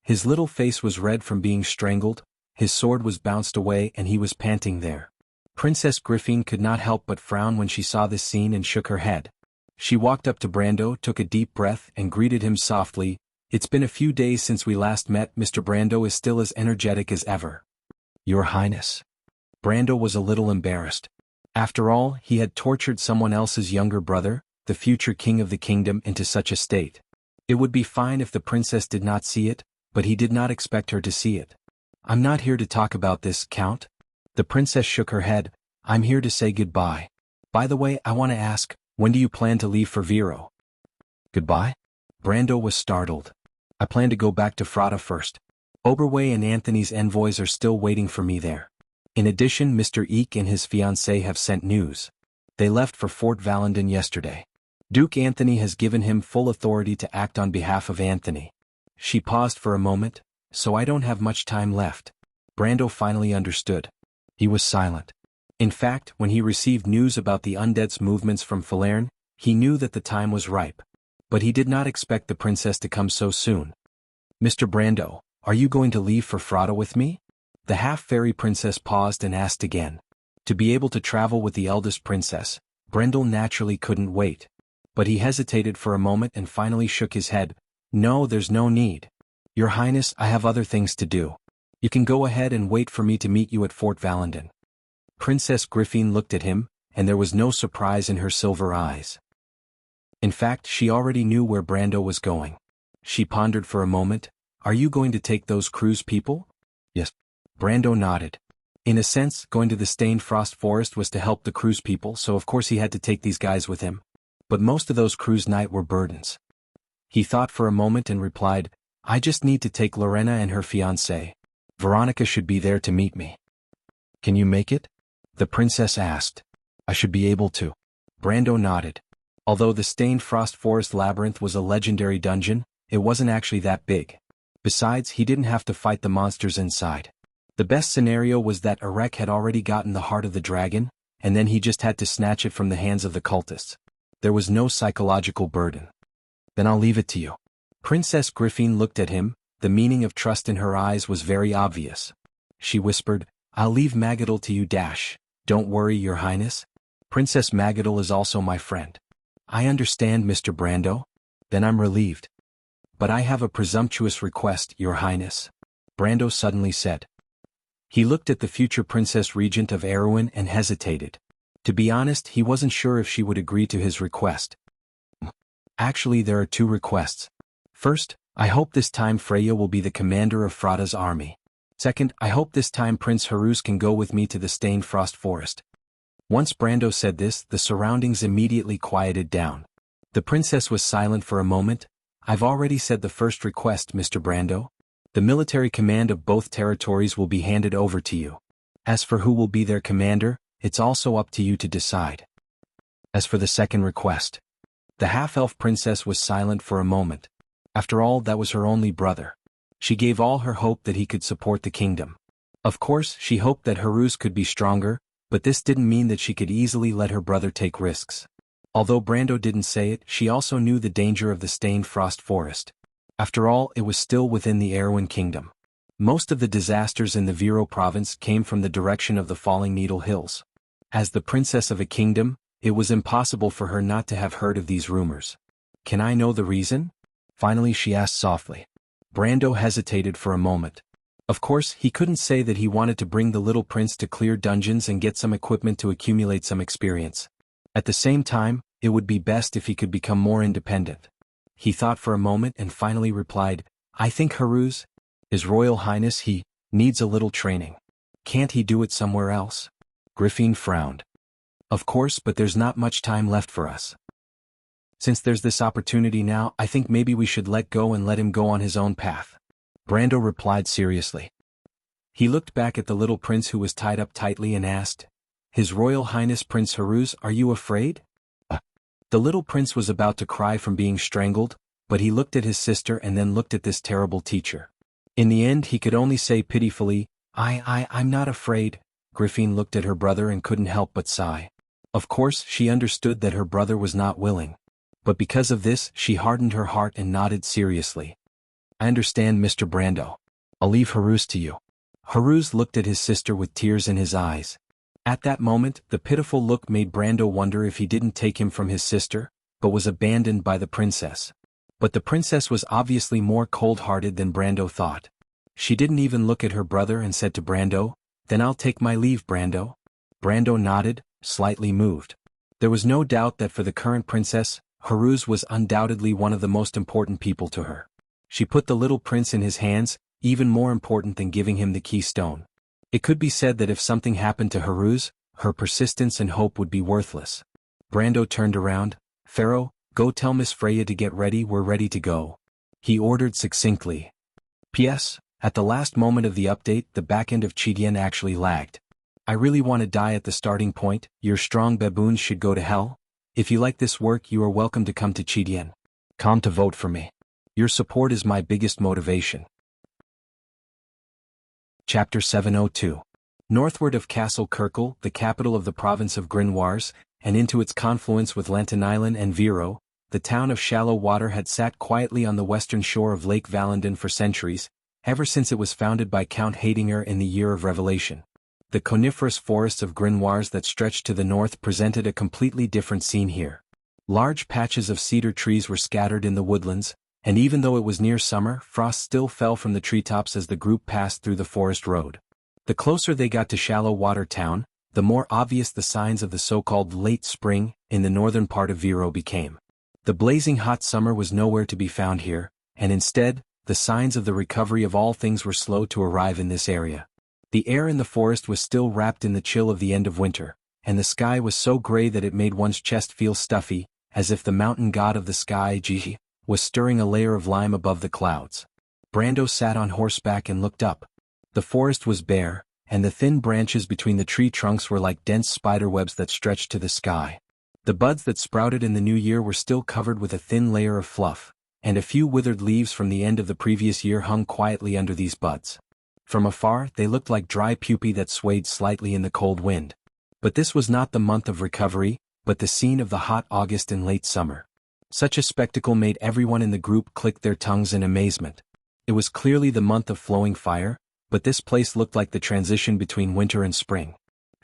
His little face was red from being strangled, his sword was bounced away and he was panting there. Princess Griffin could not help but frown when she saw this scene and shook her head. She walked up to Brando, took a deep breath and greeted him softly. "It's been a few days since we last met. Mr. Brando is still as energetic as ever." "Your Highness." Brando was a little embarrassed. After all, he had tortured someone else's younger brother, the future king of the kingdom, into such a state. It would be fine if the princess did not see it, but he did not expect her to see it. "I'm not here to talk about this, Count." The princess shook her head. "I'm here to say goodbye. By the way, I want to ask, when do you plan to leave for Viro?" "Goodbye?" Brando was startled. "I plan to go back to Frata first. Oberway and Anthony's envoys are still waiting for me there. In addition, Mr. Eek and his fiancée have sent news. They left for Fort Valendon yesterday. Duke Anthony has given him full authority to act on behalf of Anthony." She paused for a moment. "So I don't have much time left." Brando finally understood. He was silent. In fact, when he received news about the undead's movements from Falern, he knew that the time was ripe. But he did not expect the princess to come so soon. "Mr. Brando, are you going to leave for Frata with me?" The half-fairy princess paused and asked again. To be able to travel with the eldest princess, Brendel naturally couldn't wait. But he hesitated for a moment and finally shook his head. "No, there's no need. Your Highness, I have other things to do. You can go ahead and wait for me to meet you at Fort Valendon." Princess Griffin looked at him, and there was no surprise in her silver eyes. In fact, she already knew where Brando was going. She pondered for a moment. "Are you going to take those cruise people?" "Yes." Brando nodded. In a sense, going to the Stained Frost Forest was to help the cruise people, so of course he had to take these guys with him. But most of those cruise night were burdens. He thought for a moment and replied, "I just need to take Lorena and her fiancé. Veronica should be there to meet me." "Can you make it?" the princess asked. "I should be able to." Brando nodded. Although the Stained Frost Forest Labyrinth was a legendary dungeon, it wasn't actually that big. Besides, he didn't have to fight the monsters inside. The best scenario was that Arek had already gotten the heart of the dragon, and then he just had to snatch it from the hands of the cultists. There was no psychological burden. "Then I'll leave it to you." Princess Griffin looked at him, the meaning of trust in her eyes was very obvious. She whispered, "I'll leave Magadal to you. Don't worry, Your Highness. Princess Magadal is also my friend. I understand, Mr. Brando. Then I'm relieved. But I have a presumptuous request, Your Highness. Brando suddenly said. He looked at the future Princess Regent of Erewhon and hesitated. To be honest, he wasn't sure if she would agree to his request. Actually, there are two requests. First, I hope this time Freya will be the commander of Frada's army. Second, I hope this time Prince Haruz can go with me to the Stained Frost Forest. Once Brando said this, the surroundings immediately quieted down. The princess was silent for a moment. I've already said the first request, Mr. Brando. The military command of both territories will be handed over to you. As for who will be their commander, it's also up to you to decide. As for the second request. The half-elf princess was silent for a moment. After all, that was her only brother. She gave all her hope that he could support the kingdom. Of course, she hoped that Haruz could be stronger, but this didn't mean that she could easily let her brother take risks. Although Brando didn't say it, she also knew the danger of the Stained Frost Forest. After all, it was still within the Erewhon kingdom. Most of the disasters in the Viro province came from the direction of the Falling Needle Hills. As the princess of a kingdom, it was impossible for her not to have heard of these rumors. Can I know the reason? Finally she asked softly. Brando hesitated for a moment. Of course, he couldn't say that he wanted to bring the little prince to clear dungeons and get some equipment to accumulate some experience. At the same time, it would be best if he could become more independent. He thought for a moment and finally replied, I think Haruz, His Royal Highness, he needs a little training. Can't he do it somewhere else? Griffin frowned. Of course, but there's not much time left for us. Since there's this opportunity now, I think maybe we should let go and let him go on his own path. Brando replied seriously. He looked back at the little prince who was tied up tightly and asked, His Royal Highness Prince Haruz, are you afraid? The little prince was about to cry from being strangled, but he looked at his sister and then looked at this terrible teacher. In the end, he could only say pitifully, I'm not afraid. Griffin looked at her brother and couldn't help but sigh. Of course, she understood that her brother was not willing. But because of this, she hardened her heart and nodded seriously. I understand, Mr. Brando. I'll leave Haruz to you. Haruz looked at his sister with tears in his eyes. At that moment, the pitiful look made Brando wonder if he didn't take him from his sister, but was abandoned by the princess. But the princess was obviously more cold-hearted than Brando thought. She didn't even look at her brother and said to Brando, Then I'll take my leave, Brando. Brando nodded, slightly moved. There was no doubt that for the current princess, Haruz was undoubtedly one of the most important people to her. She put the little prince in his hands, even more important than giving him the keystone. It could be said that if something happened to Haruz, her persistence and hope would be worthless. Brando turned around. Pharaoh, go tell Miss Freya to get ready, we're ready to go. He ordered succinctly. P.S. At the last moment of the update, the back end of Chidian actually lagged. I really want to die at the starting point. Your strong baboons should go to hell. If you like this work, you are welcome to come to Chidian. Come to vote for me. Your support is my biggest motivation. Chapter 702. Northward of Castle Kirkle, the capital of the province of Grinoires, and into its confluence with Lantanailan and Viro, the town of Shallow Water had sat quietly on the western shore of Lake Valendon for centuries, ever since it was founded by Count Hadinger in the Year of Revelation. The coniferous forests of Grinoires that stretched to the north presented a completely different scene here. Large patches of cedar trees were scattered in the woodlands, and even though it was near summer, frost still fell from the treetops as the group passed through the forest road. The closer they got to Shallow Water Town, the more obvious the signs of the so-called late spring in the northern part of Viro became. The blazing hot summer was nowhere to be found here, and instead, the signs of the recovery of all things were slow to arrive in this area. The air in the forest was still wrapped in the chill of the end of winter, and the sky was so gray that it made one's chest feel stuffy, as if the mountain god of the sky, Jianghu, was stirring a layer of lime above the clouds. Brando sat on horseback and looked up. The forest was bare, and the thin branches between the tree trunks were like dense spiderwebs that stretched to the sky. The buds that sprouted in the new year were still covered with a thin layer of fluff, and a few withered leaves from the end of the previous year hung quietly under these buds. From afar, they looked like dry pupae that swayed slightly in the cold wind. But this was not the month of recovery, but the scene of the hot August in late summer. Such a spectacle made everyone in the group click their tongues in amazement. It was clearly the month of flowing fire, but this place looked like the transition between winter and spring.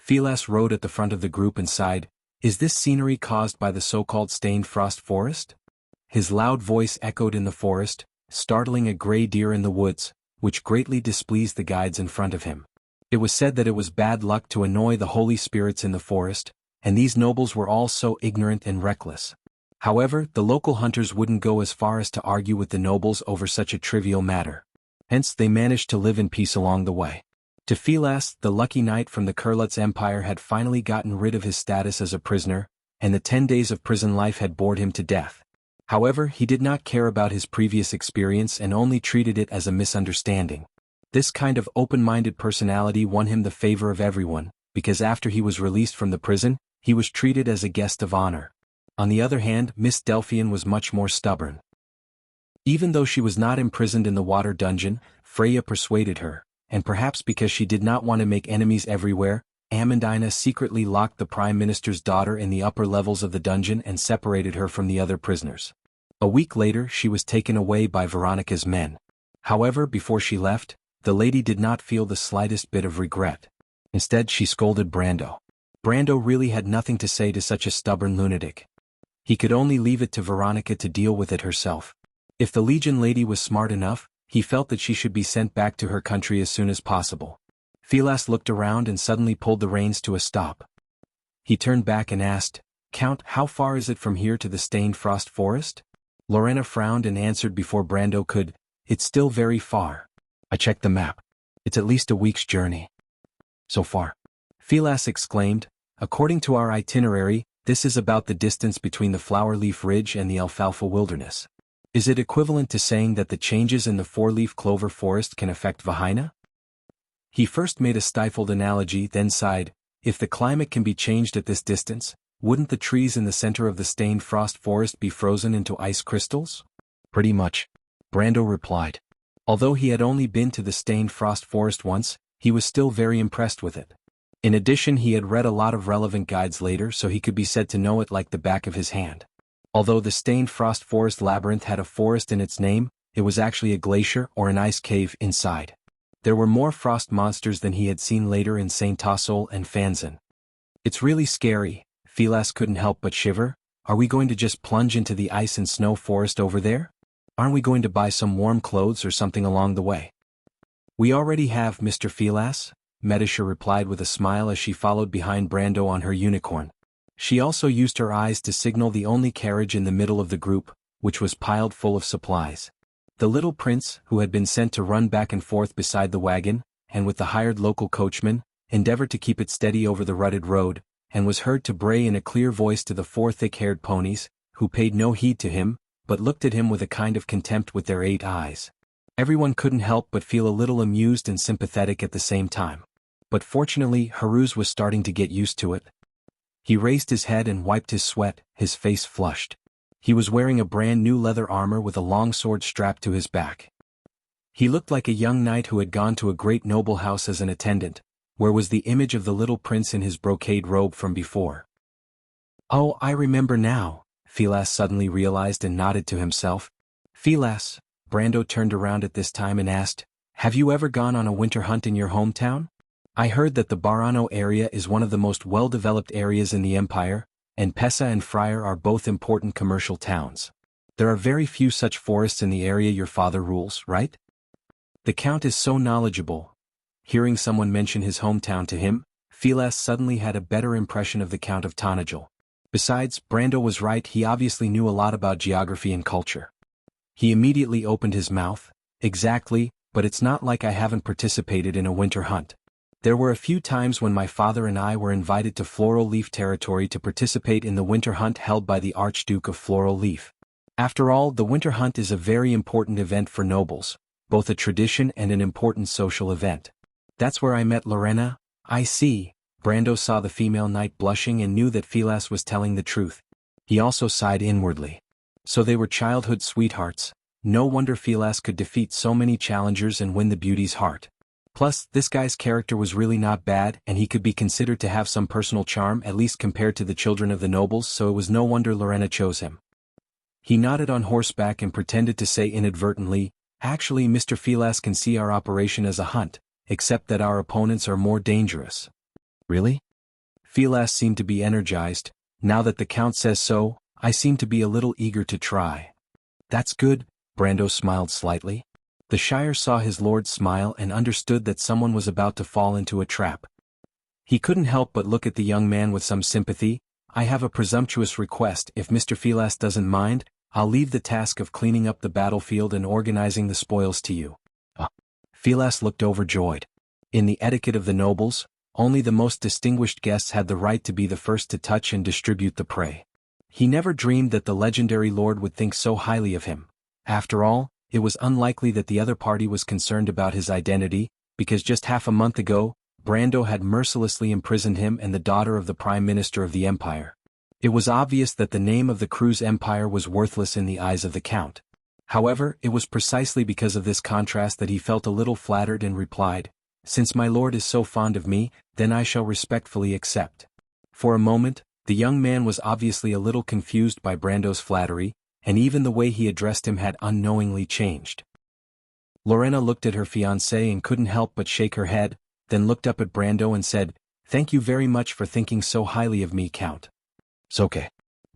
Philas rode at the front of the group and sighed, "Is this scenery caused by the so-called stained frost forest?" His loud voice echoed in the forest, startling a gray deer in the woods, which greatly displeased the guides in front of him. It was said that it was bad luck to annoy the holy spirits in the forest, and these nobles were all so ignorant and reckless. However, the local hunters wouldn't go as far as to argue with the nobles over such a trivial matter. Hence they managed to live in peace along the way. To Philas, the lucky knight from the Kurlutz Empire had finally gotten rid of his status as a prisoner, and the 10 days of prison life had bored him to death. However, he did not care about his previous experience and only treated it as a misunderstanding. This kind of open-minded personality won him the favor of everyone, because after he was released from the prison, he was treated as a guest of honor. On the other hand, Miss Delphian was much more stubborn. Even though she was not imprisoned in the water dungeon, Freya persuaded her, and perhaps because she did not want to make enemies everywhere, Amandina secretly locked the Prime Minister's daughter in the upper levels of the dungeon and separated her from the other prisoners. A week later she was taken away by Veronica's men. However, before she left, the lady did not feel the slightest bit of regret. Instead she scolded Brando. Brando really had nothing to say to such a stubborn lunatic. He could only leave it to Veronica to deal with it herself. If the Legion lady was smart enough, he felt that she should be sent back to her country as soon as possible. Philas looked around and suddenly pulled the reins to a stop. He turned back and asked, "Count, how far is it from here to the stained frost forest?" Lorena frowned and answered before Brando could, "It's still very far. I checked the map. It's at least a week's journey." "So far?" Philas exclaimed, "According to our itinerary, this is about the distance between the Flowerleaf Ridge and the Alfalfa Wilderness. Is it equivalent to saying that the changes in the four-leaf clover forest can affect Vahaina?" He first made a stifled analogy, then sighed, "If the climate can be changed at this distance, wouldn't the trees in the center of the stained frost forest be frozen into ice crystals?" "Pretty much," Brando replied. Although he had only been to the stained frost forest once, he was still very impressed with it. In addition, he had read a lot of relevant guides later, so he could be said to know it like the back of his hand. Although the stained frost forest labyrinth had a forest in its name, it was actually a glacier or an ice cave inside. There were more frost monsters than he had seen later in St. Tassol and Fanzan. "It's really scary," Philas couldn't help but shiver. "Are we going to just plunge into the ice and snow forest over there? Aren't we going to buy some warm clothes or something along the way?" "We already have, Mr. Philas," Medisha replied with a smile as she followed behind Brando on her unicorn. She also used her eyes to signal the only carriage in the middle of the group, which was piled full of supplies. The little prince, who had been sent to run back and forth beside the wagon, and with the hired local coachman, endeavored to keep it steady over the rutted road, and was heard to bray in a clear voice to the 4 thick-haired ponies, who paid no heed to him, but looked at him with a kind of contempt with their 8 eyes. Everyone couldn't help but feel a little amused and sympathetic at the same time. But fortunately, Haruz was starting to get used to it. He raised his head and wiped his sweat, his face flushed. He was wearing a brand new leather armor with a long sword strapped to his back. He looked like a young knight who had gone to a great noble house as an attendant, where was the image of the little prince in his brocade robe from before. "Oh, I remember now," Philas suddenly realized and nodded to himself. "Philas," Brando turned around at this time and asked, "have you ever gone on a winter hunt in your hometown? I heard that the Barano area is one of the most well-developed areas in the Empire, and Pesa and Friar are both important commercial towns. There are very few such forests in the area your father rules, right?" The Count is so knowledgeable. Hearing someone mention his hometown to him, Philas suddenly had a better impression of the Count of Tanajal. Besides, Brando was right, he obviously knew a lot about geography and culture. He immediately opened his mouth. "Exactly, but it's not like I haven't participated in a winter hunt. There were a few times when my father and I were invited to Floral Leaf territory to participate in the winter hunt held by the Archduke of Floral Leaf. After all, the winter hunt is a very important event for nobles, both a tradition and an important social event. That's where I met Lorena." "I see." Brando saw the female knight blushing and knew that Philas was telling the truth. He also sighed inwardly. So they were childhood sweethearts. No wonder Philas could defeat so many challengers and win the beauty's heart. Plus, this guy's character was really not bad, and he could be considered to have some personal charm, at least compared to the children of the nobles, so it was no wonder Lorena chose him. He nodded on horseback and pretended to say inadvertently, "Actually, Mr. Philas can see our operation as a hunt, except that our opponents are more dangerous." "Really?" Philas seemed to be energized. Now that the Count says so, I seem to be a little eager to try. That's good, Brando smiled slightly. The Shire saw his lord smile and understood that someone was about to fall into a trap. He couldn't help but look at the young man with some sympathy. I have a presumptuous request. If Mr. Philas doesn't mind, I'll leave the task of cleaning up the battlefield and organizing the spoils to you. Philas looked overjoyed. In the etiquette of the nobles, only the most distinguished guests had the right to be the first to touch and distribute the prey. He never dreamed that the legendary lord would think so highly of him. After all, it was unlikely that the other party was concerned about his identity, because just half a month ago, Brando had mercilessly imprisoned him and the daughter of the Prime Minister of the Empire. It was obvious that the name of the Cruz Empire was worthless in the eyes of the Count. However, it was precisely because of this contrast that he felt a little flattered and replied, "Since my lord is so fond of me, then I shall respectfully accept." For a moment, the young man was obviously a little confused by Brando's flattery, and even the way he addressed him had unknowingly changed. Lorena looked at her fiancé and couldn't help but shake her head, then looked up at Brando and said, "Thank you very much for thinking so highly of me, Count." "It's okay."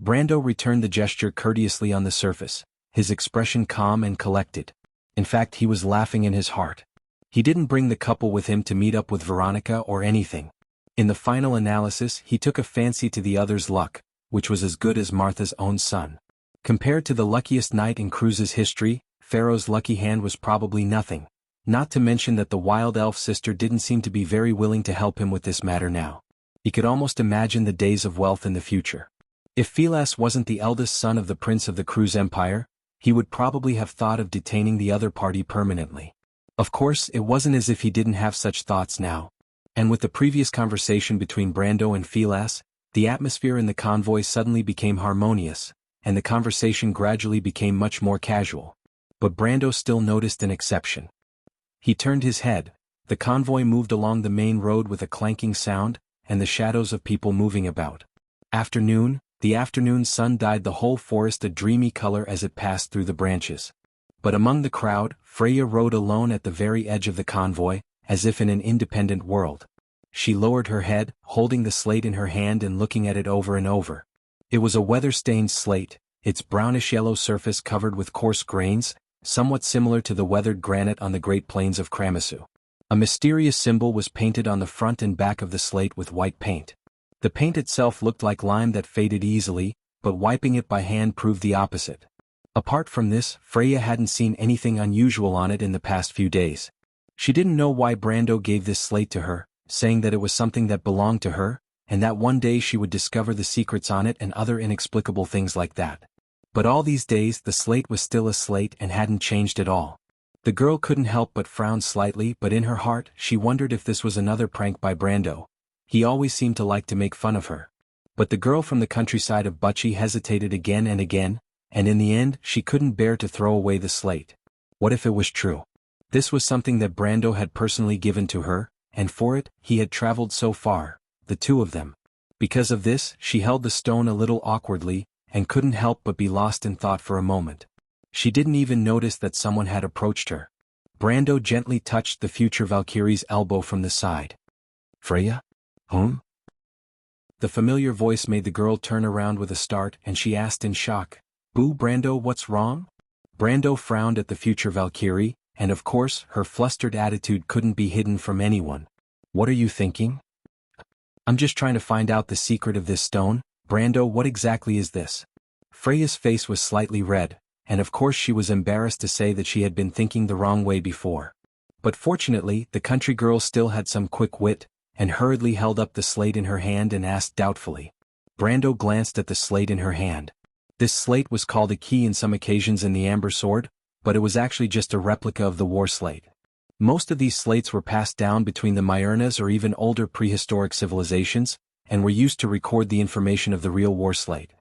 Brando returned the gesture courteously on the surface, his expression calm and collected. In fact, he was laughing in his heart. He didn't bring the couple with him to meet up with Veronica or anything. In the final analysis, he took a fancy to the other's luck, which was as good as Martha's own son. Compared to the luckiest knight in Cruz's history, Pharaoh's lucky hand was probably nothing, not to mention that the wild elf sister didn't seem to be very willing to help him with this matter now. He could almost imagine the days of wealth in the future. If Philas wasn't the eldest son of the Prince of the Cruz Empire, he would probably have thought of detaining the other party permanently. Of course, it wasn't as if he didn't have such thoughts now. And with the previous conversation between Brando and Philas, the atmosphere in the convoy suddenly became harmonious, and the conversation gradually became much more casual. But Brando still noticed an exception. He turned his head. The convoy moved along the main road with a clanking sound, and the shadows of people moving about. The afternoon sun dyed the whole forest a dreamy color as it passed through the branches. But among the crowd, Freya rode alone at the very edge of the convoy, as if in an independent world. She lowered her head, holding the slate in her hand and looking at it over and over. It was a weather-stained slate, its brownish-yellow surface covered with coarse grains, somewhat similar to the weathered granite on the Great Plains of Kramasu. A mysterious symbol was painted on the front and back of the slate with white paint. The paint itself looked like lime that faded easily, but wiping it by hand proved the opposite. Apart from this, Freya hadn't seen anything unusual on it in the past few days. She didn't know why Brando gave this slate to her, saying that it was something that belonged to her, and that one day she would discover the secrets on it and other inexplicable things like that. But all these days the slate was still a slate and hadn't changed at all. The girl couldn't help but frown slightly, but in her heart she wondered if this was another prank by Brando. He always seemed to like to make fun of her. But the girl from the countryside of Bucci hesitated again and again, and in the end she couldn't bear to throw away the slate. What if it was true? This was something that Brando had personally given to her, and for it, he had traveled so far, the two of them. Because of this, she held the stone a little awkwardly, and couldn't help but be lost in thought for a moment. She didn't even notice that someone had approached her. Brando gently touched the future Valkyrie's elbow from the side. "Freya? The familiar voice made the girl turn around with a start and she asked in shock, "Boo Brando, what's wrong?" Brando frowned at the future Valkyrie, and of course her flustered attitude couldn't be hidden from anyone. "What are you thinking?" "I'm just trying to find out the secret of this stone. Brando, what exactly is this?" Freya's face was slightly red, and of course she was embarrassed to say that she had been thinking the wrong way before. But fortunately, the country girl still had some quick wit, and hurriedly held up the slate in her hand and asked doubtfully. Brando glanced at the slate in her hand. This slate was called a key in some occasions in the Amber Sword, but it was actually just a replica of the war slate. Most of these slates were passed down between the Myurnas or even older prehistoric civilizations, and were used to record the information of the real war slate.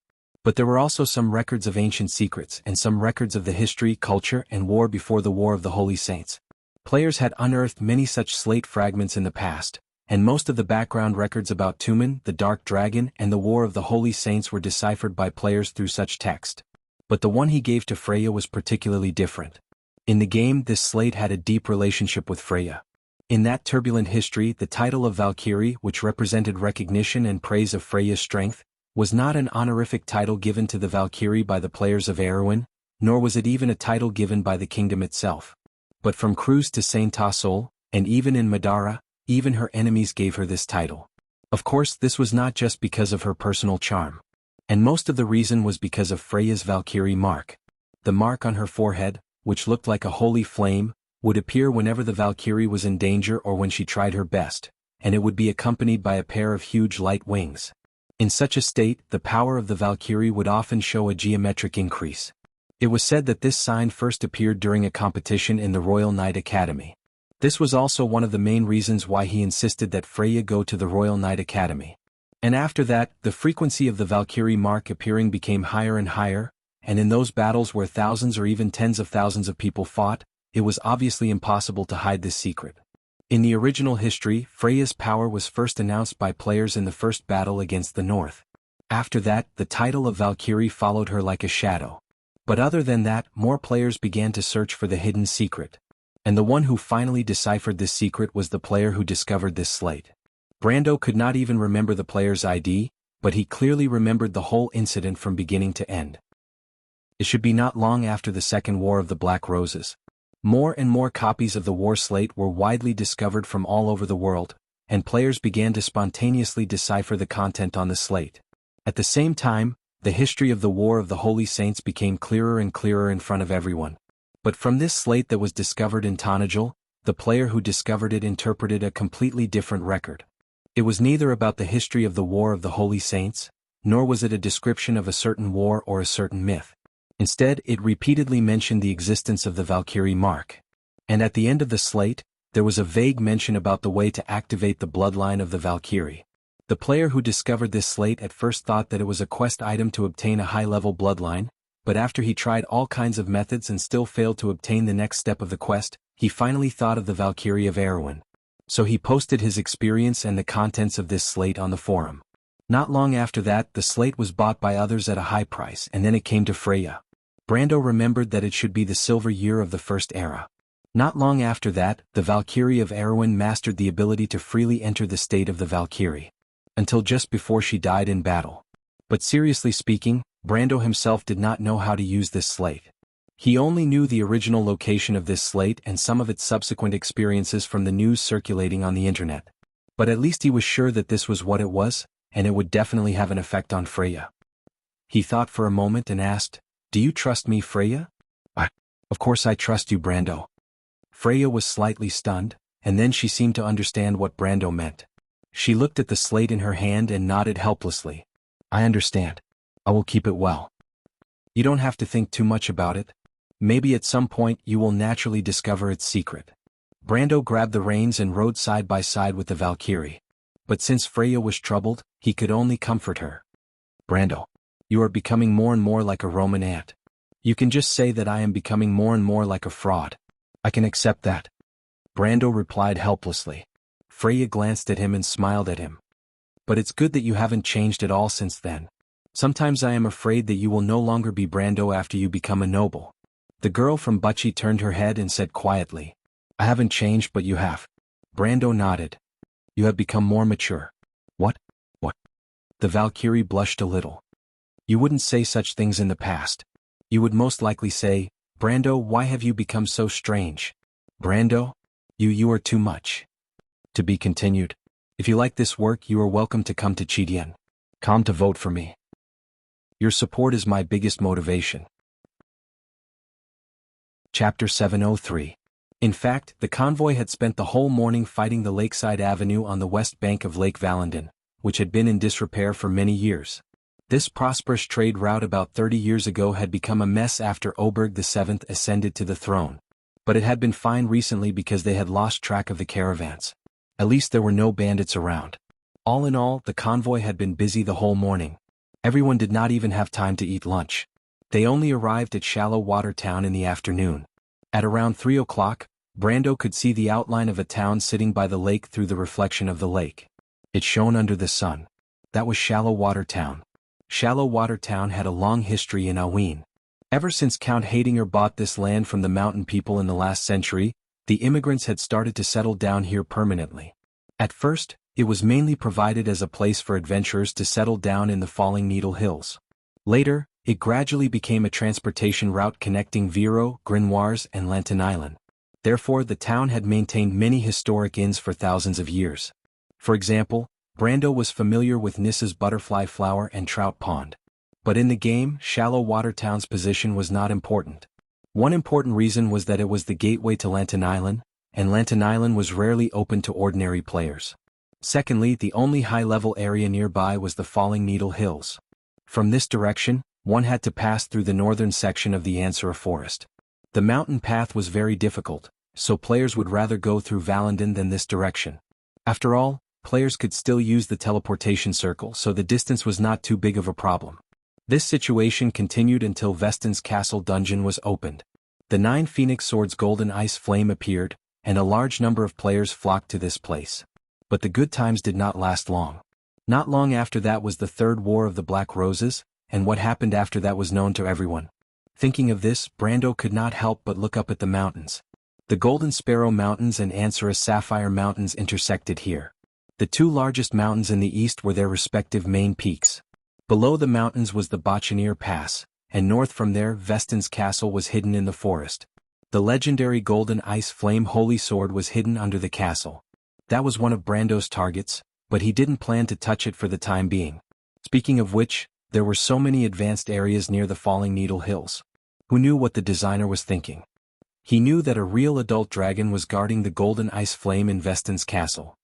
But there were also some records of ancient secrets and some records of the history, culture, and war before the War of the Holy Saints. Players had unearthed many such slate fragments in the past, and most of the background records about Tumen, the Dark Dragon, and the War of the Holy Saints were deciphered by players through such text. But the one he gave to Freya was particularly different. In the game, this slate had a deep relationship with Freya. In that turbulent history, the title of Valkyrie, which represented recognition and praise of Freya's strength, was not an honorific title given to the Valkyrie by the players of Erewhon, nor was it even a title given by the kingdom itself. But from Cruz to Saint Tassol, and even in Madara, even her enemies gave her this title. Of course, this was not just because of her personal charm. And most of the reason was because of Freya's Valkyrie mark. The mark on her forehead, which looked like a holy flame, would appear whenever the Valkyrie was in danger or when she tried her best, and it would be accompanied by a pair of huge light wings. In such a state, the power of the Valkyrie would often show a geometric increase. It was said that this sign first appeared during a competition in the Royal Knight Academy. This was also one of the main reasons why he insisted that Freya go to the Royal Knight Academy. And after that, the frequency of the Valkyrie mark appearing became higher and higher, and in those battles where thousands or even tens of thousands of people fought, it was obviously impossible to hide this secret. In the original history, Freya's power was first announced by players in the first battle against the North. After that, the title of Valkyrie followed her like a shadow. But other than that, more players began to search for the hidden secret. And the one who finally deciphered this secret was the player who discovered this slate. Brando could not even remember the player's ID, but he clearly remembered the whole incident from beginning to end. It should be not long after the Second War of the Black Roses. More and more copies of the war slate were widely discovered from all over the world, and players began to spontaneously decipher the content on the slate. At the same time, the history of the War of the Holy Saints became clearer and clearer in front of everyone. But from this slate that was discovered in Tanajul, the player who discovered it interpreted a completely different record. It was neither about the history of the War of the Holy Saints, nor was it a description of a certain war or a certain myth. Instead, it repeatedly mentioned the existence of the Valkyrie mark. And at the end of the slate, there was a vague mention about the way to activate the bloodline of the Valkyrie. The player who discovered this slate at first thought that it was a quest item to obtain a high-level bloodline, but after he tried all kinds of methods and still failed to obtain the next step of the quest, he finally thought of the Valkyrie of Erewhon. So he posted his experience and the contents of this slate on the forum. Not long after that, the slate was bought by others at a high price, and then it came to Freya. Brando remembered that it should be the silver year of the first era. Not long after that, the Valkyrie of Erewhon mastered the ability to freely enter the state of the Valkyrie. Until just before she died in battle. But seriously speaking, Brando himself did not know how to use this slate. He only knew the original location of this slate and some of its subsequent experiences from the news circulating on the internet. But at least he was sure that this was what it was, and it would definitely have an effect on Freya. He thought for a moment and asked, "Do you trust me, Freya?" Of course I trust you, Brando." Freya was slightly stunned, and then she seemed to understand what Brando meant. She looked at the slate in her hand and nodded helplessly. "I understand. I will keep it well. You don't have to think too much about it. Maybe at some point you will naturally discover its secret." Brando grabbed the reins and rode side by side with the Valkyrie. But since Freya was troubled, he could only comfort her. "Brando, you are becoming more and more like a Roman ant. You can just say that I am becoming more and more like a fraud. I can accept that." Brando replied helplessly. Freya glanced at him and smiled at him. "But it's good that you haven't changed at all since then. Sometimes I am afraid that you will no longer be Brando after you become a noble." The girl from Bucci turned her head and said quietly, "I haven't changed, but you have." Brando nodded. "You have become more mature." What? The Valkyrie blushed a little. "You wouldn't say such things in the past. You would most likely say, 'Brando, why have you become so strange?' Brando? You are too much." To be continued. If you like this work, you are welcome to come to Chidian. Come to vote for me. Your support is my biggest motivation. Chapter 703. In fact, the convoy had spent the whole morning fighting the Lakeside Avenue on the west bank of Lake Valendon, which had been in disrepair for many years. This prosperous trade route about 30 years ago had become a mess after Oberg VII ascended to the throne. But it had been fine recently because they had lost track of the caravans. At least there were no bandits around. All in all, the convoy had been busy the whole morning. Everyone did not even have time to eat lunch. They only arrived at Shallow Water Town in the afternoon. At around 3 o'clock, Brando could see the outline of a town sitting by the lake through the reflection of the lake. It shone under the sun. That was Shallow Water Town. Shallow Water Town had a long history in Aween. Ever since Count Hadinger bought this land from the mountain people in the last century, the immigrants had started to settle down here permanently. At first, it was mainly provided as a place for adventurers to settle down in the Falling Needle Hills. Later, it gradually became a transportation route connecting Viro, Grimoires, and Lantern Island. Therefore, the town had maintained many historic inns for thousands of years. For example, Brando was familiar with Nissa's Butterfly Flower and Trout Pond. But in the game, Shallow Water Town's position was not important. One important reason was that it was the gateway to Lantern Island, and Lantern Island was rarely open to ordinary players. Secondly, the only high-level area nearby was the Falling Needle Hills. From this direction, one had to pass through the northern section of the Ansara Forest. The mountain path was very difficult, so players would rather go through Valendon than this direction. After all, players could still use the teleportation circle, so the distance was not too big of a problem. This situation continued until Veston's Castle dungeon was opened. The 9 Phoenix Swords Golden Ice Flame appeared, and a large number of players flocked to this place. But the good times did not last long. Not long after that was the Third War of the Black Roses, and what happened after that was known to everyone. Thinking of this, Brando could not help but look up at the mountains. The Golden Sparrow Mountains and Ansara Sapphire Mountains intersected here. The 2 largest mountains in the east were their respective main peaks. Below the mountains was the Bachanier Pass, and north from there Veston's Castle was hidden in the forest. The legendary Golden Ice Flame Holy Sword was hidden under the castle. That was one of Brando's targets, but he didn't plan to touch it for the time being. Speaking of which, there were so many advanced areas near the Falling Needle Hills. Who knew what the designer was thinking? He knew that a real adult dragon was guarding the Golden Ice Flame in Veston's castle.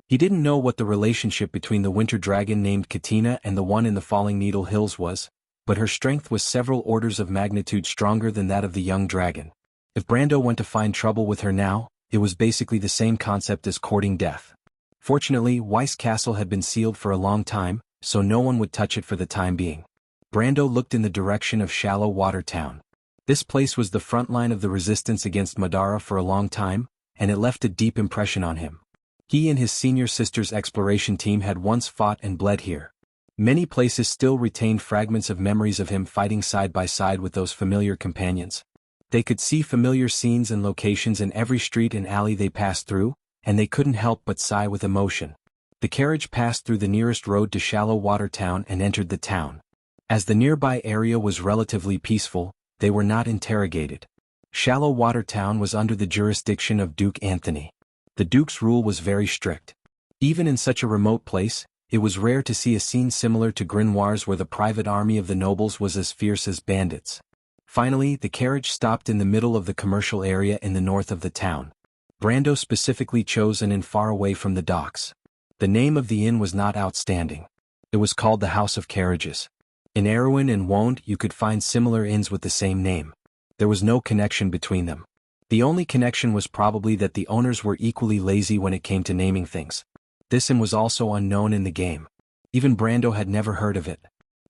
He didn't know what the relationship between the winter dragon named Katina and the one in the Falling Needle Hills was, but her strength was several orders of magnitude stronger than that of the young dragon. If Brando went to find trouble with her now, it was basically the same concept as courting death. Fortunately, Weiss Castle had been sealed for a long time, so no one would touch it for the time being. Brando looked in the direction of Shallow Water Town. This place was the front line of the resistance against Madara for a long time, and it left a deep impression on him. He and his senior sister's exploration team had once fought and bled here. Many places still retained fragments of memories of him fighting side by side with those familiar companions. They could see familiar scenes and locations in every street and alley they passed through, and they couldn't help but sigh with emotion. The carriage passed through the nearest road to Shallow Water Town and entered the town. As the nearby area was relatively peaceful, they were not interrogated. Shallow Water Town was under the jurisdiction of Duke Anthony. The Duke's rule was very strict. Even in such a remote place, it was rare to see a scene similar to Grimoires where the private army of the nobles was as fierce as bandits. Finally, the carriage stopped in the middle of the commercial area in the north of the town. Brando specifically chose an inn far away from the docks. The name of the inn was not outstanding. It was called the House of Carriages. In Erewhon and Wonde you could find similar inns with the same name. There was no connection between them. The only connection was probably that the owners were equally lazy when it came to naming things. This inn was also unknown in the game. Even Brando had never heard of it.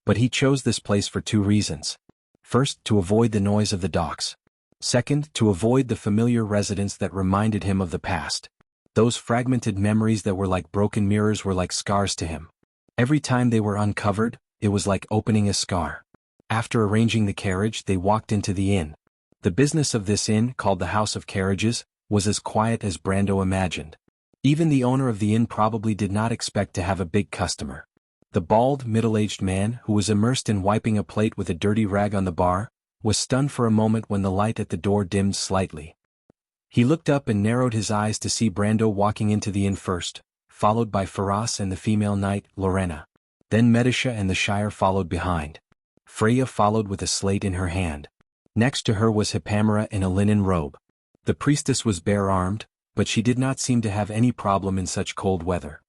But he chose this place for 2 reasons. First, to avoid the noise of the docks. Second, to avoid the familiar residents that reminded him of the past. Those fragmented memories that were like broken mirrors were like scars to him. Every time they were uncovered, it was like opening a scar. After arranging the carriage, they walked into the inn. The business of this inn, called the House of Carriages, was as quiet as Brando imagined. Even the owner of the inn probably did not expect to have a big customer. The bald, middle-aged man, who was immersed in wiping a plate with a dirty rag on the bar, was stunned for a moment when the light at the door dimmed slightly. He looked up and narrowed his eyes to see Brando walking into the inn first, followed by Faraz and the female knight, Lorena. Then Medisha and the Shire followed behind. Freya followed with a slate in her hand. Next to her was Hippamera in a linen robe. The priestess was bare-armed, but she did not seem to have any problem in such cold weather.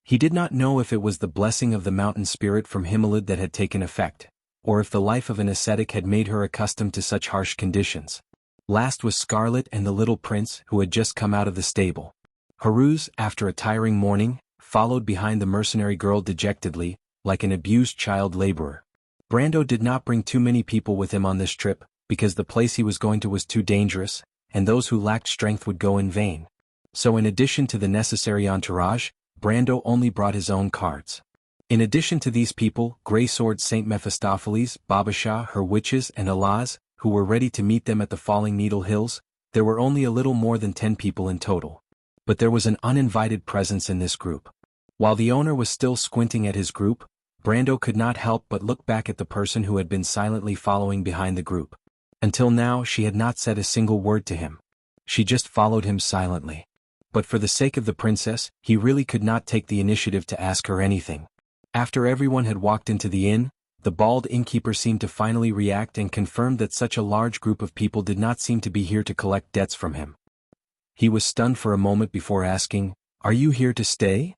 He did not know if it was the blessing of the mountain spirit from Himalid that had taken effect, or if the life of an ascetic had made her accustomed to such harsh conditions. Last was Scarlet and the little prince who had just come out of the stable. Haruz, after a tiring morning, followed behind the mercenary girl dejectedly, like an abused child laborer. Brando did not bring too many people with him on this trip, because the place he was going to was too dangerous, and those who lacked strength would go in vain. So in addition to the necessary entourage, Brando only brought his own cards. In addition to these people, Grey Sword Saint Mephistopheles, Babasha, her witches and Alaz, who were ready to meet them at the Falling Needle Hills, There were only a little more than 10 people in total. But there was an uninvited presence in this group. While the owner was still squinting at his group, Brando could not help but look back at the person who had been silently following behind the group. Until now she had not said a single word to him. She just followed him silently. But for the sake of the princess, he really could not take the initiative to ask her anything. After everyone had walked into the inn, the bald innkeeper seemed to finally react and confirmed that such a large group of people did not seem to be here to collect debts from him. He was stunned for a moment before asking, "Are you here to stay?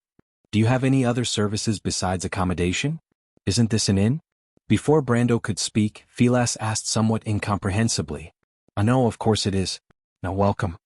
Do you have any other services besides accommodation? Isn't this an inn?" Before Brando could speak, Philas asked somewhat incomprehensibly, "No, of course it is. Now welcome."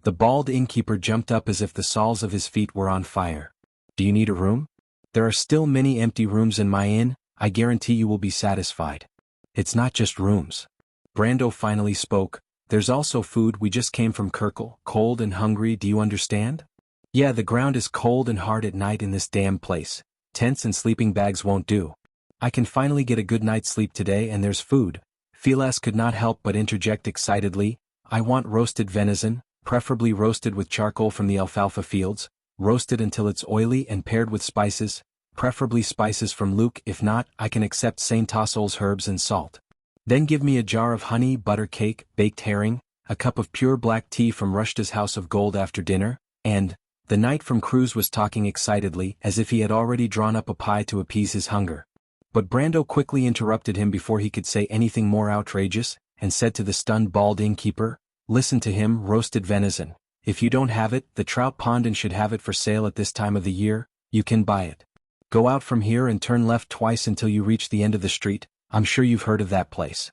The bald innkeeper jumped up as if the soles of his feet were on fire. "Do you need a room? There are still many empty rooms in my inn. I guarantee you will be satisfied." "It's not just rooms." Brando finally spoke, "There's also food. We just came from Kirkle, cold and hungry, do you understand? Yeah, the ground is cold and hard at night in this damn place. Tents and sleeping bags won't do. I can finally get a good night's sleep today and there's food." Philas could not help but interject excitedly, "I want roasted venison, preferably roasted with charcoal from the alfalfa fields, roasted until it's oily and paired with spices, preferably spices from Luke. If not, I can accept Saint Tassol's herbs and salt. Then give me a jar of honey butter cake, baked herring, a cup of pure black tea from Rushta's House of Gold after dinner, and—" The knight from Cruz was talking excitedly as if he had already drawn up a pie to appease his hunger. But Brando quickly interrupted him before he could say anything more outrageous, and said to the stunned bald innkeeper, "Listen to him, roasted venison. If you don't have it, the trout pond should have it for sale at this time of the year. You can buy it. Go out from here and turn left twice until you reach the end of the street. I'm sure you've heard of that place.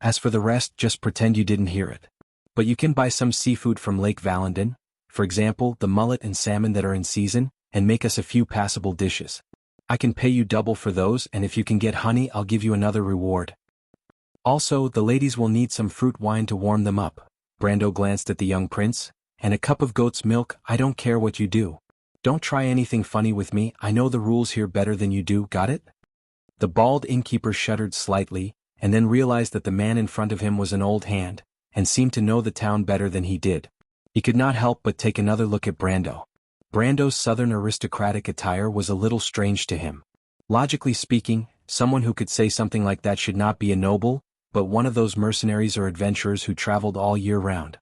As for the rest, just pretend you didn't hear it. But you can buy some seafood from Lake Valendon, for example the mullet and salmon that are in season, and make us a few passable dishes. I can pay you double for those, and if you can get honey I'll give you another reward. Also, the ladies will need some fruit wine to warm them up." Brando glanced at the young prince, "and a cup of goat's milk. I don't care what you do. Don't try anything funny with me. I know the rules here better than you do, got it?" The bald innkeeper shuddered slightly, and then realized that the man in front of him was an old hand, and seemed to know the town better than he did. He could not help but take another look at Brando. Brando's southern aristocratic attire was a little strange to him. Logically speaking, someone who could say something like that should not be a noble, but one of those mercenaries or adventurers who traveled all year round.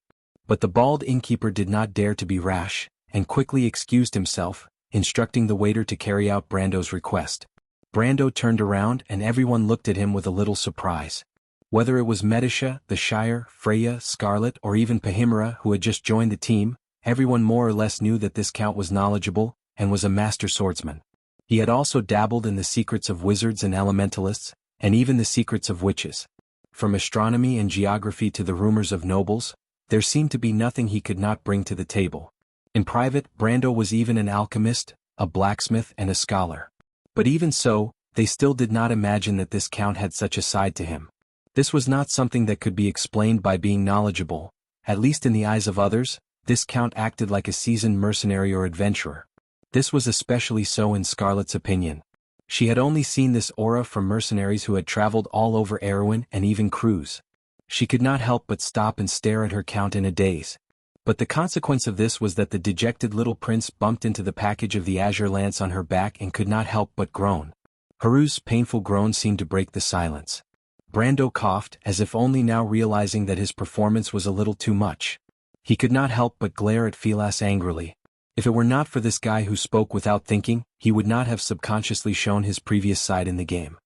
But the bald innkeeper did not dare to be rash, and quickly excused himself, instructing the waiter to carry out Brando's request. Brando turned around and everyone looked at him with a little surprise. Whether it was Medisha, the Shire, Freya, Scarlet, or even Pahimera who had just joined the team, everyone more or less knew that this count was knowledgeable, and was a master swordsman. He had also dabbled in the secrets of wizards and elementalists, and even the secrets of witches. From astronomy and geography to the rumors of nobles, there seemed to be nothing he could not bring to the table. In private, Brando was even an alchemist, a blacksmith and a scholar. But even so, they still did not imagine that this count had such a side to him. This was not something that could be explained by being knowledgeable. At least in the eyes of others, this count acted like a seasoned mercenary or adventurer. This was especially so in Scarlet's opinion. She had only seen this aura from mercenaries who had traveled all over Erewhon and even Cruz. She could not help but stop and stare at her count in a daze. But the consequence of this was that the dejected little prince bumped into the package of the azure lance on her back and could not help but groan. Haru's painful groan seemed to break the silence. Brando coughed, as if only now realizing that his performance was a little too much. He could not help but glare at Philas angrily. If it were not for this guy who spoke without thinking, he would not have subconsciously shown his previous side in the game.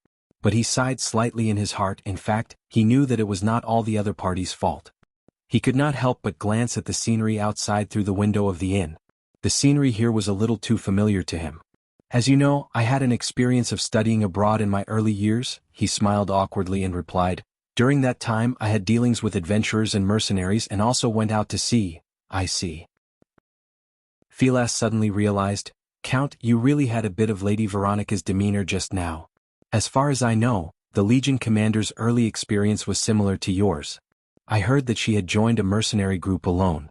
But he sighed slightly in his heart. In fact, he knew that it was not all the other party's fault. He could not help but glance at the scenery outside through the window of the inn. The scenery here was a little too familiar to him. "As you know, I had an experience of studying abroad in my early years," he smiled awkwardly and replied. "During that time I had dealings with adventurers and mercenaries and also went out to sea." "I see." Philas suddenly realized, "Count, you really had a bit of Lady Veronica's demeanor just now. As far as I know, the Legion commander's early experience was similar to yours. I heard that she had joined a mercenary group alone."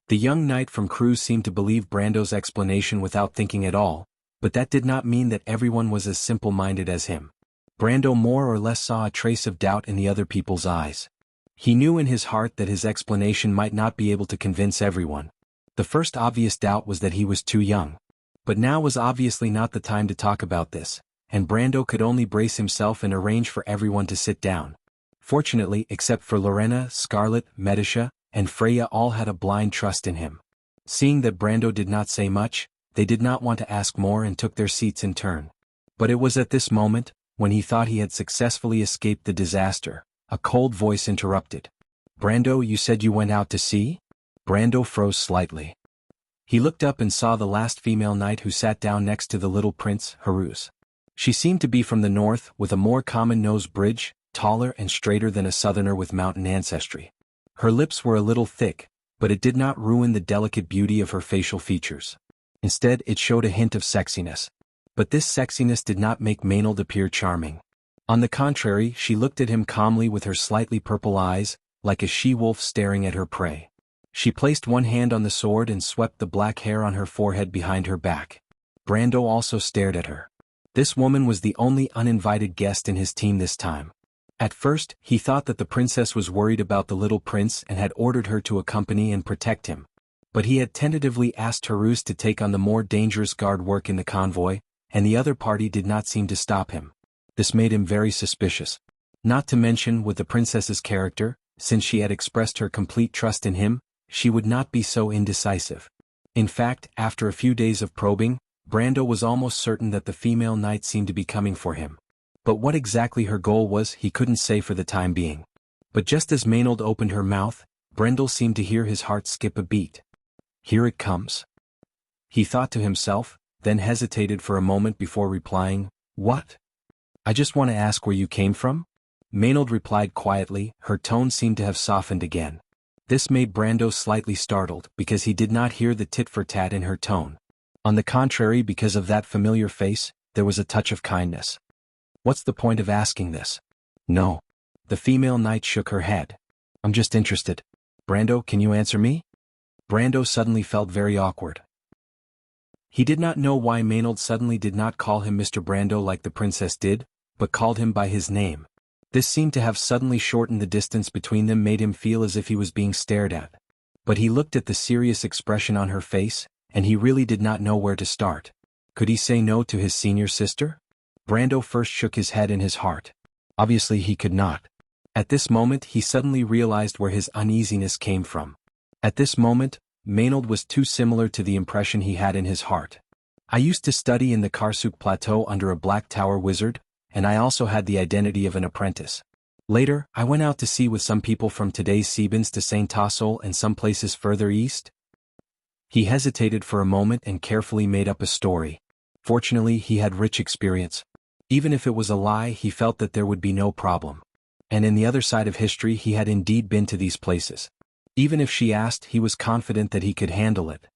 The young knight from Cruz seemed to believe Brando's explanation without thinking at all, but that did not mean that everyone was as simple-minded as him. Brando more or less saw a trace of doubt in the other people's eyes. He knew in his heart that his explanation might not be able to convince everyone. The first obvious doubt was that he was too young. But now was obviously not the time to talk about this, and Brando could only brace himself and arrange for everyone to sit down. Fortunately, except for Lorena, Scarlet, Medicia, and Freya, all had a blind trust in him. Seeing that Brando did not say much, they did not want to ask more and took their seats in turn. But it was at this moment, when he thought he had successfully escaped the disaster, a cold voice interrupted. "Brando, you said you went out to sea?" Brando froze slightly. He looked up and saw the last female knight, who sat down next to the little prince, Haruz. She seemed to be from the north, with a more common nose bridge, taller and straighter than a southerner with mountain ancestry. Her lips were a little thick, but it did not ruin the delicate beauty of her facial features. Instead, it showed a hint of sexiness. But this sexiness did not make Maynard appear charming. On the contrary, she looked at him calmly with her slightly purple eyes, like a she-wolf staring at her prey. She placed one hand on the sword and swept the black hair on her forehead behind her back. Brando also stared at her. This woman was the only uninvited guest in his team this time. At first, he thought that the princess was worried about the little prince and had ordered her to accompany and protect him. But he had tentatively asked Haruz to take on the more dangerous guard work in the convoy, and the other party did not seem to stop him. This made him very suspicious. Not to mention, with the princess's character, since she had expressed her complete trust in him, she would not be so indecisive. In fact, after a few days of probing, Brando was almost certain that the female knight seemed to be coming for him. But what exactly her goal was, he couldn't say for the time being. But just as Maynard opened her mouth, Brendel seemed to hear his heart skip a beat. "Here it comes," he thought to himself, then hesitated for a moment before replying, "What?" "I just want to ask where you came from?" Maynard replied quietly. Her tone seemed to have softened again. This made Brando slightly startled, because he did not hear the tit-for-tat in her tone. On the contrary, because of that familiar face, there was a touch of kindness. "What's the point of asking this?" "No." The female knight shook her head. "I'm just interested. Brando, can you answer me?" Brando suddenly felt very awkward. He did not know why Maynard suddenly did not call him Mr. Brando like the princess did, but called him by his name. This seemed to have suddenly shortened the distance between them, made him feel as if he was being stared at. But he looked at the serious expression on her face, and he really did not know where to start. Could he say no to his senior sister? Brando first shook his head in his heart. Obviously he could not. At this moment he suddenly realized where his uneasiness came from. At this moment, Maynard was too similar to the impression he had in his heart. "I used to study in the Karsuk Plateau under a Black Tower wizard, and I also had the identity of an apprentice. Later, I went out to sea with some people from today's Sebans to Saint Tassol and some places further east." He hesitated for a moment and carefully made up a story. Fortunately, he had rich experience. Even if it was a lie, he felt that there would be no problem. And in the other side of history, he had indeed been to these places. Even if she asked, he was confident that he could handle it.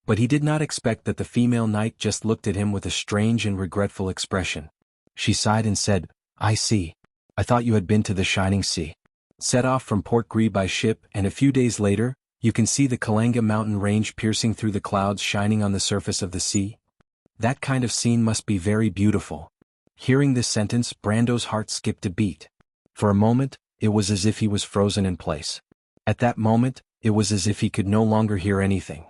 But he did not expect that the female knight just looked at him with a strange and regretful expression. She sighed and said, "I see. I thought you had been to the Shining Sea. Set off from Port Gris by ship, and a few days later, you can see the Kalanga mountain range piercing through the clouds shining on the surface of the sea. That kind of scene must be very beautiful." Hearing this sentence, Brando's heart skipped a beat. For a moment, it was as if he was frozen in place. At that moment, it was as if he could no longer hear anything.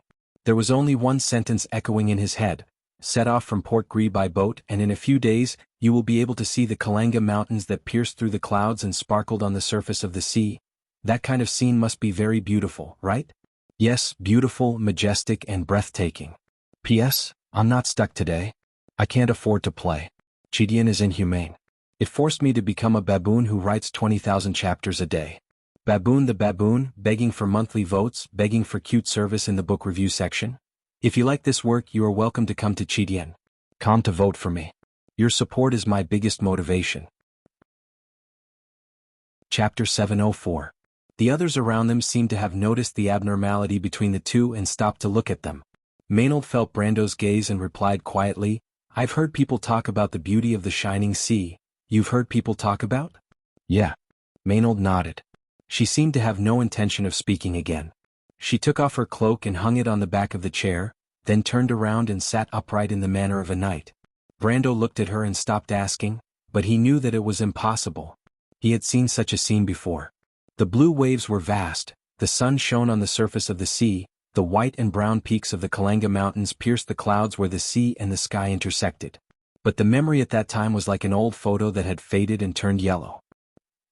There was only one sentence echoing in his head: "Set off from Port Gris by boat, and in a few days, you will be able to see the Kalanga mountains that pierced through the clouds and sparkled on the surface of the sea. That kind of scene must be very beautiful, right?" "Yes, beautiful, majestic, and breathtaking. P.S. I'm not stuck today. I can't afford to play. Chidian is inhumane. It forced me to become a baboon who writes 20,000 chapters a day. Baboon the baboon, begging for monthly votes, begging for cute service in the book review section. If you like this work, you are welcome to come to Chidian. Come to vote for me. Your support is my biggest motivation." Chapter 704. The others around them seemed to have noticed the abnormality between the two and stopped to look at them. Maynard felt Brando's gaze and replied quietly, "I've heard people talk about the beauty of the Shining Sea." "You've heard people talk about?" "Yeah." Maynard nodded. She seemed to have no intention of speaking again. She took off her cloak and hung it on the back of the chair, then turned around and sat upright in the manner of a knight. Brando looked at her and stopped asking, but he knew that it was impossible. He had seen such a scene before. The blue waves were vast, the sun shone on the surface of the sea, the white and brown peaks of the Kalanga Mountains pierced the clouds where the sea and the sky intersected. But the memory at that time was like an old photo that had faded and turned yellow.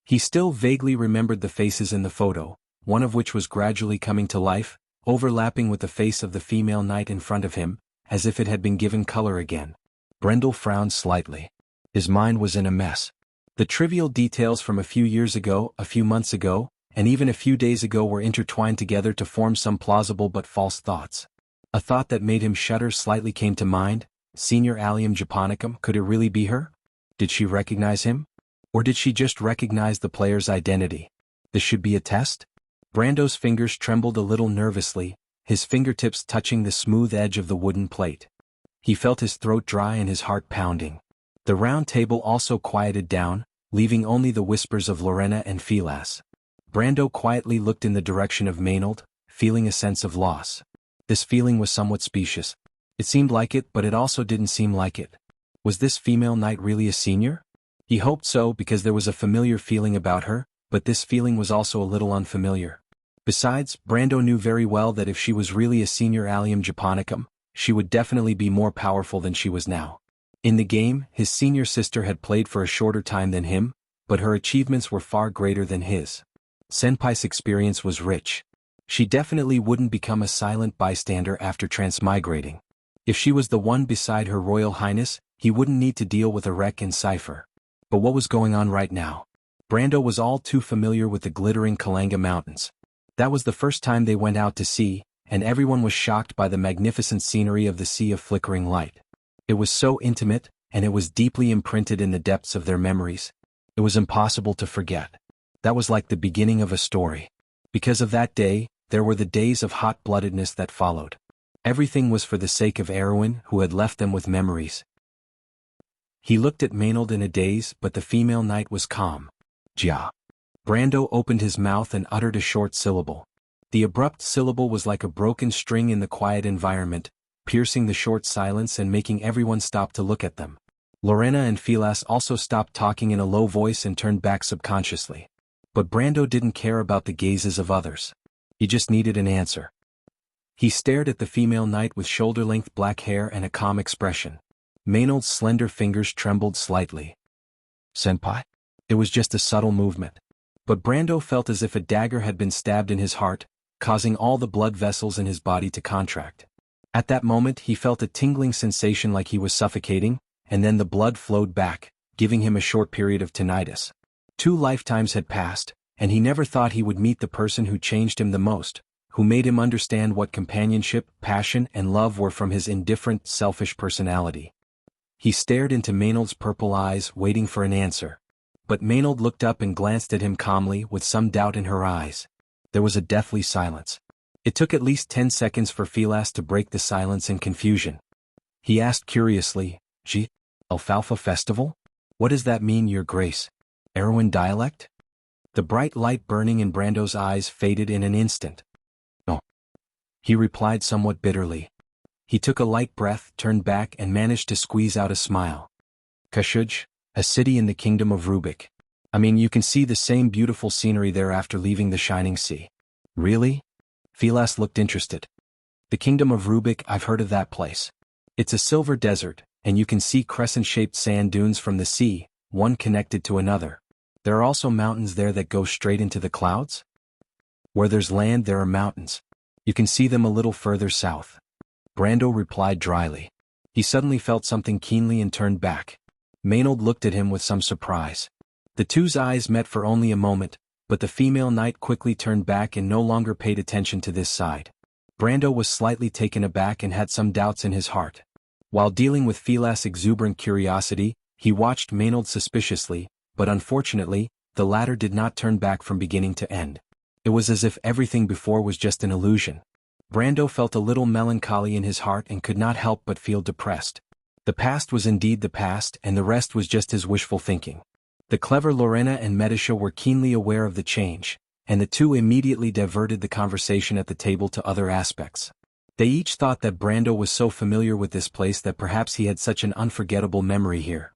He still vaguely remembered the faces in the photo, one of which was gradually coming to life, overlapping with the face of the female knight in front of him, as if it had been given color again. Brendel frowned slightly. His mind was in a mess. The trivial details from a few years ago, a few months ago, and even a few days ago were intertwined together to form some plausible but false thoughts. A thought that made him shudder slightly came to mind. Senior Allium Japonicum, could it really be her? Did she recognize him? Or did she just recognize the player's identity? This should be a test? Brando's fingers trembled a little nervously, his fingertips touching the smooth edge of the wooden plate. He felt his throat dry and his heart pounding. The round table also quieted down, leaving only the whispers of Lorena and Philas. Brando quietly looked in the direction of Maynard, feeling a sense of loss. This feeling was somewhat specious. It seemed like it, but it also didn't seem like it. Was this female knight really a senior? He hoped so because there was a familiar feeling about her, but this feeling was also a little unfamiliar. Besides, Brando knew very well that if she was really a senior Allium Japonicum, she would definitely be more powerful than she was now. In the game, his senior sister had played for a shorter time than him, but her achievements were far greater than his. Senpai's experience was rich. She definitely wouldn't become a silent bystander after transmigrating. If she was the one beside Her Royal Highness, he wouldn't need to deal with a wreck in Cypher. But what was going on right now? Brando was all too familiar with the glittering Kalanga Mountains. That was the first time they went out to sea, and everyone was shocked by the magnificent scenery of the sea of flickering light. It was so intimate, and it was deeply imprinted in the depths of their memories. It was impossible to forget. That was like the beginning of a story. Because of that day, there were the days of hot-bloodedness that followed. Everything was for the sake of Erwin, who had left them with memories. He looked at Maynard in a daze, but the female knight was calm. Jia. Brando opened his mouth and uttered a short syllable. The abrupt syllable was like a broken string in the quiet environment, piercing the short silence and making everyone stop to look at them. Lorena and Philas also stopped talking in a low voice and turned back subconsciously. But Brando didn't care about the gazes of others. He just needed an answer. He stared at the female knight with shoulder-length black hair and a calm expression. Maynard's slender fingers trembled slightly. Senpai? It was just a subtle movement. But Brando felt as if a dagger had been stabbed in his heart, causing all the blood vessels in his body to contract. At that moment he felt a tingling sensation like he was suffocating, and then the blood flowed back, giving him a short period of tinnitus. 2 lifetimes had passed, and he never thought he would meet the person who changed him the most, who made him understand what companionship, passion, and love were from his indifferent, selfish personality. He stared into Maynard's purple eyes, waiting for an answer. But Maynard looked up and glanced at him calmly, with some doubt in her eyes. There was a deathly silence. It took at least 10 seconds for Philas to break the silence in confusion. He asked curiously, Alfalfa Festival? What does that mean, Your Grace? Erwin dialect? The bright light burning in Brando's eyes faded in an instant. No. He replied somewhat bitterly. He took a light breath, turned back, and managed to squeeze out a smile. Kashuj, a city in the kingdom of Rubik. I mean, you can see the same beautiful scenery there after leaving the Shining Sea. Really? Philas looked interested. The kingdom of Rubik, I've heard of that place. It's a silver desert, and you can see crescent-shaped sand dunes from the sea, one connected to another. There are also mountains there that go straight into the clouds? Where there's land there are mountains. You can see them a little further south. Brando replied dryly. He suddenly felt something keenly and turned back. Maynard looked at him with some surprise. The two's eyes met for only a moment, but the female knight quickly turned back and no longer paid attention to this side. Brando was slightly taken aback and had some doubts in his heart. While dealing with Philas' exuberant curiosity, he watched Maynard suspiciously, but unfortunately, the latter did not turn back from beginning to end. It was as if everything before was just an illusion. Brando felt a little melancholy in his heart and could not help but feel depressed. The past was indeed the past, and the rest was just his wishful thinking. The clever Lorena and Medisha were keenly aware of the change, and the two immediately diverted the conversation at the table to other aspects. They each thought that Brando was so familiar with this place that perhaps he had such an unforgettable memory here.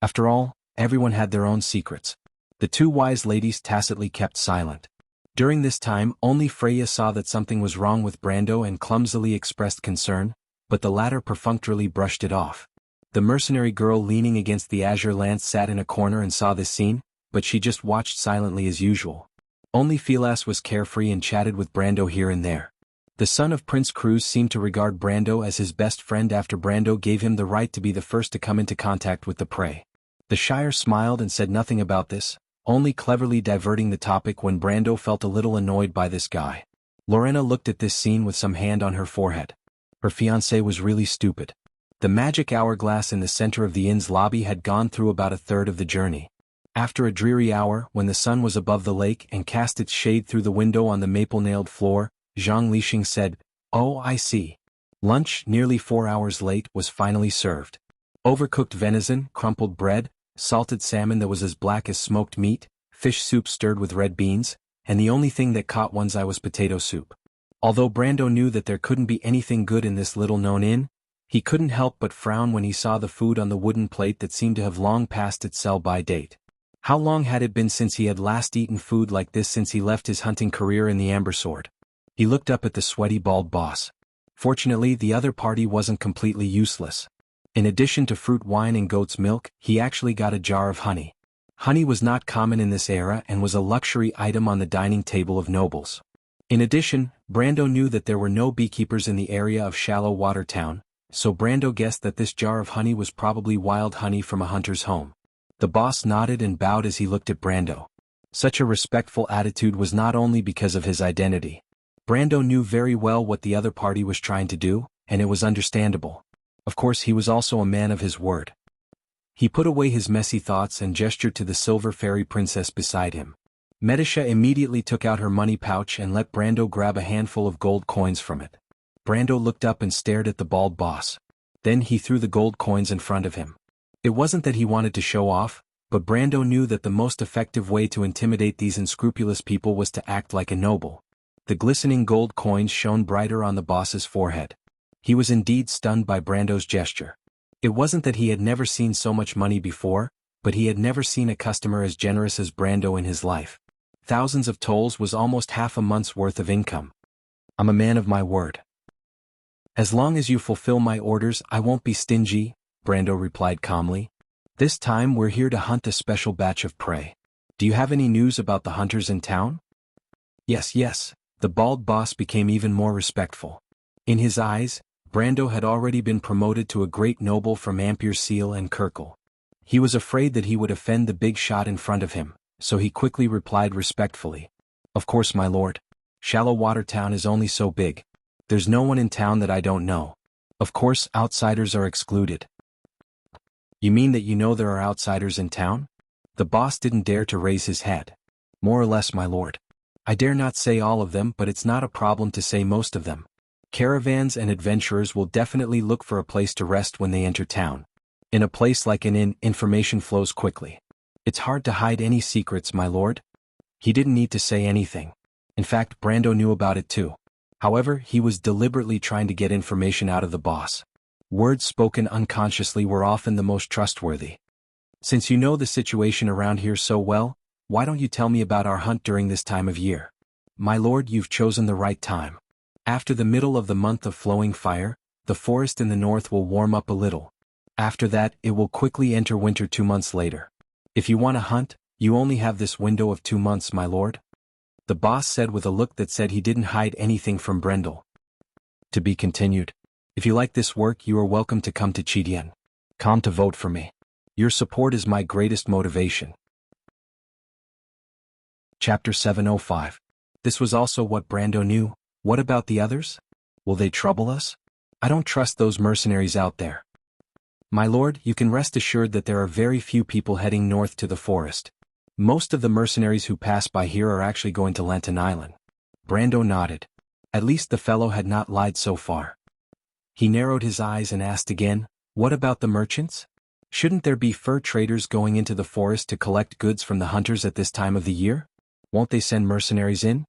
After all, everyone had their own secrets. The two wise ladies tacitly kept silent. During this time, only Freya saw that something was wrong with Brando and clumsily expressed concern, but the latter perfunctorily brushed it off. The mercenary girl leaning against the azure lance sat in a corner and saw this scene, but she just watched silently as usual. Only Philas was carefree and chatted with Brando here and there. The son of Prince Cruz seemed to regard Brando as his best friend after Brando gave him the right to be the first to come into contact with the prey. The Shire smiled and said nothing about this, only cleverly diverting the topic when Brando felt a little annoyed by this guy. Lorena looked at this scene with some hand on her forehead. Her fiancé was really stupid. The magic hourglass in the center of the inn's lobby had gone through about a third of the journey. After a dreary hour, when the sun was above the lake and cast its shade through the window on the maple-nailed floor, Zhang Lixing said, "Oh, I see." Lunch, nearly 4 hours late, was finally served. Overcooked venison, crumpled bread, salted salmon that was as black as smoked meat, fish soup stirred with red beans, and the only thing that caught one's eye was potato soup. Although Brando knew that there couldn't be anything good in this little-known inn, he couldn't help but frown when he saw the food on the wooden plate that seemed to have long passed its sell-by date. How long had it been since he had last eaten food like this since he left his hunting career in the Amber Sword? He looked up at the sweaty bald boss. Fortunately, the other party wasn't completely useless. In addition to fruit wine and goat's milk, he actually got a jar of honey. Honey was not common in this era and was a luxury item on the dining table of nobles. In addition, Brando knew that there were no beekeepers in the area of Shallow Water Town, so Brando guessed that this jar of honey was probably wild honey from a hunter's home. The boss nodded and bowed as he looked at Brando. Such a respectful attitude was not only because of his identity. Brando knew very well what the other party was trying to do, and it was understandable. Of course, he was also a man of his word. He put away his messy thoughts and gestured to the silver fairy princess beside him. Medisha immediately took out her money pouch and let Brando grab a handful of gold coins from it. Brando looked up and stared at the bald boss. Then he threw the gold coins in front of him. It wasn't that he wanted to show off, but Brando knew that the most effective way to intimidate these unscrupulous people was to act like a noble. The glistening gold coins shone brighter on the boss's forehead. He was indeed stunned by Brando's gesture. It wasn't that he had never seen so much money before, but he had never seen a customer as generous as Brando in his life. Thousands of tolls was almost half a month's worth of income. "I'm a man of my word. As long as you fulfill my orders, I won't be stingy," Brando replied calmly. "This time we're here to hunt a special batch of prey. Do you have any news about the hunters in town?" Yes. The bald boss became even more respectful. In his eyes, Brando had already been promoted to a great noble from Ampere Seal and Kirkle. He was afraid that he would offend the big shot in front of him, so he quickly replied respectfully, "Of course, my lord. Shallow Water Town is only so big. There's no one in town that I don't know. Of course, outsiders are excluded." "You mean that you know there are outsiders in town?" The boss didn't dare to raise his head. "More or less, my lord. I dare not say all of them, but it's not a problem to say most of them. Caravans and adventurers will definitely look for a place to rest when they enter town. In a place like an inn, information flows quickly. It's hard to hide any secrets, my lord." He didn't need to say anything. In fact, Brando knew about it too. However, he was deliberately trying to get information out of the boss. Words spoken unconsciously were often the most trustworthy. "Since you know the situation around here so well, why don't you tell me about our hunt during this time of year?" "My lord, you've chosen the right time. After the middle of the month of flowing fire, the forest in the north will warm up a little. After that, it will quickly enter winter 2 months later. If you want to hunt, you only have this window of 2 months, my lord," the boss said with a look that said he didn't hide anything from Brendel. To be continued. If you like this work, you are welcome to come to Chidian. Come to vote for me. Your support is my greatest motivation. Chapter 705. This was also what Brando knew. What about the others? Will they trouble us? I don't trust those mercenaries out there. My lord, you can rest assured that there are very few people heading north to the forest. Most of the mercenaries who pass by here are actually going to Lantern Island. Brando nodded. At least the fellow had not lied so far. He narrowed his eyes and asked again, "What about the merchants? Shouldn't there be fur traders going into the forest to collect goods from the hunters at this time of the year? Won't they send mercenaries in?"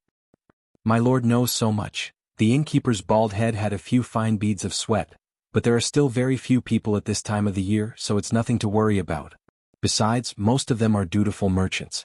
My lord knows so much. The innkeeper's bald head had a few fine beads of sweat, but there are still very few people at this time of the year, so it's nothing to worry about. Besides, most of them are dutiful merchants.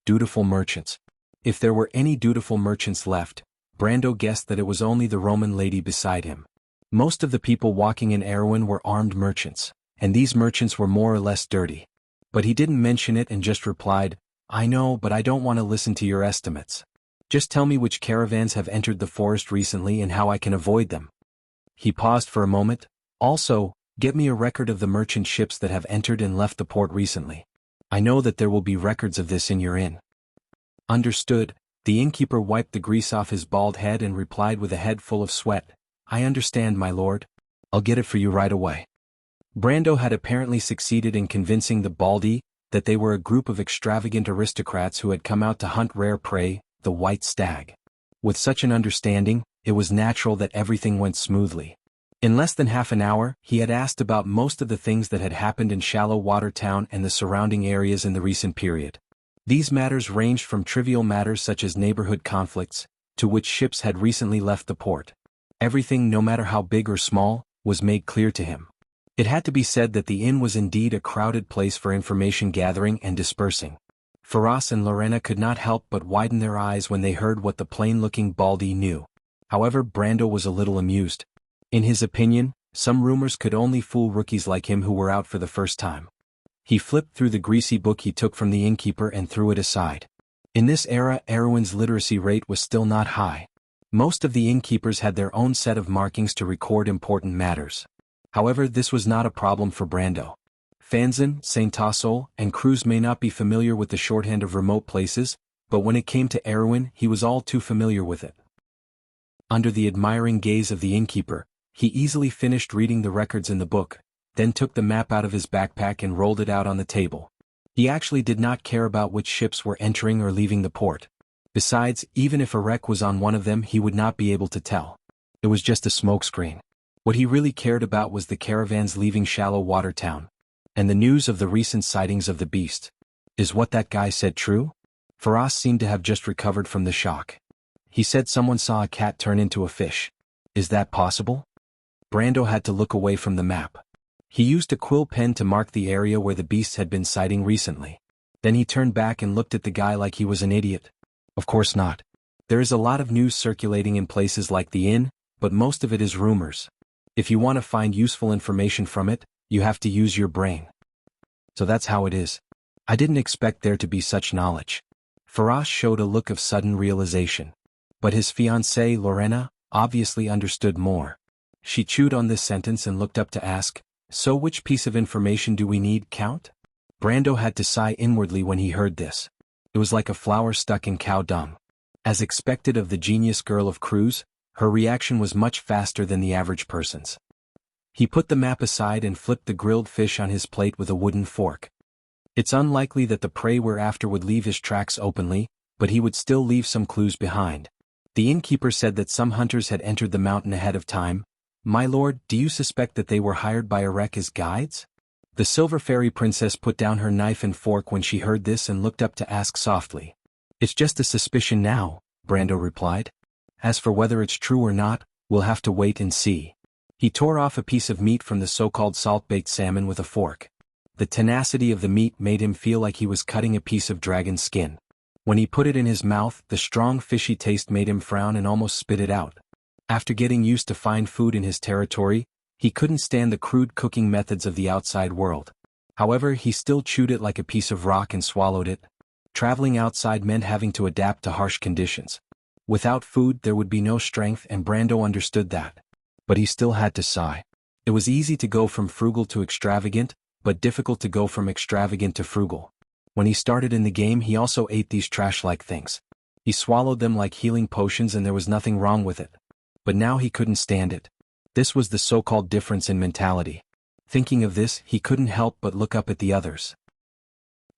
dutiful merchants. If there were any dutiful merchants left, Brando guessed that it was only the Roman lady beside him. Most of the people walking in Erewhon were armed merchants, and these merchants were more or less dirty. But he didn't mention it and just replied, "I know, but I don't want to listen to your estimates. Just tell me which caravans have entered the forest recently and how I can avoid them." He paused for a moment. "Also, get me a record of the merchant ships that have entered and left the port recently. I know that there will be records of this in your inn." "Understood." The innkeeper wiped the grease off his bald head and replied with a head full of sweat, "I understand, my lord. I'll get it for you right away." Brando had apparently succeeded in convincing the Baldi that they were a group of extravagant aristocrats who had come out to hunt rare prey, the white stag. With such an understanding, it was natural that everything went smoothly. In less than half an hour, he had asked about most of the things that had happened in Shallow Water Town and the surrounding areas in the recent period. These matters ranged from trivial matters such as neighborhood conflicts, to which ships had recently left the port. Everything, no matter how big or small, was made clear to him. It had to be said that the inn was indeed a crowded place for information gathering and dispersing. Faraz and Lorena could not help but widen their eyes when they heard what the plain-looking Baldi knew. However, Brando was a little amused. In his opinion, some rumors could only fool rookies like him who were out for the first time. He flipped through the greasy book he took from the innkeeper and threw it aside. In this era, Erewhon's literacy rate was still not high. Most of the innkeepers had their own set of markings to record important matters. However, this was not a problem for Brando. Fanzin, Saint Tassol, and Cruz may not be familiar with the shorthand of remote places, but when it came to Erewhon, he was all too familiar with it. Under the admiring gaze of the innkeeper, he easily finished reading the records in the book, then took the map out of his backpack and rolled it out on the table. He actually did not care about which ships were entering or leaving the port. Besides, even if a wreck was on one of them, he would not be able to tell. It was just a smokescreen. What he really cared about was the caravans leaving Shallow Water Town, and the news of the recent sightings of the beast. Is what that guy said true? Faraz seemed to have just recovered from the shock. He said someone saw a cat turn into a fish. Is that possible? Brando had to look away from the map. He used a quill pen to mark the area where the beasts had been sighting recently. Then he turned back and looked at the guy like he was an idiot. Of course not. There is a lot of news circulating in places like the inn, but most of it is rumors. If you want to find useful information from it, you have to use your brain. So that's how it is. I didn't expect there to be such knowledge. Faraz showed a look of sudden realization. But his fiancée, Lorena, obviously understood more. She chewed on this sentence and looked up to ask, "So which piece of information do we need, Count?" Brando had to sigh inwardly when he heard this. It was like a flower stuck in cow dung. As expected of the genius girl of Cruz, her reaction was much faster than the average person's. He put the map aside and flipped the grilled fish on his plate with a wooden fork. It's unlikely that the prey we're after would leave his tracks openly, but he would still leave some clues behind. The innkeeper said that some hunters had entered the mountain ahead of time. "My lord, do you suspect that they were hired by Erek as guides?" The Silver Fairy Princess put down her knife and fork when she heard this and looked up to ask softly. "It's just a suspicion now," Brando replied. "As for whether it's true or not, we'll have to wait and see." He tore off a piece of meat from the so-called salt-baked salmon with a fork. The tenacity of the meat made him feel like he was cutting a piece of dragon's skin. When he put it in his mouth, the strong fishy taste made him frown and almost spit it out. After getting used to fine food in his territory, he couldn't stand the crude cooking methods of the outside world. However, he still chewed it like a piece of rock and swallowed it. Traveling outside meant having to adapt to harsh conditions. Without food there would be no strength, and Brando understood that. But he still had to sigh. It was easy to go from frugal to extravagant, but difficult to go from extravagant to frugal. When he started in the game, he also ate these trash-like things. He swallowed them like healing potions and there was nothing wrong with it. But now he couldn't stand it. This was the so-called difference in mentality. Thinking of this, he couldn't help but look up at the others.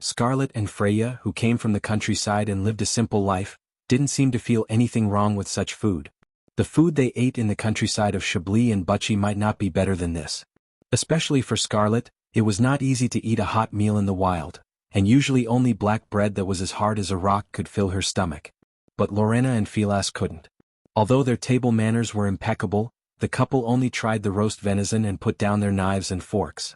Scarlet and Freya, who came from the countryside and lived a simple life, didn't seem to feel anything wrong with such food. The food they ate in the countryside of Chablis and Butchie might not be better than this. Especially for Scarlet, it was not easy to eat a hot meal in the wild, and usually only black bread that was as hard as a rock could fill her stomach. But Lorena and Filas couldn't. Although their table manners were impeccable, the couple only tried the roast venison and put down their knives and forks.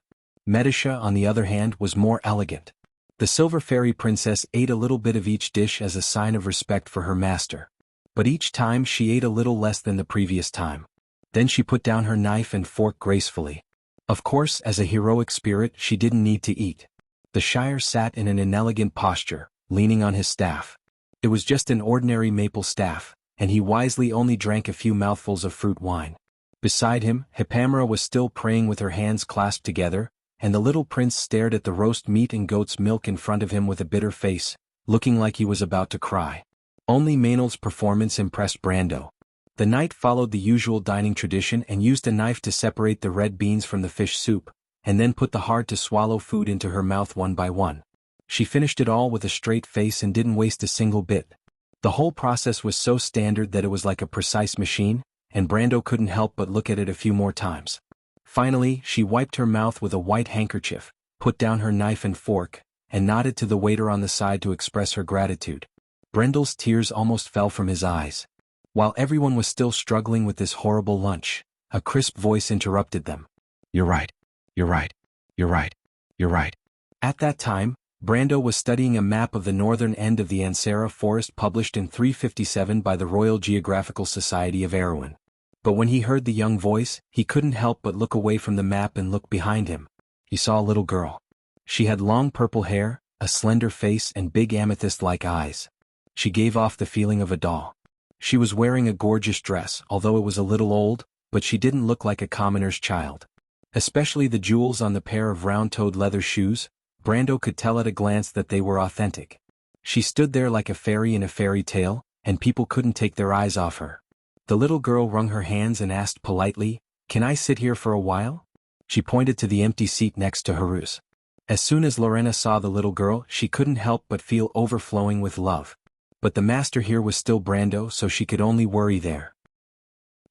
Medisha, on the other hand, was more elegant. The silver fairy princess ate a little bit of each dish as a sign of respect for her master. But each time she ate a little less than the previous time. Then she put down her knife and fork gracefully. Of course, as a heroic spirit, she didn't need to eat. The Shire sat in an inelegant posture, leaning on his staff. It was just an ordinary maple staff, and he wisely only drank a few mouthfuls of fruit wine. Beside him, Hippamera was still praying with her hands clasped together, and the little prince stared at the roast meat and goat's milk in front of him with a bitter face, looking like he was about to cry. Only Maynard's performance impressed Brando. The knight followed the usual dining tradition and used a knife to separate the red beans from the fish soup, and then put the hard-to-swallow food into her mouth one by one. She finished it all with a straight face and didn't waste a single bit. The whole process was so standard that it was like a precise machine, and Brando couldn't help but look at it a few more times. Finally, she wiped her mouth with a white handkerchief, put down her knife and fork, and nodded to the waiter on the side to express her gratitude. Brendel's tears almost fell from his eyes. While everyone was still struggling with this horrible lunch, a crisp voice interrupted them. "You're right. You're right. You're right. You're right." At that time, Brando was studying a map of the northern end of the Ansara forest published in 357 by the Royal Geographical Society of Erewhon. But when he heard the young voice, he couldn't help but look away from the map and look behind him. He saw a little girl. She had long purple hair, a slender face and big amethyst-like eyes. She gave off the feeling of a doll. She was wearing a gorgeous dress, although it was a little old, but she didn't look like a commoner's child. Especially the jewels on the pair of round-toed leather shoes, Brando could tell at a glance that they were authentic. She stood there like a fairy in a fairy tale, and people couldn't take their eyes off her. The little girl wrung her hands and asked politely, "Can I sit here for a while?" She pointed to the empty seat next to Haruz. As soon as Lorena saw the little girl, she couldn't help but feel overflowing with love. But the master here was still Brando, so she could only worry there.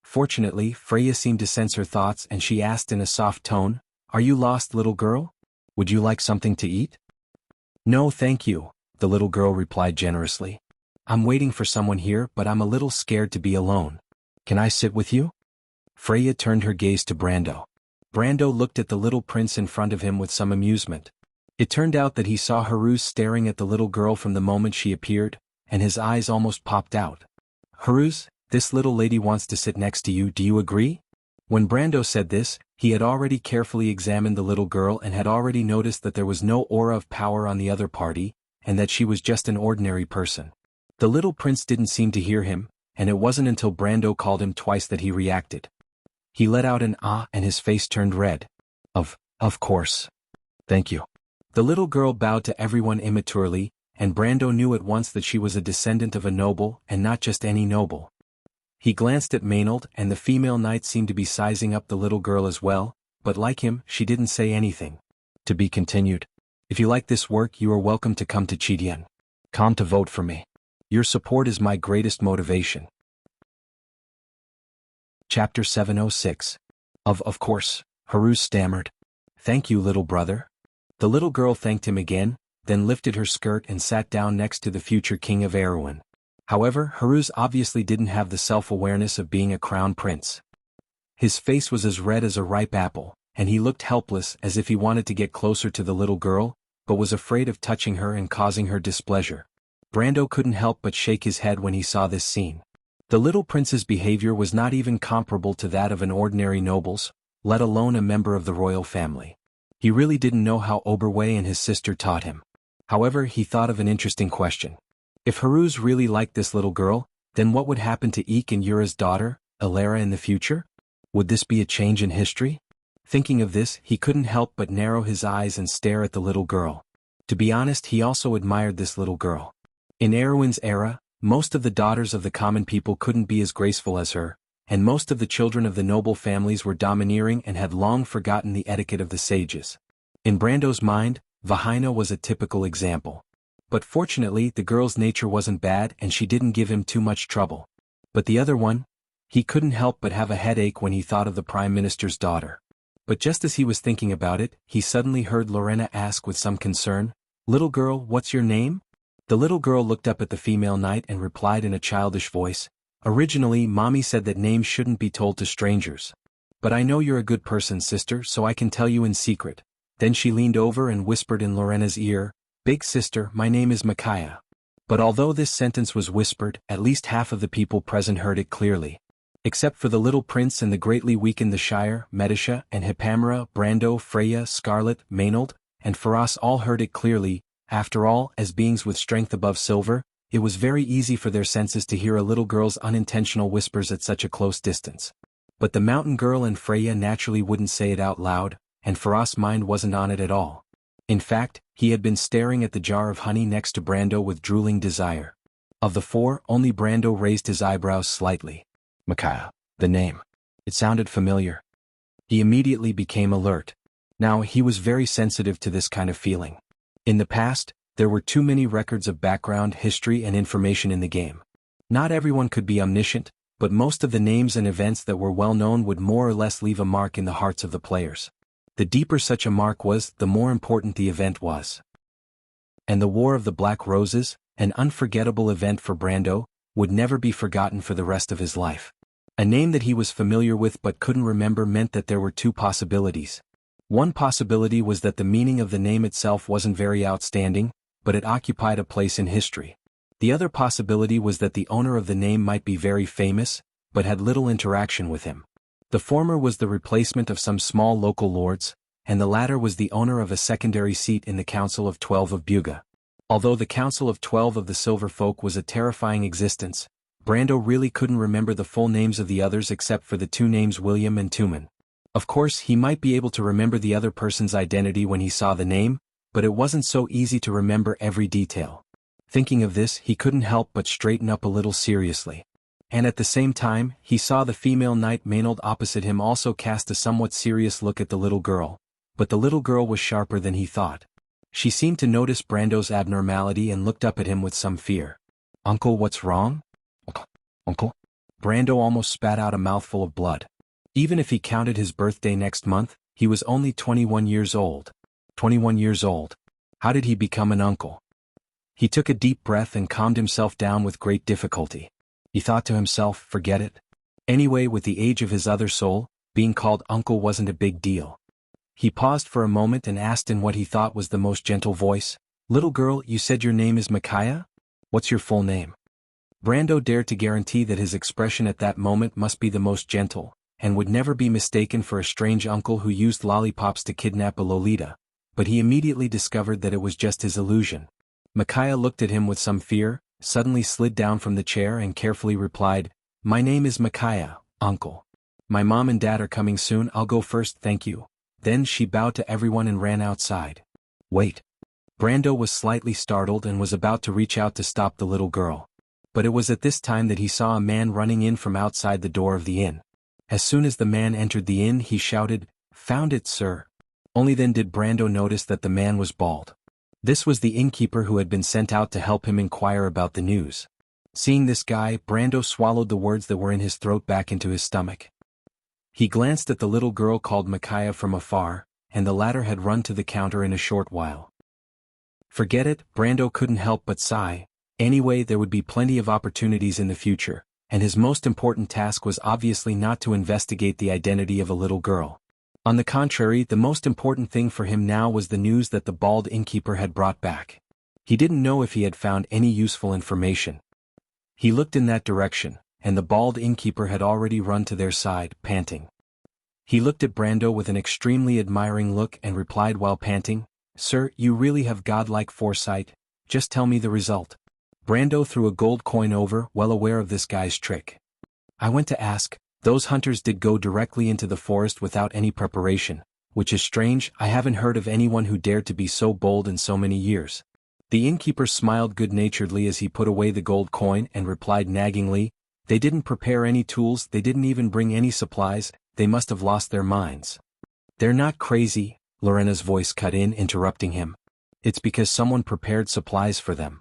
Fortunately, Freya seemed to sense her thoughts and she asked in a soft tone, "Are you lost, little girl? Would you like something to eat?" "No, thank you," the little girl replied generously. "I'm waiting for someone here, but I'm a little scared to be alone. Can I sit with you?" Freya turned her gaze to Brando. Brando looked at the little prince in front of him with some amusement. It turned out that he saw Haruz staring at the little girl from the moment she appeared, and his eyes almost popped out. "Haruz, this little lady wants to sit next to you, do you agree?" When Brando said this, he had already carefully examined the little girl and had already noticed that there was no aura of power on the other party, and that she was just an ordinary person. The little prince didn't seem to hear him, and it wasn't until Brando called him twice that he reacted. He let out an "ah" and his face turned red. Of course. Thank you." The little girl bowed to everyone immaturely, and Brando knew at once that she was a descendant of a noble, and not just any noble. He glanced at Maynard, and the female knight seemed to be sizing up the little girl as well, but like him, she didn't say anything. To be continued. If you like this work, you are welcome to come to Chidian. Come to vote for me. Your support is my greatest motivation. Chapter 706. Of course, Haruz stammered. "Thank you, little brother." The little girl thanked him again, then lifted her skirt and sat down next to the future king of Erewhon. However, Haruz obviously didn't have the self-awareness of being a crown prince. His face was as red as a ripe apple, and he looked helpless as if he wanted to get closer to the little girl, but was afraid of touching her and causing her displeasure. Brando couldn't help but shake his head when he saw this scene. The little prince's behavior was not even comparable to that of an ordinary noble's, let alone a member of the royal family. He really didn't know how Oberway and his sister taught him. However, he thought of an interesting question. If Haruz really liked this little girl, then what would happen to Eek and Yura's daughter, Alara, in the future? Would this be a change in history? Thinking of this, he couldn't help but narrow his eyes and stare at the little girl. To be honest, he also admired this little girl. In Erewhon's era, most of the daughters of the common people couldn't be as graceful as her, and most of the children of the noble families were domineering and had long forgotten the etiquette of the sages. In Brando's mind, Vahina was a typical example. But fortunately, the girl's nature wasn't bad and she didn't give him too much trouble. But the other one? He couldn't help but have a headache when he thought of the Prime Minister's daughter. But just as he was thinking about it, he suddenly heard Lorena ask with some concern, "Little girl, what's your name?" The little girl looked up at the female knight and replied in a childish voice, "Originally, Mommy said that names shouldn't be told to strangers. But I know you're a good person, sister, so I can tell you in secret." Then she leaned over and whispered in Lorena's ear, Big sister, my name is Micaiah. But although this sentence was whispered, at least half of the people present heard it clearly. Except for the little prince and the greatly weakened the Shire, Medisha and Hippamera, Brando, Freya, Scarlet, Maynard, and Faraz all heard it clearly. After all, as beings with strength above silver, it was very easy for their senses to hear a little girl's unintentional whispers at such a close distance. But the mountain girl and Freya naturally wouldn't say it out loud, and Faraz's mind wasn't on it at all. In fact, he had been staring at the jar of honey next to Brando with drooling desire. Of the four, only Brando raised his eyebrows slightly. Micaiah, the name. It sounded familiar. He immediately became alert. Now, he was very sensitive to this kind of feeling. In the past, there were too many records of background, history, and information in the game. Not everyone could be omniscient, but most of the names and events that were well known would more or less leave a mark in the hearts of the players. The deeper such a mark was, the more important the event was. And the War of the Black Roses, an unforgettable event for Brando, would never be forgotten for the rest of his life. A name that he was familiar with but couldn't remember meant that there were two possibilities. One possibility was that the meaning of the name itself wasn't very outstanding, but it occupied a place in history. The other possibility was that the owner of the name might be very famous, but had little interaction with him. The former was the replacement of some small local lords, and the latter was the owner of a secondary seat in the Council of 12 of Buga. Although the Council of 12 of the Silver Folk was a terrifying existence, Brando really couldn't remember the full names of the others except for the two names William and Tumen. Of course, he might be able to remember the other person's identity when he saw the name, but it wasn't so easy to remember every detail. Thinking of this, he couldn't help but straighten up a little seriously. And at the same time, he saw the female knight Maynard opposite him also cast a somewhat serious look at the little girl. But the little girl was sharper than he thought. She seemed to notice Brando's abnormality and looked up at him with some fear. "Uncle, what's wrong?" "Uncle?" Brando almost spat out a mouthful of blood. Even if he counted his birthday next month, he was only 21 years old. 21 years old. How did he become an uncle? He took a deep breath and calmed himself down with great difficulty. He thought to himself, forget it. Anyway, with the age of his other soul, being called uncle wasn't a big deal. He paused for a moment and asked in what he thought was the most gentle voice, "Little girl, you said your name is Micaiah? What's your full name?" Brando dared to guarantee that his expression at that moment must be the most gentle, and would never be mistaken for a strange uncle who used lollipops to kidnap a Lolita, but he immediately discovered that it was just his illusion. Micaiah looked at him with some fear, suddenly slid down from the chair and carefully replied, "My name is Micaiah, uncle. My mom and dad are coming soon, I'll go first, thank you." Then she bowed to everyone and ran outside. Wait. Brando was slightly startled and was about to reach out to stop the little girl. But it was at this time that he saw a man running in from outside the door of the inn. As soon as the man entered the inn he shouted, "Found it, sir." Only then did Brando notice that the man was bald. This was the innkeeper who had been sent out to help him inquire about the news. Seeing this guy, Brando swallowed the words that were in his throat back into his stomach. He glanced at the little girl called Micaiah from afar, and the latter had run to the counter in a short while. Forget it, Brando couldn't help but sigh. Anyway, there would be plenty of opportunities in the future, and his most important task was obviously not to investigate the identity of a little girl. On the contrary, the most important thing for him now was the news that the bald innkeeper had brought back. He didn't know if he had found any useful information. He looked in that direction, and the bald innkeeper had already run to their side, panting. He looked at Brando with an extremely admiring look and replied while panting, "Sir, you really have godlike foresight, just tell me the result." Brando threw a gold coin over, well aware of this guy's trick. "I went to ask. Those hunters did go directly into the forest without any preparation, which is strange, I haven't heard of anyone who dared to be so bold in so many years." The innkeeper smiled good-naturedly as he put away the gold coin and replied naggingly, "They didn't prepare any tools, they didn't even bring any supplies, they must have lost their minds." "They're not crazy," Lorena's voice cut in, interrupting him. "It's because someone prepared supplies for them."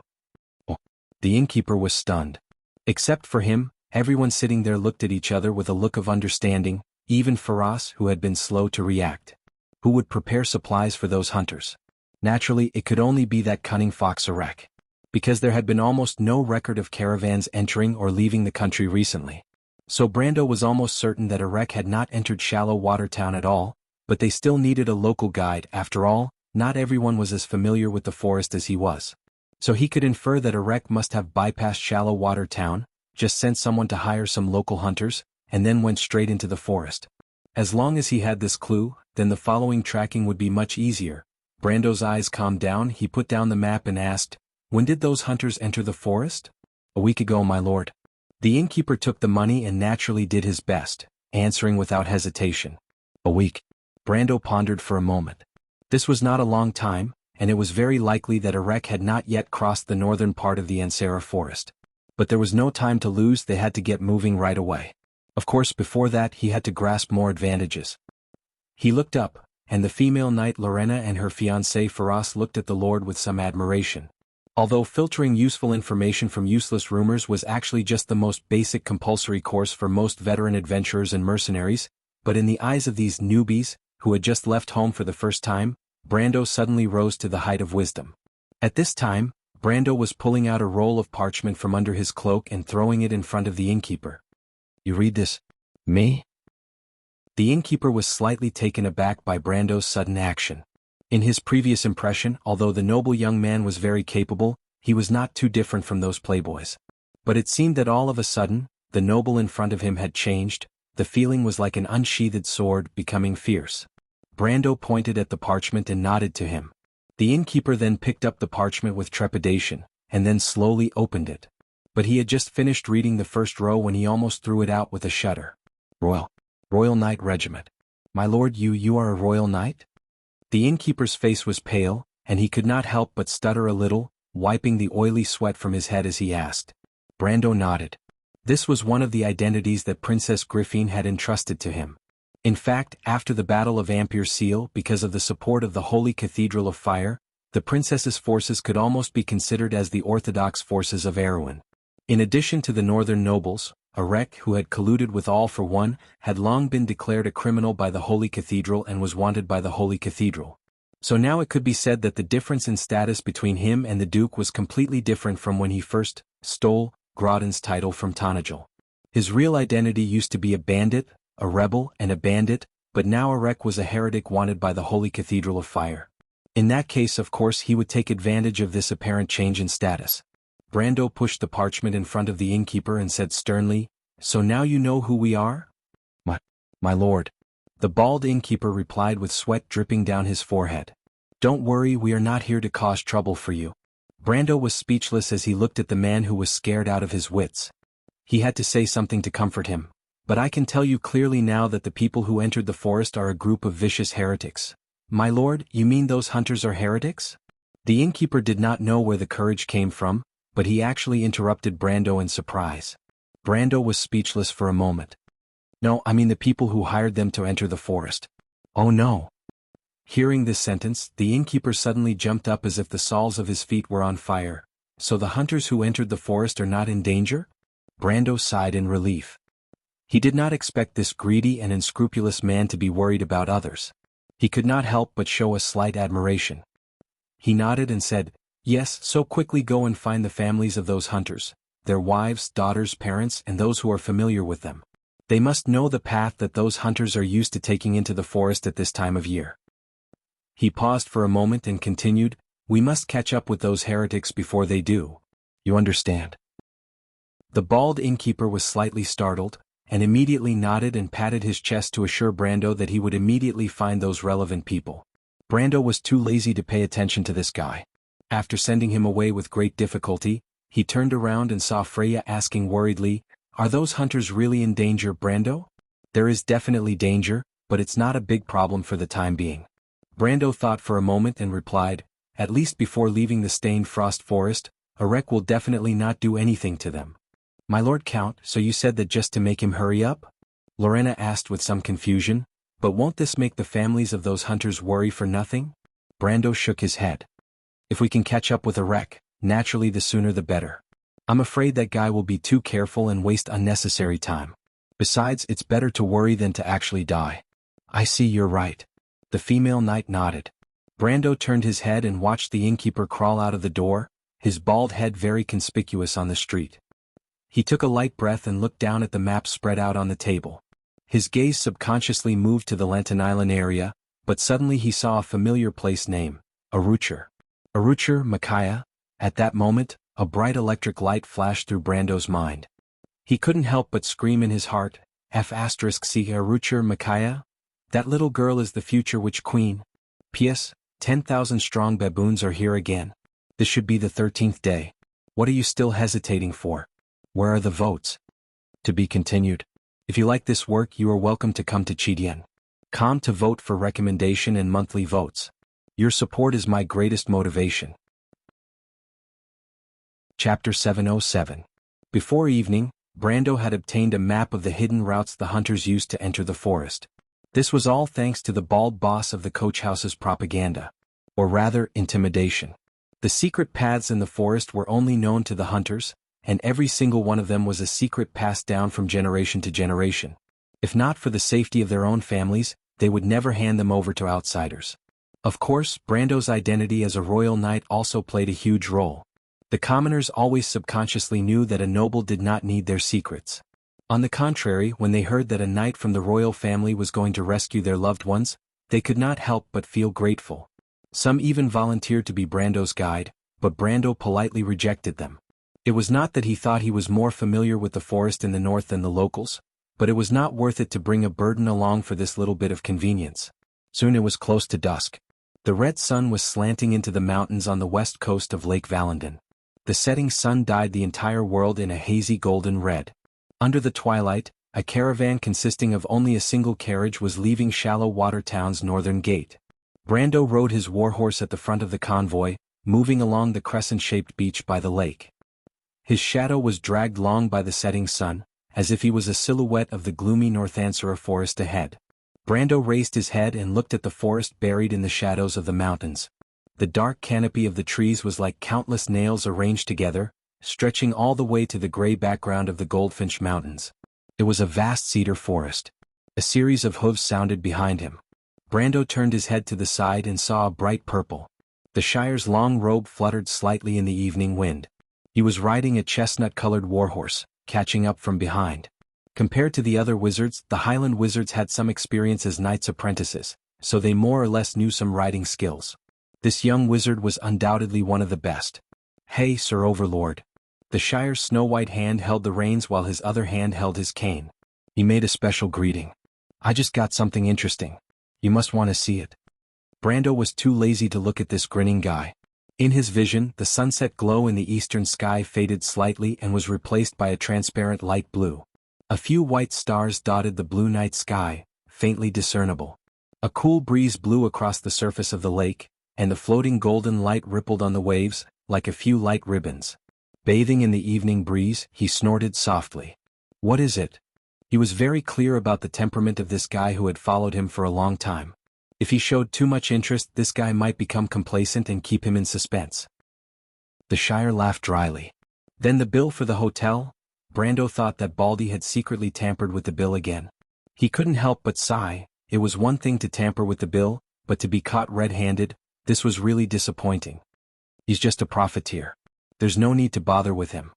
Oh. The innkeeper was stunned. Except for him, everyone sitting there looked at each other with a look of understanding, even Faraz, who had been slow to react. Who would prepare supplies for those hunters? Naturally, it could only be that cunning fox Arek. Because there had been almost no record of caravans entering or leaving the country recently. So Brando was almost certain that Arek had not entered Shallow Water Town at all, but they still needed a local guide. After all, not everyone was as familiar with the forest as he was. So he could infer that Erek must have bypassed Shallow Water Town, just sent someone to hire some local hunters, and then went straight into the forest. As long as he had this clue, then the following tracking would be much easier. Brando's eyes calmed down, he put down the map and asked, "When did those hunters enter the forest?" "A week ago, my lord." The innkeeper took the money and naturally did his best, answering without hesitation. "A week." Brando pondered for a moment. This was not a long time, and it was very likely that Erek had not yet crossed the northern part of the Ansara forest. But there was no time to lose, they had to get moving right away. Of course, before that he had to grasp more advantages. He looked up, and the female knight Lorena and her fiancé Faraz looked at the lord with some admiration. Although filtering useful information from useless rumors was actually just the most basic compulsory course for most veteran adventurers and mercenaries, but in the eyes of these newbies, who had just left home for the first time, Brando suddenly rose to the height of wisdom. At this time, Brando was pulling out a roll of parchment from under his cloak and throwing it in front of the innkeeper. "You read this?" "Me?" The innkeeper was slightly taken aback by Brando's sudden action. In his previous impression, although the noble young man was very capable, he was not too different from those playboys. But it seemed that all of a sudden, the noble in front of him had changed. The feeling was like an unsheathed sword becoming fierce. Brando pointed at the parchment and nodded to him. The innkeeper then picked up the parchment with trepidation, and then slowly opened it. But he had just finished reading the first row when he almost threw it out with a shudder. Royal Knight Regiment. My lord, you are a Royal Knight?" The innkeeper's face was pale, and he could not help but stutter a little, wiping the oily sweat from his head as he asked. Brando nodded. This was one of the identities that Princess Griffine had entrusted to him. In fact, after the Battle of Ampere Seal, because of the support of the Holy Cathedral of Fire, the princess's forces could almost be considered as the orthodox forces of Erewhon. In addition to the northern nobles, Erek, who had colluded with All for One, had long been declared a criminal by the Holy Cathedral and was wanted by the Holy Cathedral. So now it could be said that the difference in status between him and the Duke was completely different from when he first stole Grodin's title from Tanajil. His real identity used to be a bandit, a rebel and a bandit, but now Erek was a heretic wanted by the Holy Cathedral of Fire. In that case, of course, he would take advantage of this apparent change in status. Brando pushed the parchment in front of the innkeeper and said sternly, "So now you know who we are?" My lord." The bald innkeeper replied with sweat dripping down his forehead. "Don't worry, we are not here to cause trouble for you." Brando was speechless as he looked at the man who was scared out of his wits. He had to say something to comfort him. "But I can tell you clearly now that the people who entered the forest are a group of vicious heretics." "My lord, you mean those hunters are heretics?" The innkeeper did not know where the courage came from, but he actually interrupted Brando in surprise. Brando was speechless for a moment. "No, I mean the people who hired them to enter the forest." "Oh no." Hearing this sentence, the innkeeper suddenly jumped up as if the soles of his feet were on fire. "So the hunters who entered the forest are not in danger?" Brando sighed in relief. He did not expect this greedy and unscrupulous man to be worried about others. He could not help but show a slight admiration. He nodded and said, "Yes, so quickly go and find the families of those hunters, their wives, daughters, parents, and those who are familiar with them. They must know the path that those hunters are used to taking into the forest at this time of year." He paused for a moment and continued, "We must catch up with those heretics before they do. You understand?" The bald innkeeper was slightly startled, and immediately nodded and patted his chest to assure Brando that he would immediately find those relevant people. Brando was too lazy to pay attention to this guy. After sending him away with great difficulty, he turned around and saw Freya asking worriedly, "Are those hunters really in danger, Brando?" "There is definitely danger, but it's not a big problem for the time being." Brando thought for a moment and replied, "At least before leaving the stained frost forest, Erek will definitely not do anything to them." "My lord Count, so you said that just to make him hurry up?" Lorena asked with some confusion, "But won't this make the families of those hunters worry for nothing?" Brando shook his head. "If we can catch up with Erek, naturally the sooner the better. I'm afraid that guy will be too careful and waste unnecessary time. Besides, it's better to worry than to actually die." "I see, you're right." The female knight nodded. Brando turned his head and watched the innkeeper crawl out of the door, his bald head very conspicuous on the street. He took a light breath and looked down at the map spread out on the table. His gaze subconsciously moved to the Lantan Island area, but suddenly he saw a familiar place name, Arucher. Arucher, Micaiah. At that moment, a bright electric light flashed through Brando's mind. He couldn't help but scream in his heart, F***C Arucher Micaiah? That little girl is the future witch queen. P.S. 10,000 strong baboons are here again. This should be the 13th day. What are you still hesitating for? Where are the votes? To be continued. If you like this work, you are welcome to come to Chidian.com to vote for recommendation and monthly votes. Your support is my greatest motivation. Chapter 707. Before evening, Brando had obtained a map of the hidden routes the hunters used to enter the forest. This was all thanks to the bald boss of the coach house's propaganda. Or rather, intimidation. The secret paths in the forest were only known to the hunters, and every single one of them was a secret passed down from generation to generation. If not for the safety of their own families, they would never hand them over to outsiders. Of course, Brando's identity as a royal knight also played a huge role. The commoners always subconsciously knew that a noble did not need their secrets. On the contrary, when they heard that a knight from the royal family was going to rescue their loved ones, they could not help but feel grateful. Some even volunteered to be Brando's guide, but Brando politely rejected them. It was not that he thought he was more familiar with the forest in the north than the locals, but it was not worth it to bring a burden along for this little bit of convenience. Soon it was close to dusk. The red sun was slanting into the mountains on the west coast of Lake Valendon. The setting sun dyed the entire world in a hazy golden red. Under the twilight, a caravan consisting of only a single carriage was leaving Shallow Water Town's northern gate. Brando rode his warhorse at the front of the convoy, moving along the crescent-shaped beach by the lake. His shadow was dragged long by the setting sun, as if he was a silhouette of the gloomy Northansora forest ahead. Brando raised his head and looked at the forest buried in the shadows of the mountains. The dark canopy of the trees was like countless nails arranged together, stretching all the way to the gray background of the Goldfinch Mountains. It was a vast cedar forest. A series of hooves sounded behind him. Brando turned his head to the side and saw a bright purple. The Shire's long robe fluttered slightly in the evening wind. He was riding a chestnut-colored warhorse, catching up from behind. Compared to the other wizards, the Highland wizards had some experience as knights' apprentices, so they more or less knew some riding skills. This young wizard was undoubtedly one of the best. "Hey, Sir Overlord." The Shire's snow-white hand held the reins while his other hand held his cane. He made a special greeting. "I just got something interesting. You must want to see it." Brando was too lazy to look at this grinning guy. In his vision, the sunset glow in the eastern sky faded slightly and was replaced by a transparent light blue. A few white stars dotted the blue night sky, faintly discernible. A cool breeze blew across the surface of the lake, and the floating golden light rippled on the waves, like a few light ribbons. Bathing in the evening breeze, he snorted softly. "What is it?" He was very clear about the temperament of this guy who had followed him for a long time. If he showed too much interest, this guy might become complacent and keep him in suspense. The Shire laughed dryly. "Then the bill for the hotel?" Brando thought that Baldy had secretly tampered with the bill again. He couldn't help but sigh. It was one thing to tamper with the bill, but to be caught red-handed, this was really disappointing. "He's just a profiteer. There's no need to bother with him."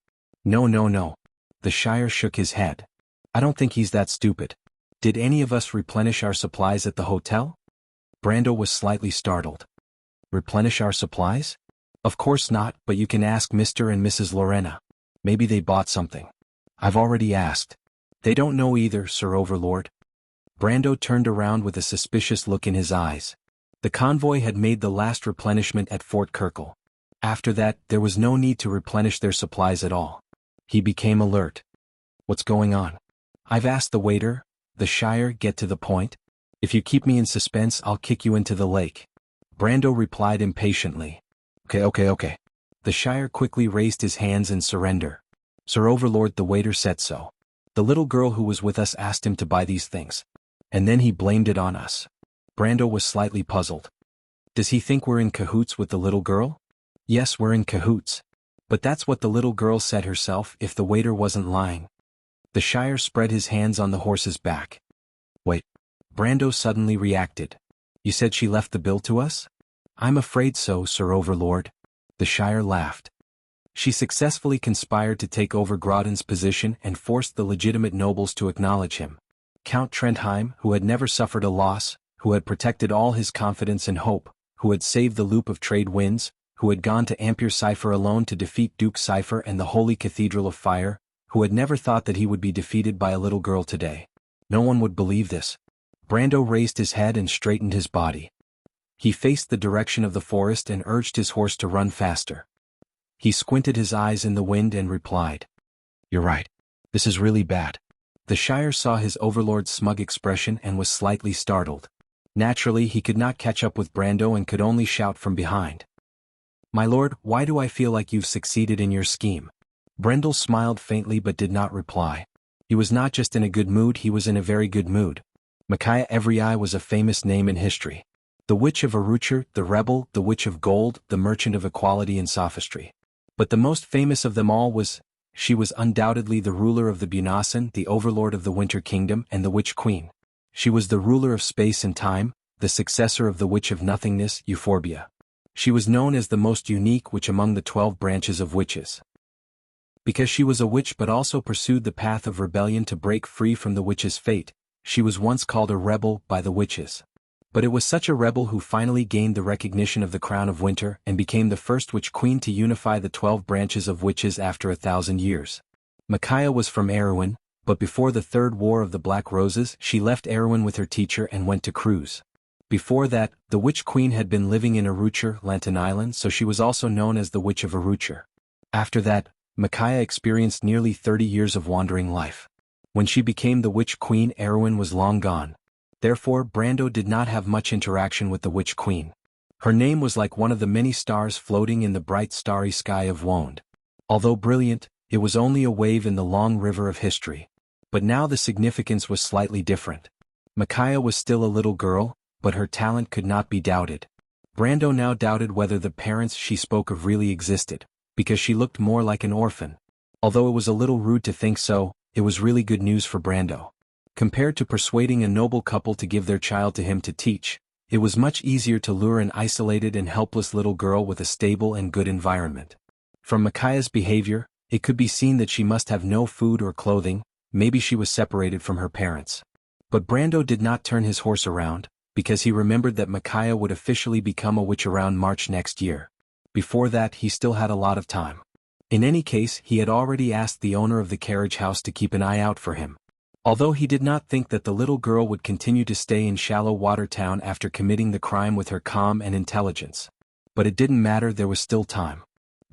No. The Shire shook his head. "I don't think he's that stupid. Did any of us replenish our supplies at the hotel?" Brando was slightly startled. "Replenish our supplies? Of course not, but you can ask Mr. and Mrs. Lorena. Maybe they bought something." "I've already asked." "They don't know either, Sir Overlord." Brando turned around with a suspicious look in his eyes. The convoy had made the last replenishment at Fort Kirkle. After that, there was no need to replenish their supplies at all. He became alert. "What's going on?" "I've asked the waiter." The Shire, "Get to the point. If you keep me in suspense, I'll kick you into the lake." Brando replied impatiently. Okay. The Shire quickly raised his hands in surrender. "Sir Overlord, the waiter said so. The little girl who was with us asked him to buy these things. And then he blamed it on us." Brando was slightly puzzled. "Does he think we're in cahoots with the little girl?" "Yes, we're in cahoots. But that's what the little girl said herself, if the waiter wasn't lying." The Shire spread his hands on the horse's back. "Wait." Brando suddenly reacted. "You said she left the bill to us?" "I'm afraid so, Sir Overlord." The Shire laughed. "She successfully conspired to take over Grodden's position and forced the legitimate nobles to acknowledge him. Count Trentheim, who had never suffered a loss, who had protected all his confidence and hope, who had saved the loop of trade winds, who had gone to Ampere Cypher alone to defeat Duke Cypher and the Holy Cathedral of Fire, who had never thought that he would be defeated by a little girl today. No one would believe this. Brando raised his head and straightened his body. He faced the direction of the forest and urged his horse to run faster. He squinted his eyes in the wind and replied, "You're right. This is really bad." The Shire saw his overlord's smug expression and was slightly startled. Naturally, he could not catch up with Brando and could only shout from behind, "My lord, why do I feel like you've succeeded in your scheme?" Brendel smiled faintly but did not reply. He was not just in a good mood, he was in a very good mood. Micaiah Every Eye was a famous name in history. The Witch of Aruchur, the Rebel, the Witch of Gold, the Merchant of Equality and Sophistry. But the most famous of them all was, she was undoubtedly the ruler of the Bunasan, the overlord of the Winter Kingdom, and the Witch Queen. She was the ruler of space and time, the successor of the Witch of Nothingness, Euphorbia. She was known as the most unique witch among the 12 branches of witches. Because she was a witch but also pursued the path of rebellion to break free from the witch's fate, she was once called a rebel by the witches. But it was such a rebel who finally gained the recognition of the Crown of Winter and became the first witch queen to unify the 12 branches of witches after 1,000 years. Micaiah was from Erewhon, but before the Third War of the Black Roses she left Erewhon with her teacher and went to cruise. Before that, the Witch Queen had been living in Aruchur, Lantan Island, so she was also known as the Witch of Aruchur. After that, Micaiah experienced nearly 30 years of wandering life. When she became the Witch Queen, Erewhon was long gone. Therefore, Brando did not have much interaction with the Witch Queen. Her name was like one of the many stars floating in the bright starry sky of Wonde. Although brilliant, it was only a wave in the long river of history. But now the significance was slightly different. Micaiah was still a little girl, but her talent could not be doubted. Brando now doubted whether the parents she spoke of really existed, because she looked more like an orphan. Although it was a little rude to think so, it was really good news for Brando. Compared to persuading a noble couple to give their child to him to teach, it was much easier to lure an isolated and helpless little girl with a stable and good environment. From Micaiah's behavior, it could be seen that she must have no food or clothing, maybe she was separated from her parents. But Brando did not turn his horse around, because he remembered that Micaiah would officially become a witch around March next year. Before that, he still had a lot of time. In any case, he had already asked the owner of the carriage house to keep an eye out for him. Although he did not think that the little girl would continue to stay in Shallow Water Town after committing the crime with her calm and intelligence. But it didn't matter, there was still time.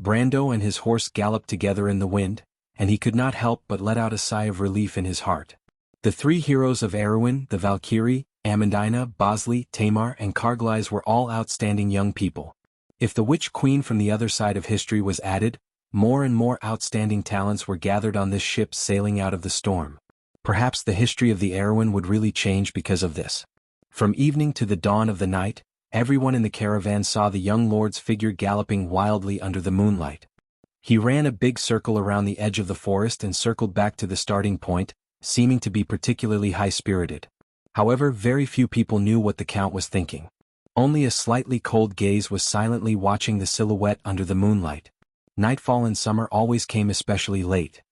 Brando and his horse galloped together in the wind, and he could not help but let out a sigh of relief in his heart. The 3 heroes of Erewhon, the Valkyrie, Amandina, Bosley, Tamar and Carglaise were all outstanding young people. If the Witch Queen from the other side of history was added, more and more outstanding talents were gathered on this ship sailing out of the storm. Perhaps the history of the Erewhon would really change because of this. From evening to the dawn of the night, everyone in the caravan saw the young lord's figure galloping wildly under the moonlight. He ran a big circle around the edge of the forest and circled back to the starting point, seeming to be particularly high-spirited. However, very few people knew what the Count was thinking. Only a slightly cold gaze was silently watching the silhouette under the moonlight. Nightfall in summer always came especially late.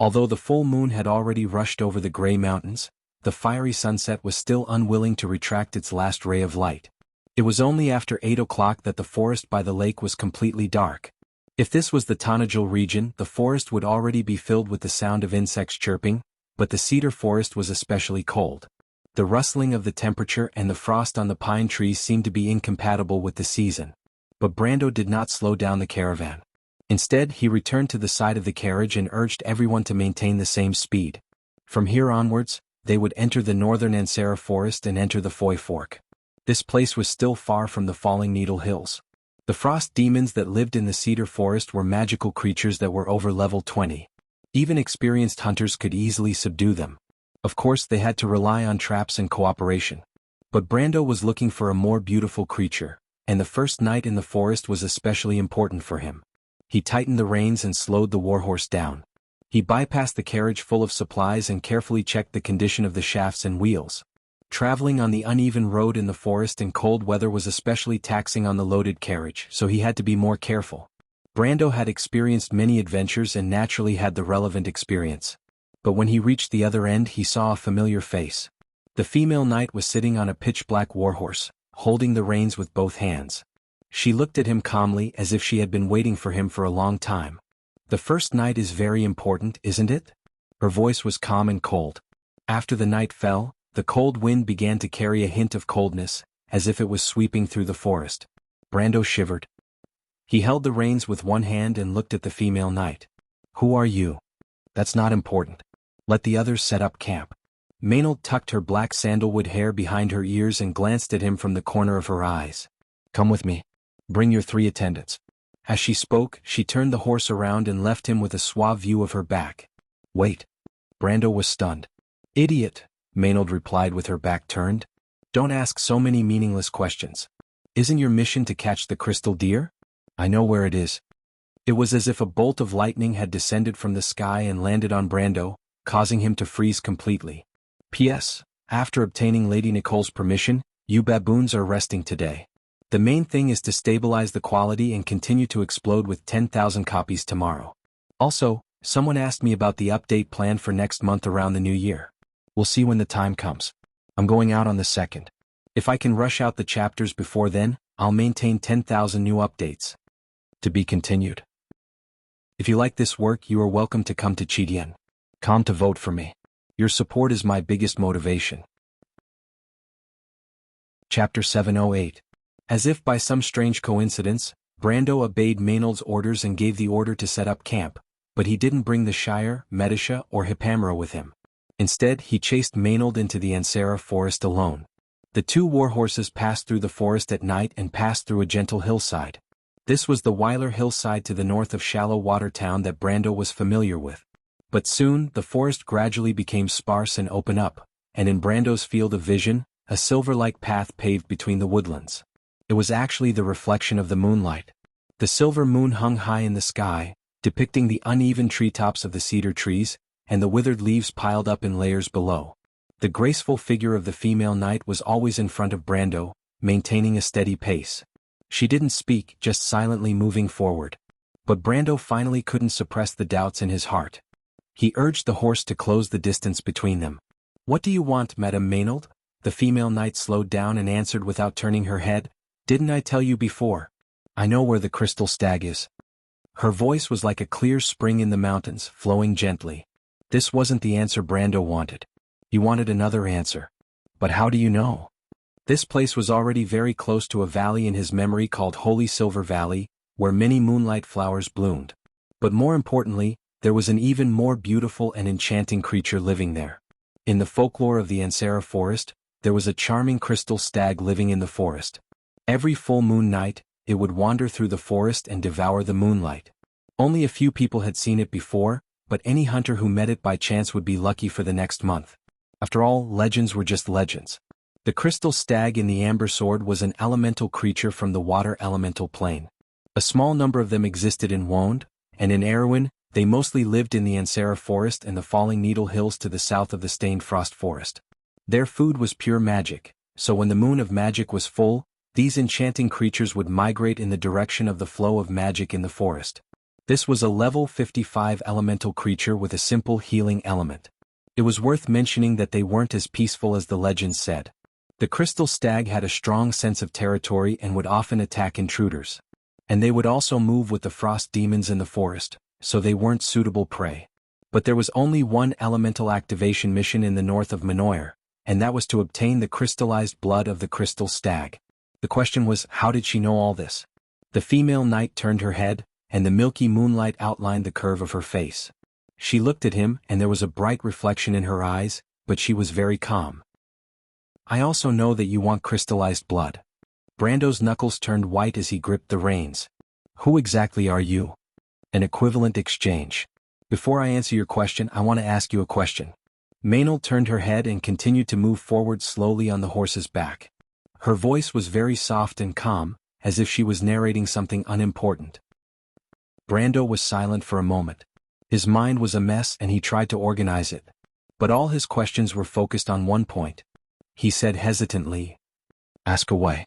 Although the full moon had already rushed over the gray mountains, the fiery sunset was still unwilling to retract its last ray of light. It was only after 8 o'clock that the forest by the lake was completely dark. If this was the Tanajul region, the forest would already be filled with the sound of insects chirping, but the cedar forest was especially cold. The rustling of the temperature and the frost on the pine trees seemed to be incompatible with the season. But Brando did not slow down the caravan. Instead, he returned to the side of the carriage and urged everyone to maintain the same speed. From here onwards, they would enter the northern Ansara forest and enter the Foy Fork. This place was still far from the Falling Needle Hills. The frost demons that lived in the cedar forest were magical creatures that were over level 20. Even experienced hunters could easily subdue them. Of course, they had to rely on traps and cooperation. But Brando was looking for a more beautiful creature, and the first night in the forest was especially important for him. He tightened the reins and slowed the warhorse down. He bypassed the carriage full of supplies and carefully checked the condition of the shafts and wheels. Traveling on the uneven road in the forest in cold weather was especially taxing on the loaded carriage, so he had to be more careful. Brando had experienced many adventures and naturally had the relevant experience. But when he reached the other end, he saw a familiar face. The female knight was sitting on a pitch-black warhorse, holding the reins with both hands. She looked at him calmly as if she had been waiting for him for a long time. The first night is very important, isn't it? Her voice was calm and cold. After the night fell, the cold wind began to carry a hint of coldness, as if it was sweeping through the forest. Brando shivered. He held the reins with one hand and looked at the female knight. Who are you? That's not important. Let the others set up camp. Maynard tucked her black sandalwood hair behind her ears and glanced at him from the corner of her eyes. Come with me. Bring your 3 attendants. As she spoke, she turned the horse around and left him with a suave view of her back. Wait. Brando was stunned. Idiot, Maynard replied with her back turned. Don't ask so many meaningless questions. Isn't your mission to catch the crystal deer? I know where it is. It was as if a bolt of lightning had descended from the sky and landed on Brando, causing him to freeze completely. P.S. After obtaining Lady Nicole's permission, you baboons are resting today. The main thing is to stabilize the quality and continue to explode with 10,000 copies tomorrow. Also, someone asked me about the update plan for next month around the new year. We'll see when the time comes. I'm going out on the 2nd. If I can rush out the chapters before then, I'll maintain 10,000 new updates. To be continued. If you like this work, you are welcome to come to Jianghu to vote for me. Your support is my biggest motivation. Chapter 708. As if by some strange coincidence, Brando obeyed Maynard's orders and gave the order to set up camp, but he didn't bring the Shire, Medisha, or Hippamera with him. Instead, he chased Maynard into the Ansara forest alone. The 2 warhorses passed through the forest at night and passed through a gentle hillside. This was the Weiler hillside to the north of Shallow Water Town that Brando was familiar with. But soon, the forest gradually became sparse and open up, and in Brando's field of vision, a silver-like path paved between the woodlands. It was actually the reflection of the moonlight. The silver moon hung high in the sky, depicting the uneven treetops of the cedar trees, and the withered leaves piled up in layers below. The graceful figure of the female knight was always in front of Brando, maintaining a steady pace. She didn't speak, just silently moving forward. But Brando finally couldn't suppress the doubts in his heart. He urged the horse to close the distance between them. What do you want, Madame Maynard? The female knight slowed down and answered without turning her head. Didn't I tell you before? I know where the crystal stag is. Her voice was like a clear spring in the mountains, flowing gently. This wasn't the answer Brando wanted. He wanted another answer. But how do you know? This place was already very close to a valley in his memory called Holy Silver Valley, where many moonlight flowers bloomed. But more importantly, there was an even more beautiful and enchanting creature living there. In the folklore of the Ansara forest, there was a charming crystal stag living in the forest. Every full moon night, it would wander through the forest and devour the moonlight. Only a few people had seen it before, but any hunter who met it by chance would be lucky for the next month. After all, legends were just legends. The crystal stag in the amber sword was an elemental creature from the water elemental plane. A small number of them existed in Wonde, and in Erewhon, they mostly lived in the Ansara forest and the Falling Needle Hills to the south of the Stained Frost forest. Their food was pure magic, so when the moon of magic was full, these enchanting creatures would migrate in the direction of the flow of magic in the forest. This was a level 55 elemental creature with a simple healing element. It was worth mentioning that they weren't as peaceful as the legends said. The crystal stag had a strong sense of territory and would often attack intruders. And they would also move with the frost demons in the forest, so they weren't suitable prey. But there was only one elemental activation mission in the north of Manoir, and that was to obtain the crystallized blood of the crystal stag. The question was, how did she know all this? The female knight turned her head, and the milky moonlight outlined the curve of her face. She looked at him, and there was a bright reflection in her eyes, but she was very calm. I also know that you want crystallized blood. Brando's knuckles turned white as he gripped the reins. Who exactly are you? An equivalent exchange. Before I answer your question, I want to ask you a question. Maynard turned her head and continued to move forward slowly on the horse's back. Her voice was very soft and calm, as if she was narrating something unimportant. Brando was silent for a moment. His mind was a mess and he tried to organize it. But all his questions were focused on one point. He said hesitantly, "Ask away.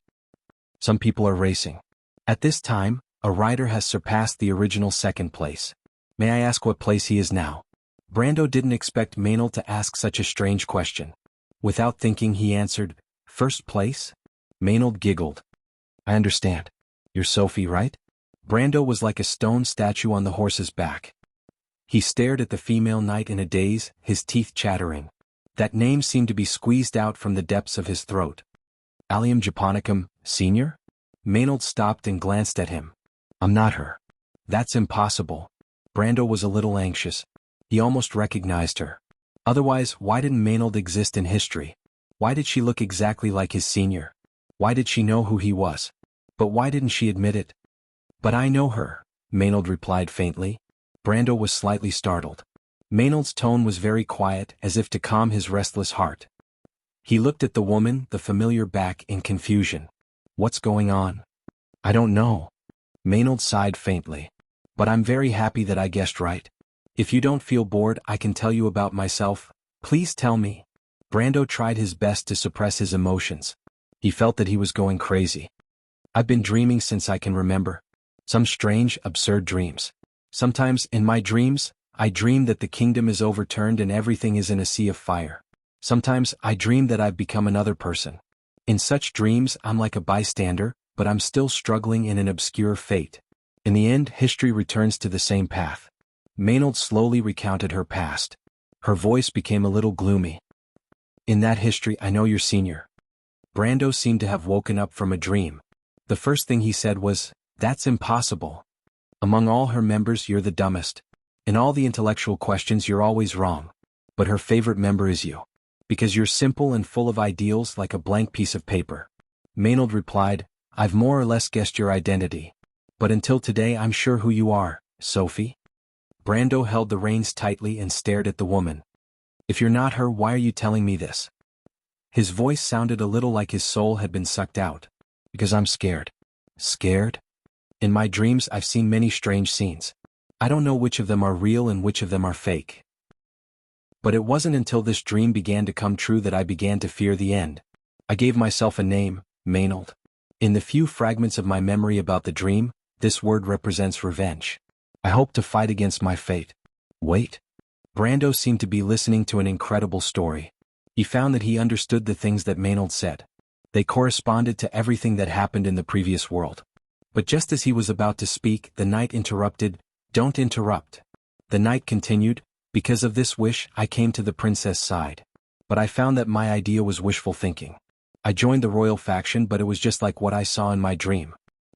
Some people are racing. At this time, a rider has surpassed the original second place. May I ask what place he is now?" Brando didn't expect Maynard to ask such a strange question. Without thinking he answered, "First place?" Maynard giggled. I understand. You're Sophie, right? Brando was like a stone statue on the horse's back. He stared at the female knight in a daze, his teeth chattering. That name seemed to be squeezed out from the depths of his throat. Allium Japonicum, Senior? Maynard stopped and glanced at him. I'm not her. That's impossible. Brando was a little anxious. He almost recognized her. Otherwise, why didn't Maynard exist in history? Why did she look exactly like his senior? Why did she know who he was? But why didn't she admit it? But I know her, Maynard replied faintly. Brando was slightly startled. Maynard's tone was very quiet, as if to calm his restless heart. He looked at the woman, the familiar back, in confusion. What's going on? I don't know. Maynard sighed faintly. But I'm very happy that I guessed right. If you don't feel bored, I can tell you about myself. Please tell me. Brando tried his best to suppress his emotions. He felt that he was going crazy. I've been dreaming since I can remember. Some strange, absurd dreams. Sometimes, in my dreams, I dream that the kingdom is overturned and everything is in a sea of fire. Sometimes, I dream that I've become another person. In such dreams, I'm like a bystander, but I'm still struggling in an obscure fate. In the end, history returns to the same path. Maynard slowly recounted her past. Her voice became a little gloomy. In that history, I know you're senior. Brando seemed to have woken up from a dream. The first thing he said was, that's impossible. Among all her members, you're the dumbest. In all the intellectual questions, you're always wrong. But her favorite member is you. Because you're simple and full of ideals like a blank piece of paper. Maynard replied, I've more or less guessed your identity. But until today, I'm sure who you are, Sophie. Brando held the reins tightly and stared at the woman. If you're not her, why are you telling me this? His voice sounded a little like his soul had been sucked out. Because I'm scared. Scared? In my dreams, I've seen many strange scenes. I don't know which of them are real and which of them are fake. But it wasn't until this dream began to come true that I began to fear the end. I gave myself a name, Maynard. In the few fragments of my memory about the dream, this word represents revenge. I hope to fight against my fate. Wait. Brando seemed to be listening to an incredible story. He found that he understood the things that Maynard said. They corresponded to everything that happened in the previous world. But just as he was about to speak, the knight interrupted. Don't interrupt. The knight continued, because of this wish, I came to the princess' side. But I found that my idea was wishful thinking. I joined the royal faction, but it was just like what I saw in my dream.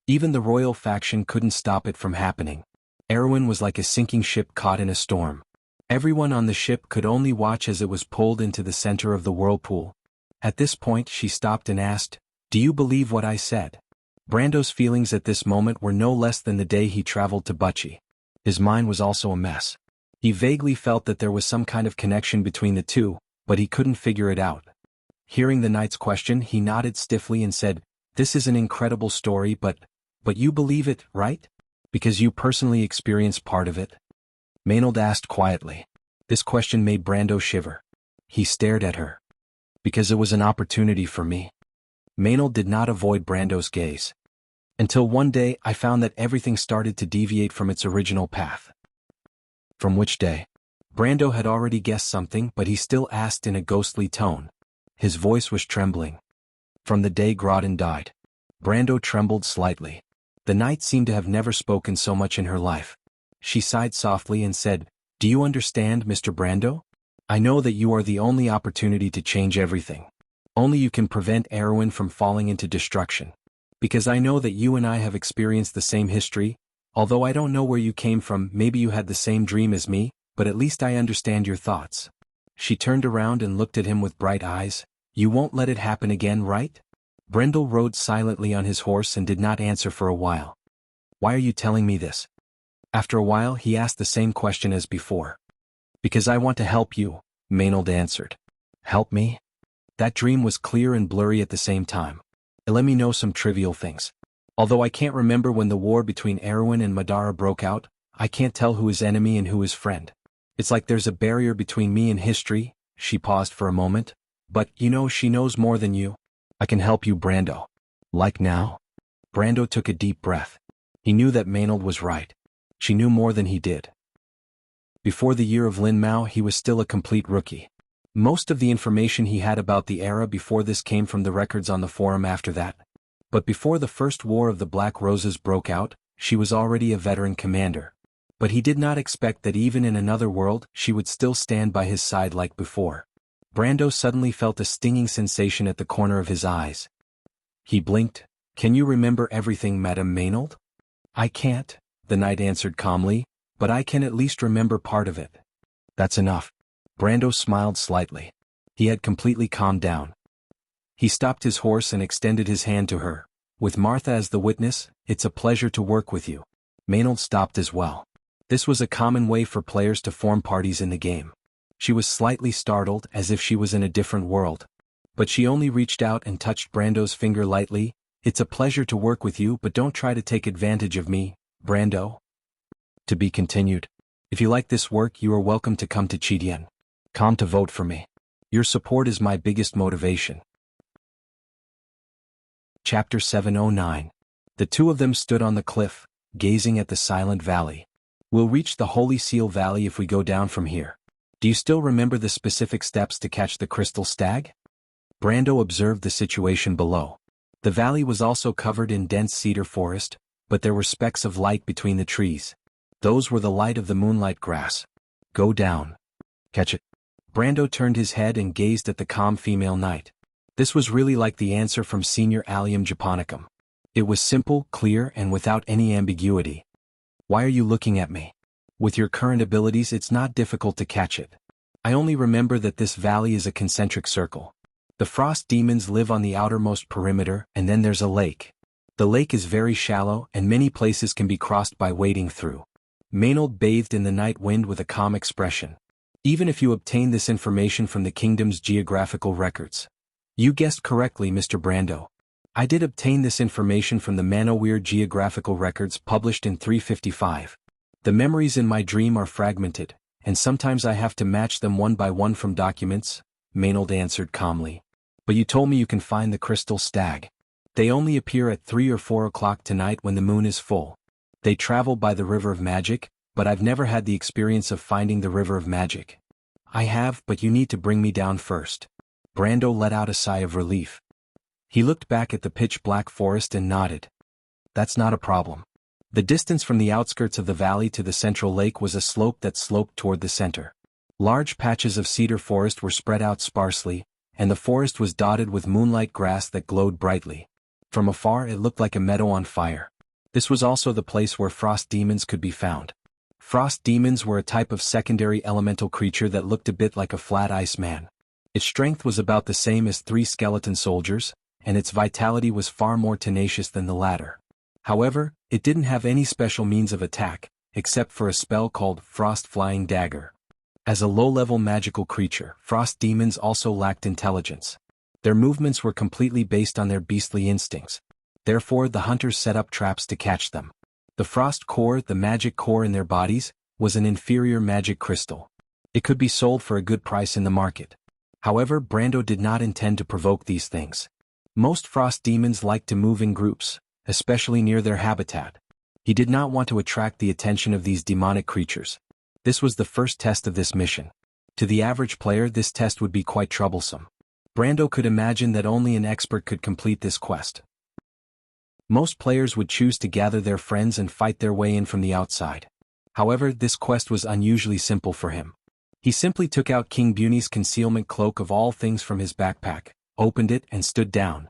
Even the royal faction couldn't stop it from happening. Erwin was like a sinking ship caught in a storm. Everyone on the ship could only watch as it was pulled into the center of the whirlpool. At this point, she stopped and asked, Do you believe what I said? Brando's feelings at this moment were no less than the day he traveled to Bucci. His mind was also a mess. He vaguely felt that there was some kind of connection between the two, but he couldn't figure it out. Hearing the knight's question, he nodded stiffly and said, This is an incredible story, but you believe it, right? Because you personally experienced part of it? Maynard asked quietly. This question made Brando shiver. He stared at her. Because it was an opportunity for me. Maynard did not avoid Brando's gaze. Until one day, I found that everything started to deviate from its original path. From which day? Brando had already guessed something, but he still asked in a ghostly tone. His voice was trembling. From the day Grodin died. Brando trembled slightly. The knight seemed to have never spoken so much in her life. She sighed softly and said, Do you understand, Mr. Brando? I know that you are the only opportunity to change everything. Only you can prevent Erwin from falling into destruction. Because I know that you and I have experienced the same history. Although I don't know where you came from, maybe you had the same dream as me, but at least I understand your thoughts. She turned around and looked at him with bright eyes. You won't let it happen again, right? Brendel rode silently on his horse and did not answer for a while. Why are you telling me this? After a while, he asked the same question as before. Because I want to help you, Maynard answered. Help me? That dream was clear and blurry at the same time. It let me know some trivial things. Although I can't remember when the war between Erwin and Madara broke out, I can't tell who is enemy and who is friend. It's like there's a barrier between me and history. She paused for a moment. But, she knows more than you. I can help you, Brando. Like now? Brando took a deep breath. He knew that Maynard was right. She knew more than he did. Before the year of Lin Mao, he was still a complete rookie. Most of the information he had about the era before this came from the records on the forum after that. But before the First War of the Black Roses broke out, she was already a veteran commander. But he did not expect that even in another world she would still stand by his side like before. Brando suddenly felt a stinging sensation at the corner of his eyes. He blinked. "Can you remember everything, Madame Maynold?" "I can't," the knight answered calmly, "but I can at least remember part of it." "That's enough." Brando smiled slightly. He had completely calmed down. He stopped his horse and extended his hand to her. "With Martha as the witness, it's a pleasure to work with you." Maynold stopped as well. This was a common way for players to form parties in the game. She was slightly startled, as if she was in a different world. But she only reached out and touched Brando's finger lightly. "It's a pleasure to work with you, but don't try to take advantage of me, Brando." To be continued. If you like this work, you are welcome to come to Chidien. Come to vote for me. Your support is my biggest motivation. Chapter 709. The two of them stood on the cliff, gazing at the silent valley. "We'll reach the Holy Seal Valley if we go down from here. Do you still remember the specific steps to catch the crystal stag?" Brando observed the situation below. The valley was also covered in dense cedar forest, but there were specks of light between the trees. Those were the light of the moonlight grass. "Go down. Catch it." Brando turned his head and gazed at the calm female knight. This was really like the answer from Senior Allium Japonicum. It was simple, clear, and without any ambiguity. "Why are you looking at me? With your current abilities, it's not difficult to catch it. I only remember that this valley is a concentric circle. The frost demons live on the outermost perimeter, and then there's a lake. The lake is very shallow, and many places can be crossed by wading through." Maynold bathed in the night wind with a calm expression. "Even if you obtain this information from the kingdom's geographical records." "You guessed correctly, Mr. Brando. I did obtain this information from the Manowir geographical records published in 355. The memories in my dream are fragmented, and sometimes I have to match them one by one from documents," Maynold answered calmly. "But you told me you can find the crystal stag. They only appear at 3 or 4 o'clock tonight when the moon is full. They travel by the River of Magic, but I've never had the experience of finding the River of Magic." "I have, but you need to bring me down first." Brando let out a sigh of relief. He looked back at the pitch-black forest and nodded. "That's not a problem." The distance from the outskirts of the valley to the central lake was a slope that sloped toward the center. Large patches of cedar forest were spread out sparsely, and the forest was dotted with moonlight grass that glowed brightly. From afar it looked like a meadow on fire. This was also the place where frost demons could be found. Frost demons were a type of secondary elemental creature that looked a bit like a flat ice man. Its strength was about the same as 3 skeleton soldiers, and its vitality was far more tenacious than the latter. However, it didn't have any special means of attack, except for a spell called Frost Flying Dagger. As a low-level magical creature, frost demons also lacked intelligence. Their movements were completely based on their beastly instincts. Therefore the hunters set up traps to catch them. The frost core, the magic core in their bodies, was an inferior magic crystal. It could be sold for a good price in the market. However, Brando did not intend to provoke these things. Most frost demons like to move in groups, especially near their habitat. He did not want to attract the attention of these demonic creatures. This was the first test of this mission. To the average player, this test would be quite troublesome. Brando could imagine that only an expert could complete this quest. Most players would choose to gather their friends and fight their way in from the outside. However, this quest was unusually simple for him. He simply took out King Buni's concealment cloak of all things from his backpack, opened it and stood down.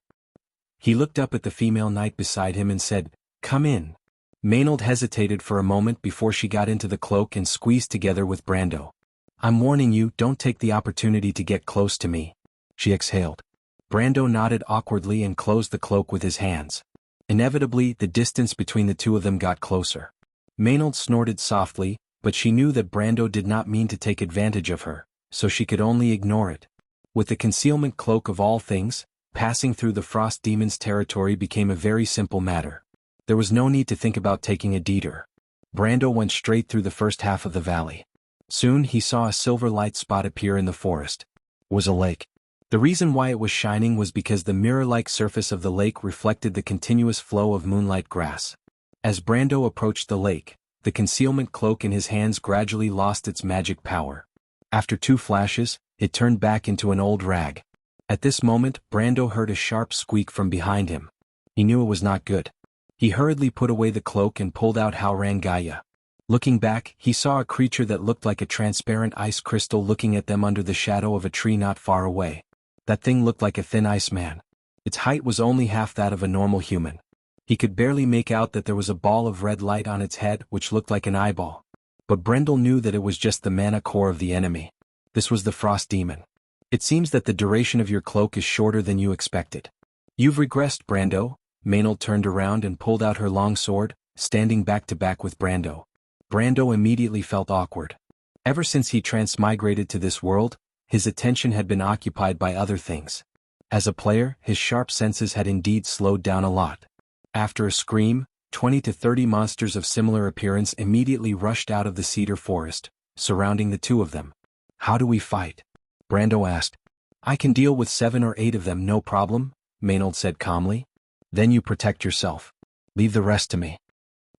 He looked up at the female knight beside him and said, "Come in." Maynold hesitated for a moment before she got into the cloak and squeezed together with Brando. "I'm warning you, don't take the opportunity to get close to me," she exhaled. Brando nodded awkwardly and closed the cloak with his hands. Inevitably, the distance between the two of them got closer. Maynold snorted softly, but she knew that Brando did not mean to take advantage of her, so she could only ignore it. With the concealment cloak of all things, passing through the frost demon's territory became a very simple matter. There was no need to think about taking a detour. Brando went straight through the first half of the valley. Soon he saw a silver light spot appear in the forest. It was a lake. The reason why it was shining was because the mirror-like surface of the lake reflected the continuous flow of moonlight grass. As Brando approached the lake, the concealment cloak in his hands gradually lost its magic power. After 2 flashes, it turned back into an old rag. At this moment, Brando heard a sharp squeak from behind him. He knew it was not good. He hurriedly put away the cloak and pulled out Haurangaya. Looking back, he saw a creature that looked like a transparent ice crystal looking at them under the shadow of a tree not far away. That thing looked like a thin ice man. Its height was only half that of a normal human. He could barely make out that there was a ball of red light on its head which looked like an eyeball. But Brendel knew that it was just the mana core of the enemy. This was the frost demon. It seems that the duration of your cloak is shorter than you expected. You've regressed, Brando. Maynard turned around and pulled out her long sword, standing back to back with Brando. Brando immediately felt awkward. Ever since he transmigrated to this world, his attention had been occupied by other things. As a player, his sharp senses had indeed slowed down a lot. After a scream, 20 to 30 monsters of similar appearance immediately rushed out of the cedar forest, surrounding the two of them. How do we fight? Brando asked. I can deal with 7 or 8 of them, no problem, Maynard said calmly. Then you protect yourself. Leave the rest to me.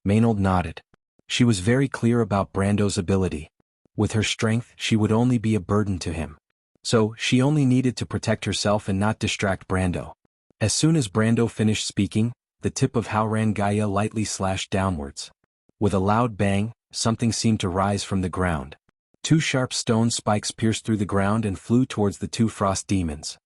Maynard nodded. She was very clear about Brando's ability. With her strength, she would only be a burden to him. So, she only needed to protect herself and not distract Brando. As soon as Brando finished speaking, the tip of Haurangaya lightly slashed downwards. With a loud bang, something seemed to rise from the ground. 2 sharp stone spikes pierced through the ground and flew towards the 2 frost demons.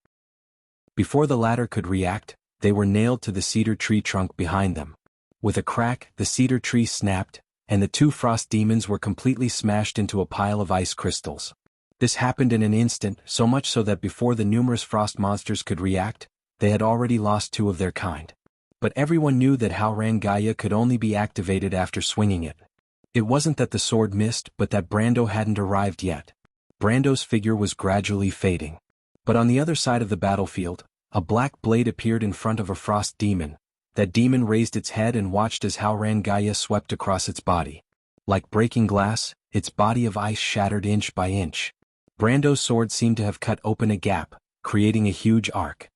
Before the latter could react, they were nailed to the cedar tree trunk behind them. With a crack, the cedar tree snapped, and the 2 frost demons were completely smashed into a pile of ice crystals. This happened in an instant, so much so that before the numerous frost monsters could react, they had already lost 2 of their kind. But everyone knew that Haurangaya could only be activated after swinging it. It wasn't that the sword missed, but that Brando hadn't arrived yet. Brando's figure was gradually fading. But on the other side of the battlefield, a black blade appeared in front of a frost demon. That demon raised its head and watched as Haurangaya swept across its body. Like breaking glass, its body of ice shattered inch by inch. Brando's sword seemed to have cut open a gap, creating a huge arc.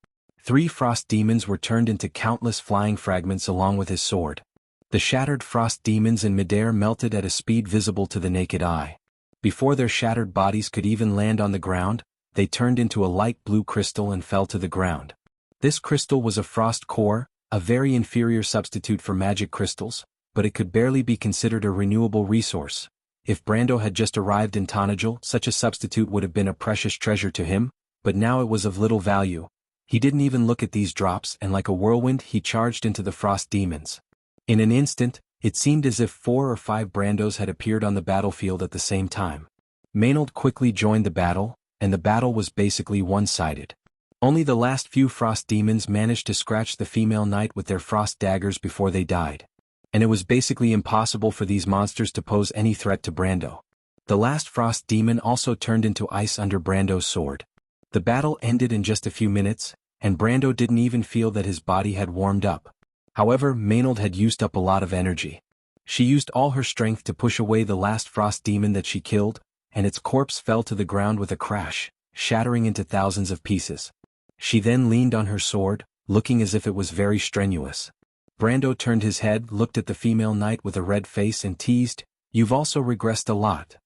3 frost demons were turned into countless flying fragments along with his sword. The shattered frost demons in midair melted at a speed visible to the naked eye. Before their shattered bodies could even land on the ground, they turned into a light blue crystal and fell to the ground. This crystal was a frost core, a very inferior substitute for magic crystals, but it could barely be considered a renewable resource. If Brando had just arrived in Tanajal, such a substitute would have been a precious treasure to him, but now it was of little value. He didn't even look at these drops, and like a whirlwind he charged into the frost demons. In an instant, it seemed as if 4 or 5 Brandos had appeared on the battlefield at the same time. Maynard quickly joined the battle, and the battle was basically one-sided. Only the last few frost demons managed to scratch the female knight with their frost daggers before they died. And it was basically impossible for these monsters to pose any threat to Brando. The last frost demon also turned into ice under Brando's sword. The battle ended in just a few minutes, and Brando didn't even feel that his body had warmed up. However, Maynard had used up a lot of energy. She used all her strength to push away the last frost demon that she killed, and its corpse fell to the ground with a crash, shattering into thousands of pieces. She then leaned on her sword, looking as if it was very strenuous. Brando turned his head, looked at the female knight with a red face and teased, "You've also regressed a lot.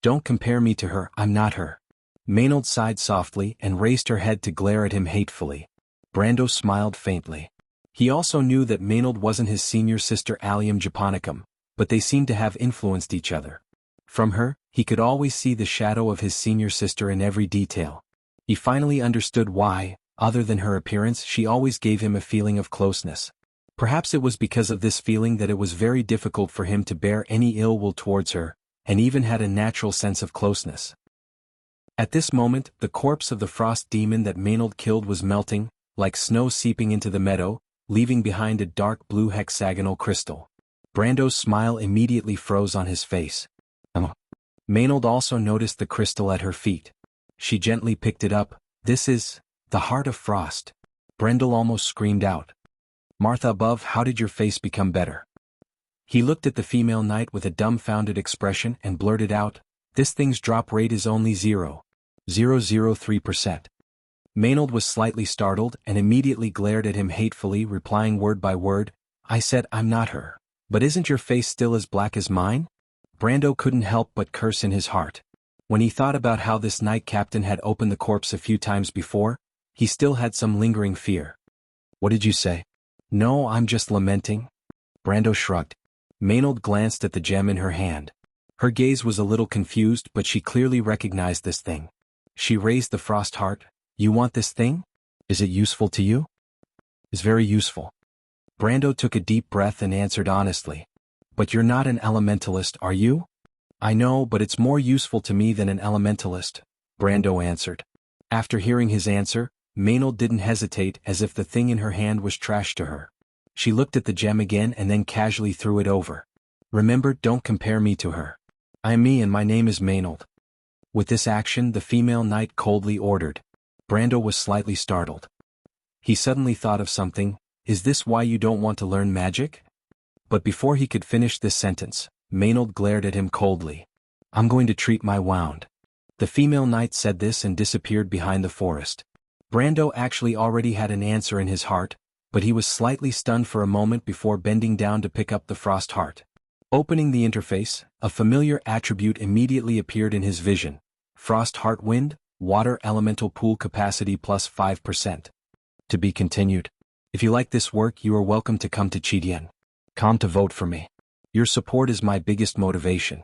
Don't compare me to her, I'm not her." Maynard sighed softly and raised her head to glare at him hatefully. Brando smiled faintly. He also knew that Maynard wasn't his senior sister Allium Japonicum, but they seemed to have influenced each other. From her, he could always see the shadow of his senior sister in every detail. He finally understood why, other than her appearance, she always gave him a feeling of closeness. Perhaps it was because of this feeling that it was very difficult for him to bear any ill will towards her, and even had a natural sense of closeness. At this moment, the corpse of the frost demon that Maynard killed was melting, like snow seeping into the meadow, leaving behind a dark blue hexagonal crystal. Brando's smile immediately froze on his face. Maynard also noticed the crystal at her feet. She gently picked it up. "This is the heart of frost." Brendel almost screamed out. "Martha above, how did your face become better?" He looked at the female knight with a dumbfounded expression and blurted out, "This thing's drop rate is only 0.003%. Maynard was slightly startled and immediately glared at him hatefully, replying word by word, "I said I'm not her. But isn't your face still as black as mine?" Brando couldn't help but curse in his heart. When he thought about how this knight captain had opened the corpse a few times before, he still had some lingering fear. "What did you say?" "No, I'm just lamenting." Brando shrugged. Maynard glanced at the gem in her hand. Her gaze was a little confused, but she clearly recognized this thing. She raised the frost heart. "You want this thing? Is it useful to you?" "It's very useful." Brando took a deep breath and answered honestly. "But you're not an elementalist, are you?" "I know, but it's more useful to me than an elementalist," Brando answered. After hearing his answer, Maynard didn't hesitate, as if the thing in her hand was trash to her. She looked at the gem again and then casually threw it over. "Remember, don't compare me to her. I am me and my name is Maynard." With this action, the female knight coldly ordered. Brando was slightly startled. He suddenly thought of something. "Is this why you don't want to learn magic?" But before he could finish this sentence, Maynard glared at him coldly. "I'm going to treat my wound." The female knight said this and disappeared behind the forest. Brando actually already had an answer in his heart, but he was slightly stunned for a moment before bending down to pick up the frost heart. Opening the interface, a familiar attribute immediately appeared in his vision. Frost heart wind, water elemental pool capacity plus 5%. To be continued. If you like this work, you are welcome to come to Jianghu to vote for me. Your support is my biggest motivation.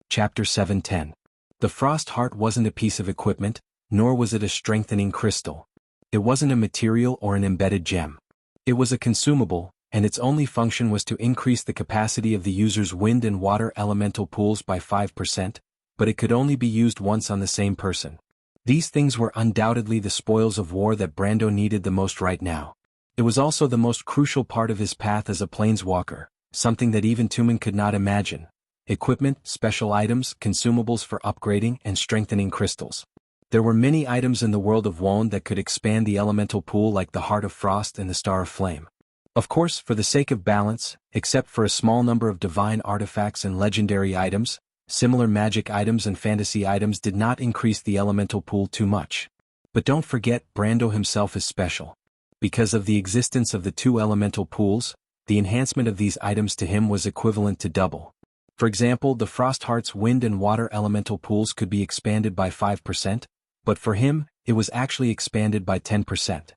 Chapter 7:10. The frost heart wasn't a piece of equipment, nor was it a strengthening crystal. It wasn't a material or an embedded gem. It was a consumable, and its only function was to increase the capacity of the user's wind and water elemental pools by 5%, but it could only be used once on the same person. These things were undoubtedly the spoils of war that Brando needed the most right now. It was also the most crucial part of his path as a planeswalker, something that even Tumen could not imagine. Equipment, special items, consumables for upgrading and strengthening crystals. There were many items in the world of Wone that could expand the elemental pool, like the Heart of Frost and the Star of Flame. Of course, for the sake of balance, except for a small number of divine artifacts and legendary items, similar magic items and fantasy items did not increase the elemental pool too much. But don't forget, Brando himself is special. Because of the existence of the two elemental pools, the enhancement of these items to him was equivalent to double. For example, the Frost Heart's wind and water elemental pools could be expanded by 5%, but for him, it was actually expanded by 10%.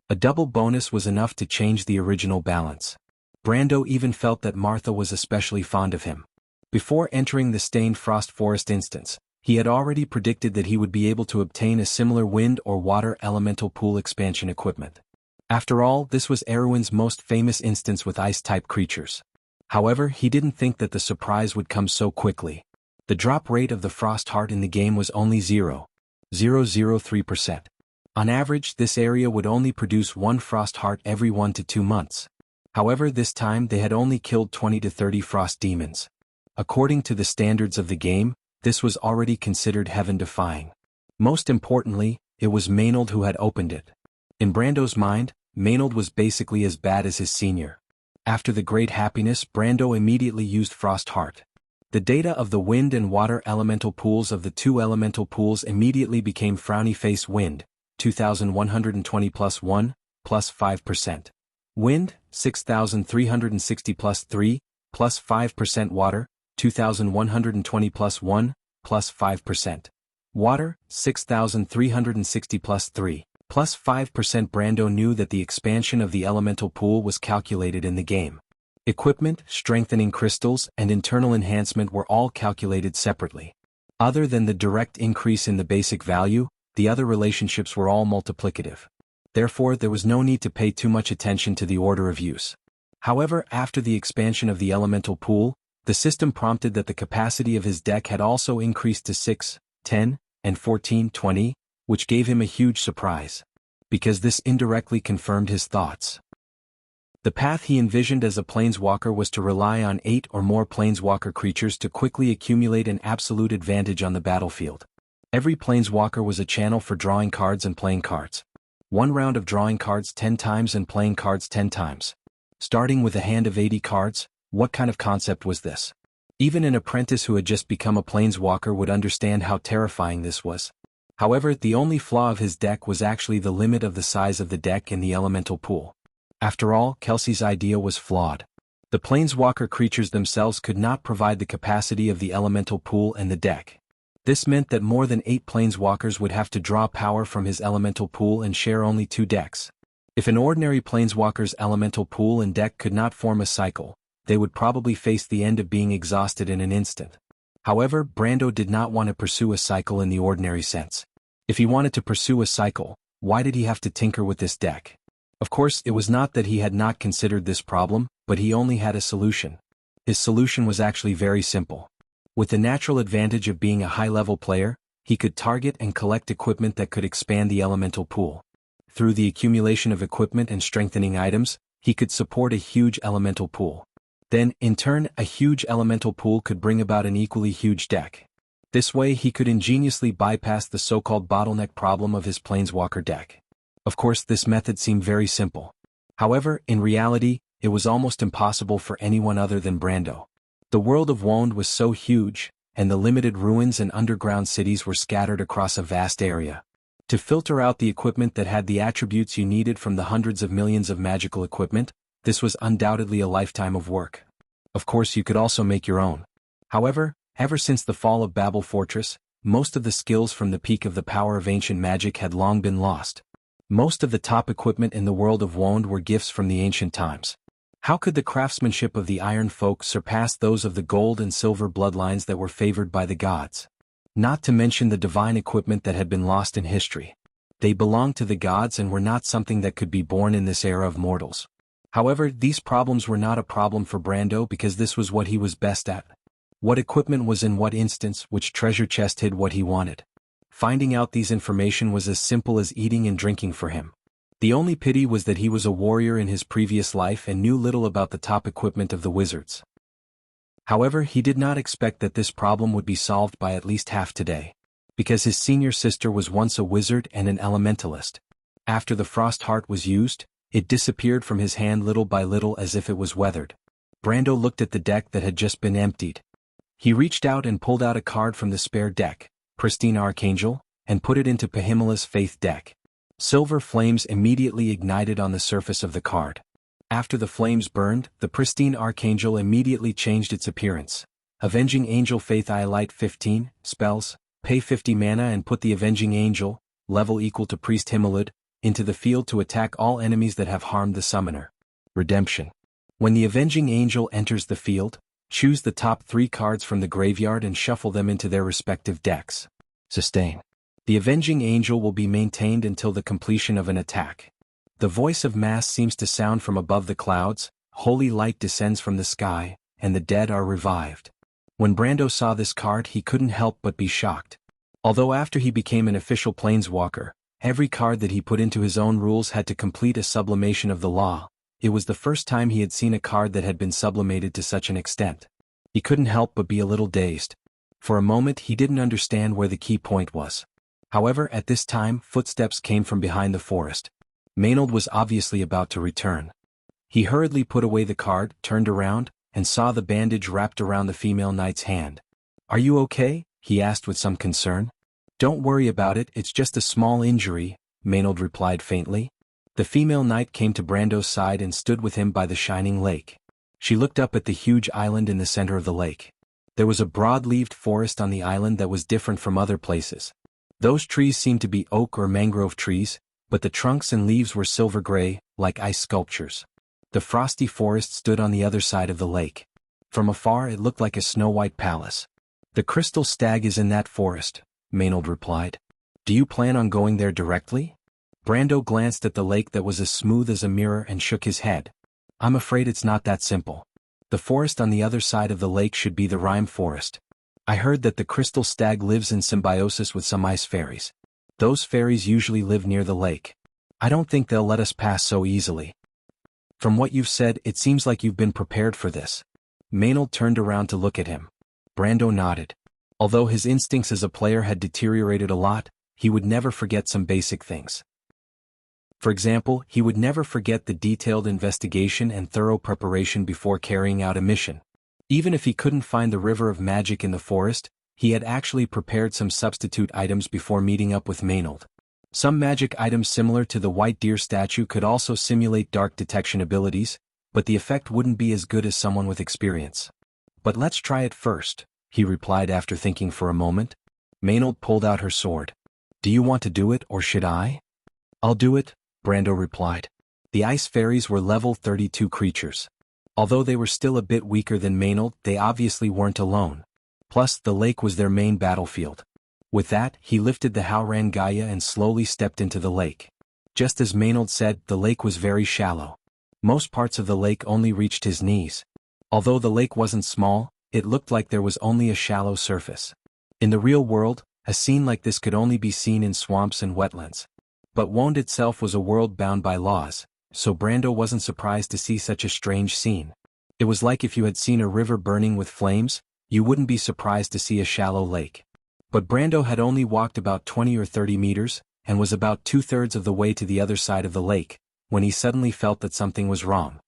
A double bonus was enough to change the original balance. Brando even felt that Martha was especially fond of him. Before entering the Stained Frost Forest instance, he had already predicted that he would be able to obtain a similar wind or water elemental pool expansion equipment. After all, this was Erwin's most famous instance with ice-type creatures. However, he didn't think that the surprise would come so quickly. The drop rate of the Frost Heart in the game was only 0.003%. On average, this area would only produce one Frost Heart every 1 to 2 months. However, this time they had only killed 20 to 30 Frost Demons. According to the standards of the game, this was already considered heaven-defying. Most importantly, it was Maynard who had opened it. In Brando's mind, Maynard was basically as bad as his senior. After the Great Happiness, Brando immediately used Frost Heart. The data of the wind and water elemental pools of the two elemental pools immediately became Frowny Face Wind, 2120 plus 1, plus 5%. Wind, 6360 plus 3, plus 5% water, 2120 plus 1, plus 5%. Water, 6360 plus 3, plus 5%. Brando knew that the expansion of the elemental pool was calculated in the game. Equipment, strengthening crystals, and internal enhancement were all calculated separately. Other than the direct increase in the basic value, the other relationships were all multiplicative. Therefore, there was no need to pay too much attention to the order of use. However, after the expansion of the elemental pool, the system prompted that the capacity of his deck had also increased to 6, 10, and 14, 20, which gave him a huge surprise. Because this indirectly confirmed his thoughts. The path he envisioned as a planeswalker was to rely on 8 or more planeswalker creatures to quickly accumulate an absolute advantage on the battlefield. Every planeswalker was a channel for drawing cards and playing cards. One round of drawing cards 10 times and playing cards 10 times. Starting with a hand of 80 cards, what kind of concept was this? Even an apprentice who had just become a planeswalker would understand how terrifying this was. However, the only flaw of his deck was actually the limit of the size of the deck in the elemental pool. After all, Kelsey's idea was flawed. The planeswalker creatures themselves could not provide the capacity of the elemental pool and the deck. This meant that more than 8 planeswalkers would have to draw power from his elemental pool and share only 2 decks. If an ordinary planeswalker's elemental pool and deck could not form a cycle, they would probably face the end of being exhausted in an instant. However, Brando did not want to pursue a cycle in the ordinary sense. If he wanted to pursue a cycle, why did he have to tinker with this deck? Of course, it was not that he had not considered this problem, but he only had a solution. His solution was actually very simple. With the natural advantage of being a high-level player, he could target and collect equipment that could expand the elemental pool. Through the accumulation of equipment and strengthening items, he could support a huge elemental pool. Then, in turn, a huge elemental pool could bring about an equally huge deck. This way he could ingeniously bypass the so-called bottleneck problem of his planeswalker deck. Of course, this method seemed very simple. However, in reality, it was almost impossible for anyone other than Brando. The world of Wond was so huge, and the limited ruins and underground cities were scattered across a vast area. To filter out the equipment that had the attributes you needed from the hundreds of millions of magical equipment, this was undoubtedly a lifetime of work. Of course, you could also make your own. However, ever since the fall of Babel Fortress, most of the skills from the peak of the power of ancient magic had long been lost. Most of the top equipment in the world of Wond were gifts from the ancient times. How could the craftsmanship of the Iron Folk surpass those of the gold and silver bloodlines that were favored by the gods? Not to mention the divine equipment that had been lost in history. They belonged to the gods and were not something that could be born in this era of mortals. However, these problems were not a problem for Brando because this was what he was best at. What equipment was in what instance, which treasure chest hid what he wanted. Finding out these information was as simple as eating and drinking for him. The only pity was that he was a warrior in his previous life and knew little about the top equipment of the wizards. However, he did not expect that this problem would be solved by at least half today. Because his senior sister was once a wizard and an elementalist. After the Frost Heart was used, it disappeared from his hand little by little as if it was weathered. Brando looked at the deck that had just been emptied. He reached out and pulled out a card from the spare deck, Pristine Archangel, and put it into Pahimala's Faith deck. Silver flames immediately ignited on the surface of the card. After the flames burned, the Pristine Archangel immediately changed its appearance. Avenging Angel Faith I Light 15, spells, pay 50 mana and put the Avenging Angel, level equal to Priest Himalud, into the field to attack all enemies that have harmed the summoner. Redemption. When the Avenging Angel enters the field, choose the top 3 cards from the graveyard and shuffle them into their respective decks. Sustain. The Avenging Angel will be maintained until the completion of an attack. The voice of Mass seems to sound from above the clouds, holy light descends from the sky, and the dead are revived. When Brando saw this card he couldn't help but be shocked. Although after he became an official planeswalker, every card that he put into his own rules had to complete a sublimation of the law, it was the first time he had seen a card that had been sublimated to such an extent. He couldn't help but be a little dazed. For a moment he didn't understand where the key point was. However, at this time footsteps came from behind the forest. Maynard was obviously about to return. He hurriedly put away the card, turned around, and saw the bandage wrapped around the female knight's hand. "Are you okay?" he asked with some concern. "Don't worry about it, it's just a small injury," Maynard replied faintly. The female knight came to Brando's side and stood with him by the shining lake. She looked up at the huge island in the center of the lake. There was a broad-leaved forest on the island that was different from other places. Those trees seemed to be oak or mangrove trees, but the trunks and leaves were silver gray, like ice sculptures. The frosty forest stood on the other side of the lake. From afar it looked like a snow-white palace. "The crystal stag is in that forest," Maynard replied. "Do you plan on going there directly?" Brando glanced at the lake that was as smooth as a mirror and shook his head. "I'm afraid it's not that simple. The forest on the other side of the lake should be the Rime Forest. I heard that the crystal stag lives in symbiosis with some ice fairies. Those fairies usually live near the lake. I don't think they'll let us pass so easily." "From what you've said, it seems like you've been prepared for this." Maynard turned around to look at him. Brando nodded. Although his instincts as a player had deteriorated a lot, he would never forget some basic things. For example, he would never forget the detailed investigation and thorough preparation before carrying out a mission. Even if he couldn't find the river of magic in the forest, he had actually prepared some substitute items before meeting up with Maynard. Some magic items similar to the white deer statue could also simulate dark detection abilities, but the effect wouldn't be as good as someone with experience. But let's try it first, he replied after thinking for a moment. Maynard pulled out her sword. Do you want to do it or should I? I'll do it, Brando replied. The ice fairies were level 32 creatures. Although they were still a bit weaker than Maynard, they obviously weren't alone. Plus, the lake was their main battlefield. With that, he lifted the Howran Gaia and slowly stepped into the lake. Just as Maynard said, the lake was very shallow. Most parts of the lake only reached his knees. Although the lake wasn't small, it looked like there was only a shallow surface. In the real world, a scene like this could only be seen in swamps and wetlands. But Wand itself was a world bound by laws, so Brando wasn't surprised to see such a strange scene. It was like if you had seen a river burning with flames, you wouldn't be surprised to see a shallow lake. But Brando had only walked about 20 or 30 meters, and was about 2/3 of the way to the other side of the lake, when he suddenly felt that something was wrong.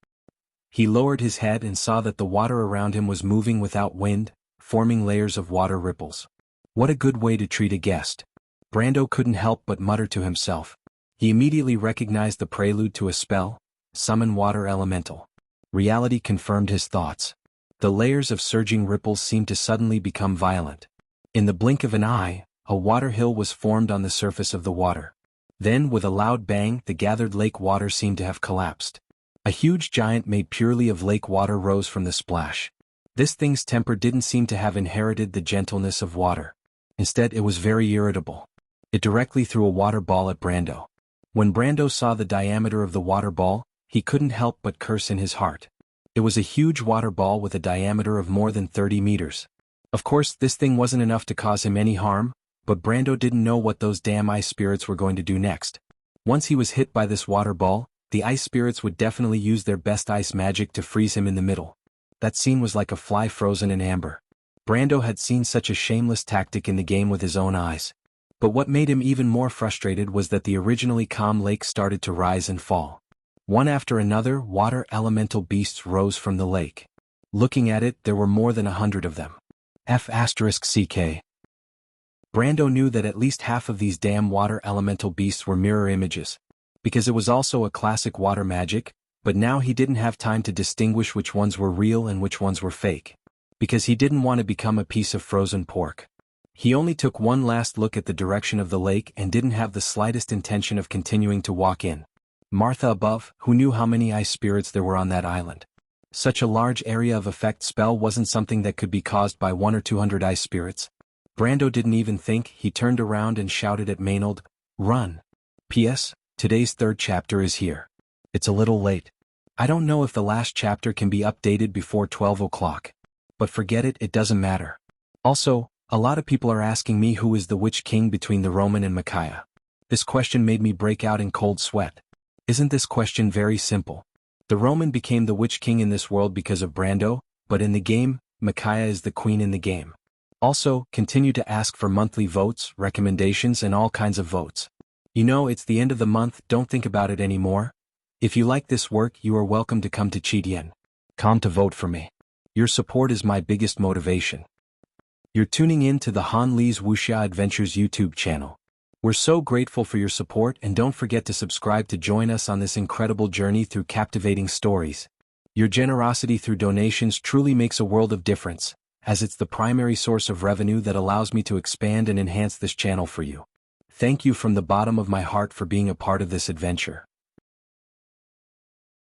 He lowered his head and saw that the water around him was moving without wind, forming layers of water ripples. What a good way to treat a guest. Brando couldn't help but mutter to himself. He immediately recognized the prelude to a spell, Summon Water Elemental. Reality confirmed his thoughts. The layers of surging ripples seemed to suddenly become violent. In the blink of an eye, a water hill was formed on the surface of the water. Then, with a loud bang, the gathered lake water seemed to have collapsed. A huge giant made purely of lake water rose from the splash. This thing's temper didn't seem to have inherited the gentleness of water. Instead, it was very irritable. It directly threw a water ball at Brando. When Brando saw the diameter of the water ball, he couldn't help but curse in his heart. It was a huge water ball with a diameter of more than 30 meters. Of course, this thing wasn't enough to cause him any harm, but Brando didn't know what those damn ice spirits were going to do next. Once he was hit by this water ball, the ice spirits would definitely use their best ice magic to freeze him in the middle. That scene was like a fly frozen in amber. Brando had seen such a shameless tactic in the game with his own eyes. But what made him even more frustrated was that the originally calm lake started to rise and fall. One after another, water elemental beasts rose from the lake. Looking at it, there were more than 100 of them. F***CK. Brando knew that at least half of these damn water elemental beasts were mirror images. Because it was also a classic water magic, but now he didn't have time to distinguish which ones were real and which ones were fake. Because he didn't want to become a piece of frozen pork. He only took one last look at the direction of the lake and didn't have the slightest intention of continuing to walk in. Martha above, who knew how many ice spirits there were on that island. Such a large area of effect spell wasn't something that could be caused by 100 or 200 ice spirits. Brando didn't even think. He turned around and shouted at Maynard, "Run!" P.S. Today's third chapter is here. It's a little late. I don't know if the last chapter can be updated before 12 o'clock. But forget it, it doesn't matter. Also, a lot of people are asking me who is the Witch King between the Roman and Micaiah. This question made me break out in cold sweat. Isn't this question very simple? The Roman became the Witch King in this world because of Brando, but in the game, Micaiah is the queen in the game. Also, continue to ask for monthly votes, recommendations and all kinds of votes. You know, it's the end of the month, don't think about it anymore. If you like this work, you are welcome to come to Jianghu to vote for me. Your support is my biggest motivation. You're tuning in to the Han Lee's Wuxia Adventures YouTube channel. We're so grateful for your support and don't forget to subscribe to join us on this incredible journey through captivating stories. Your generosity through donations truly makes a world of difference, as it's the primary source of revenue that allows me to expand and enhance this channel for you. Thank you from the bottom of my heart for being a part of this adventure.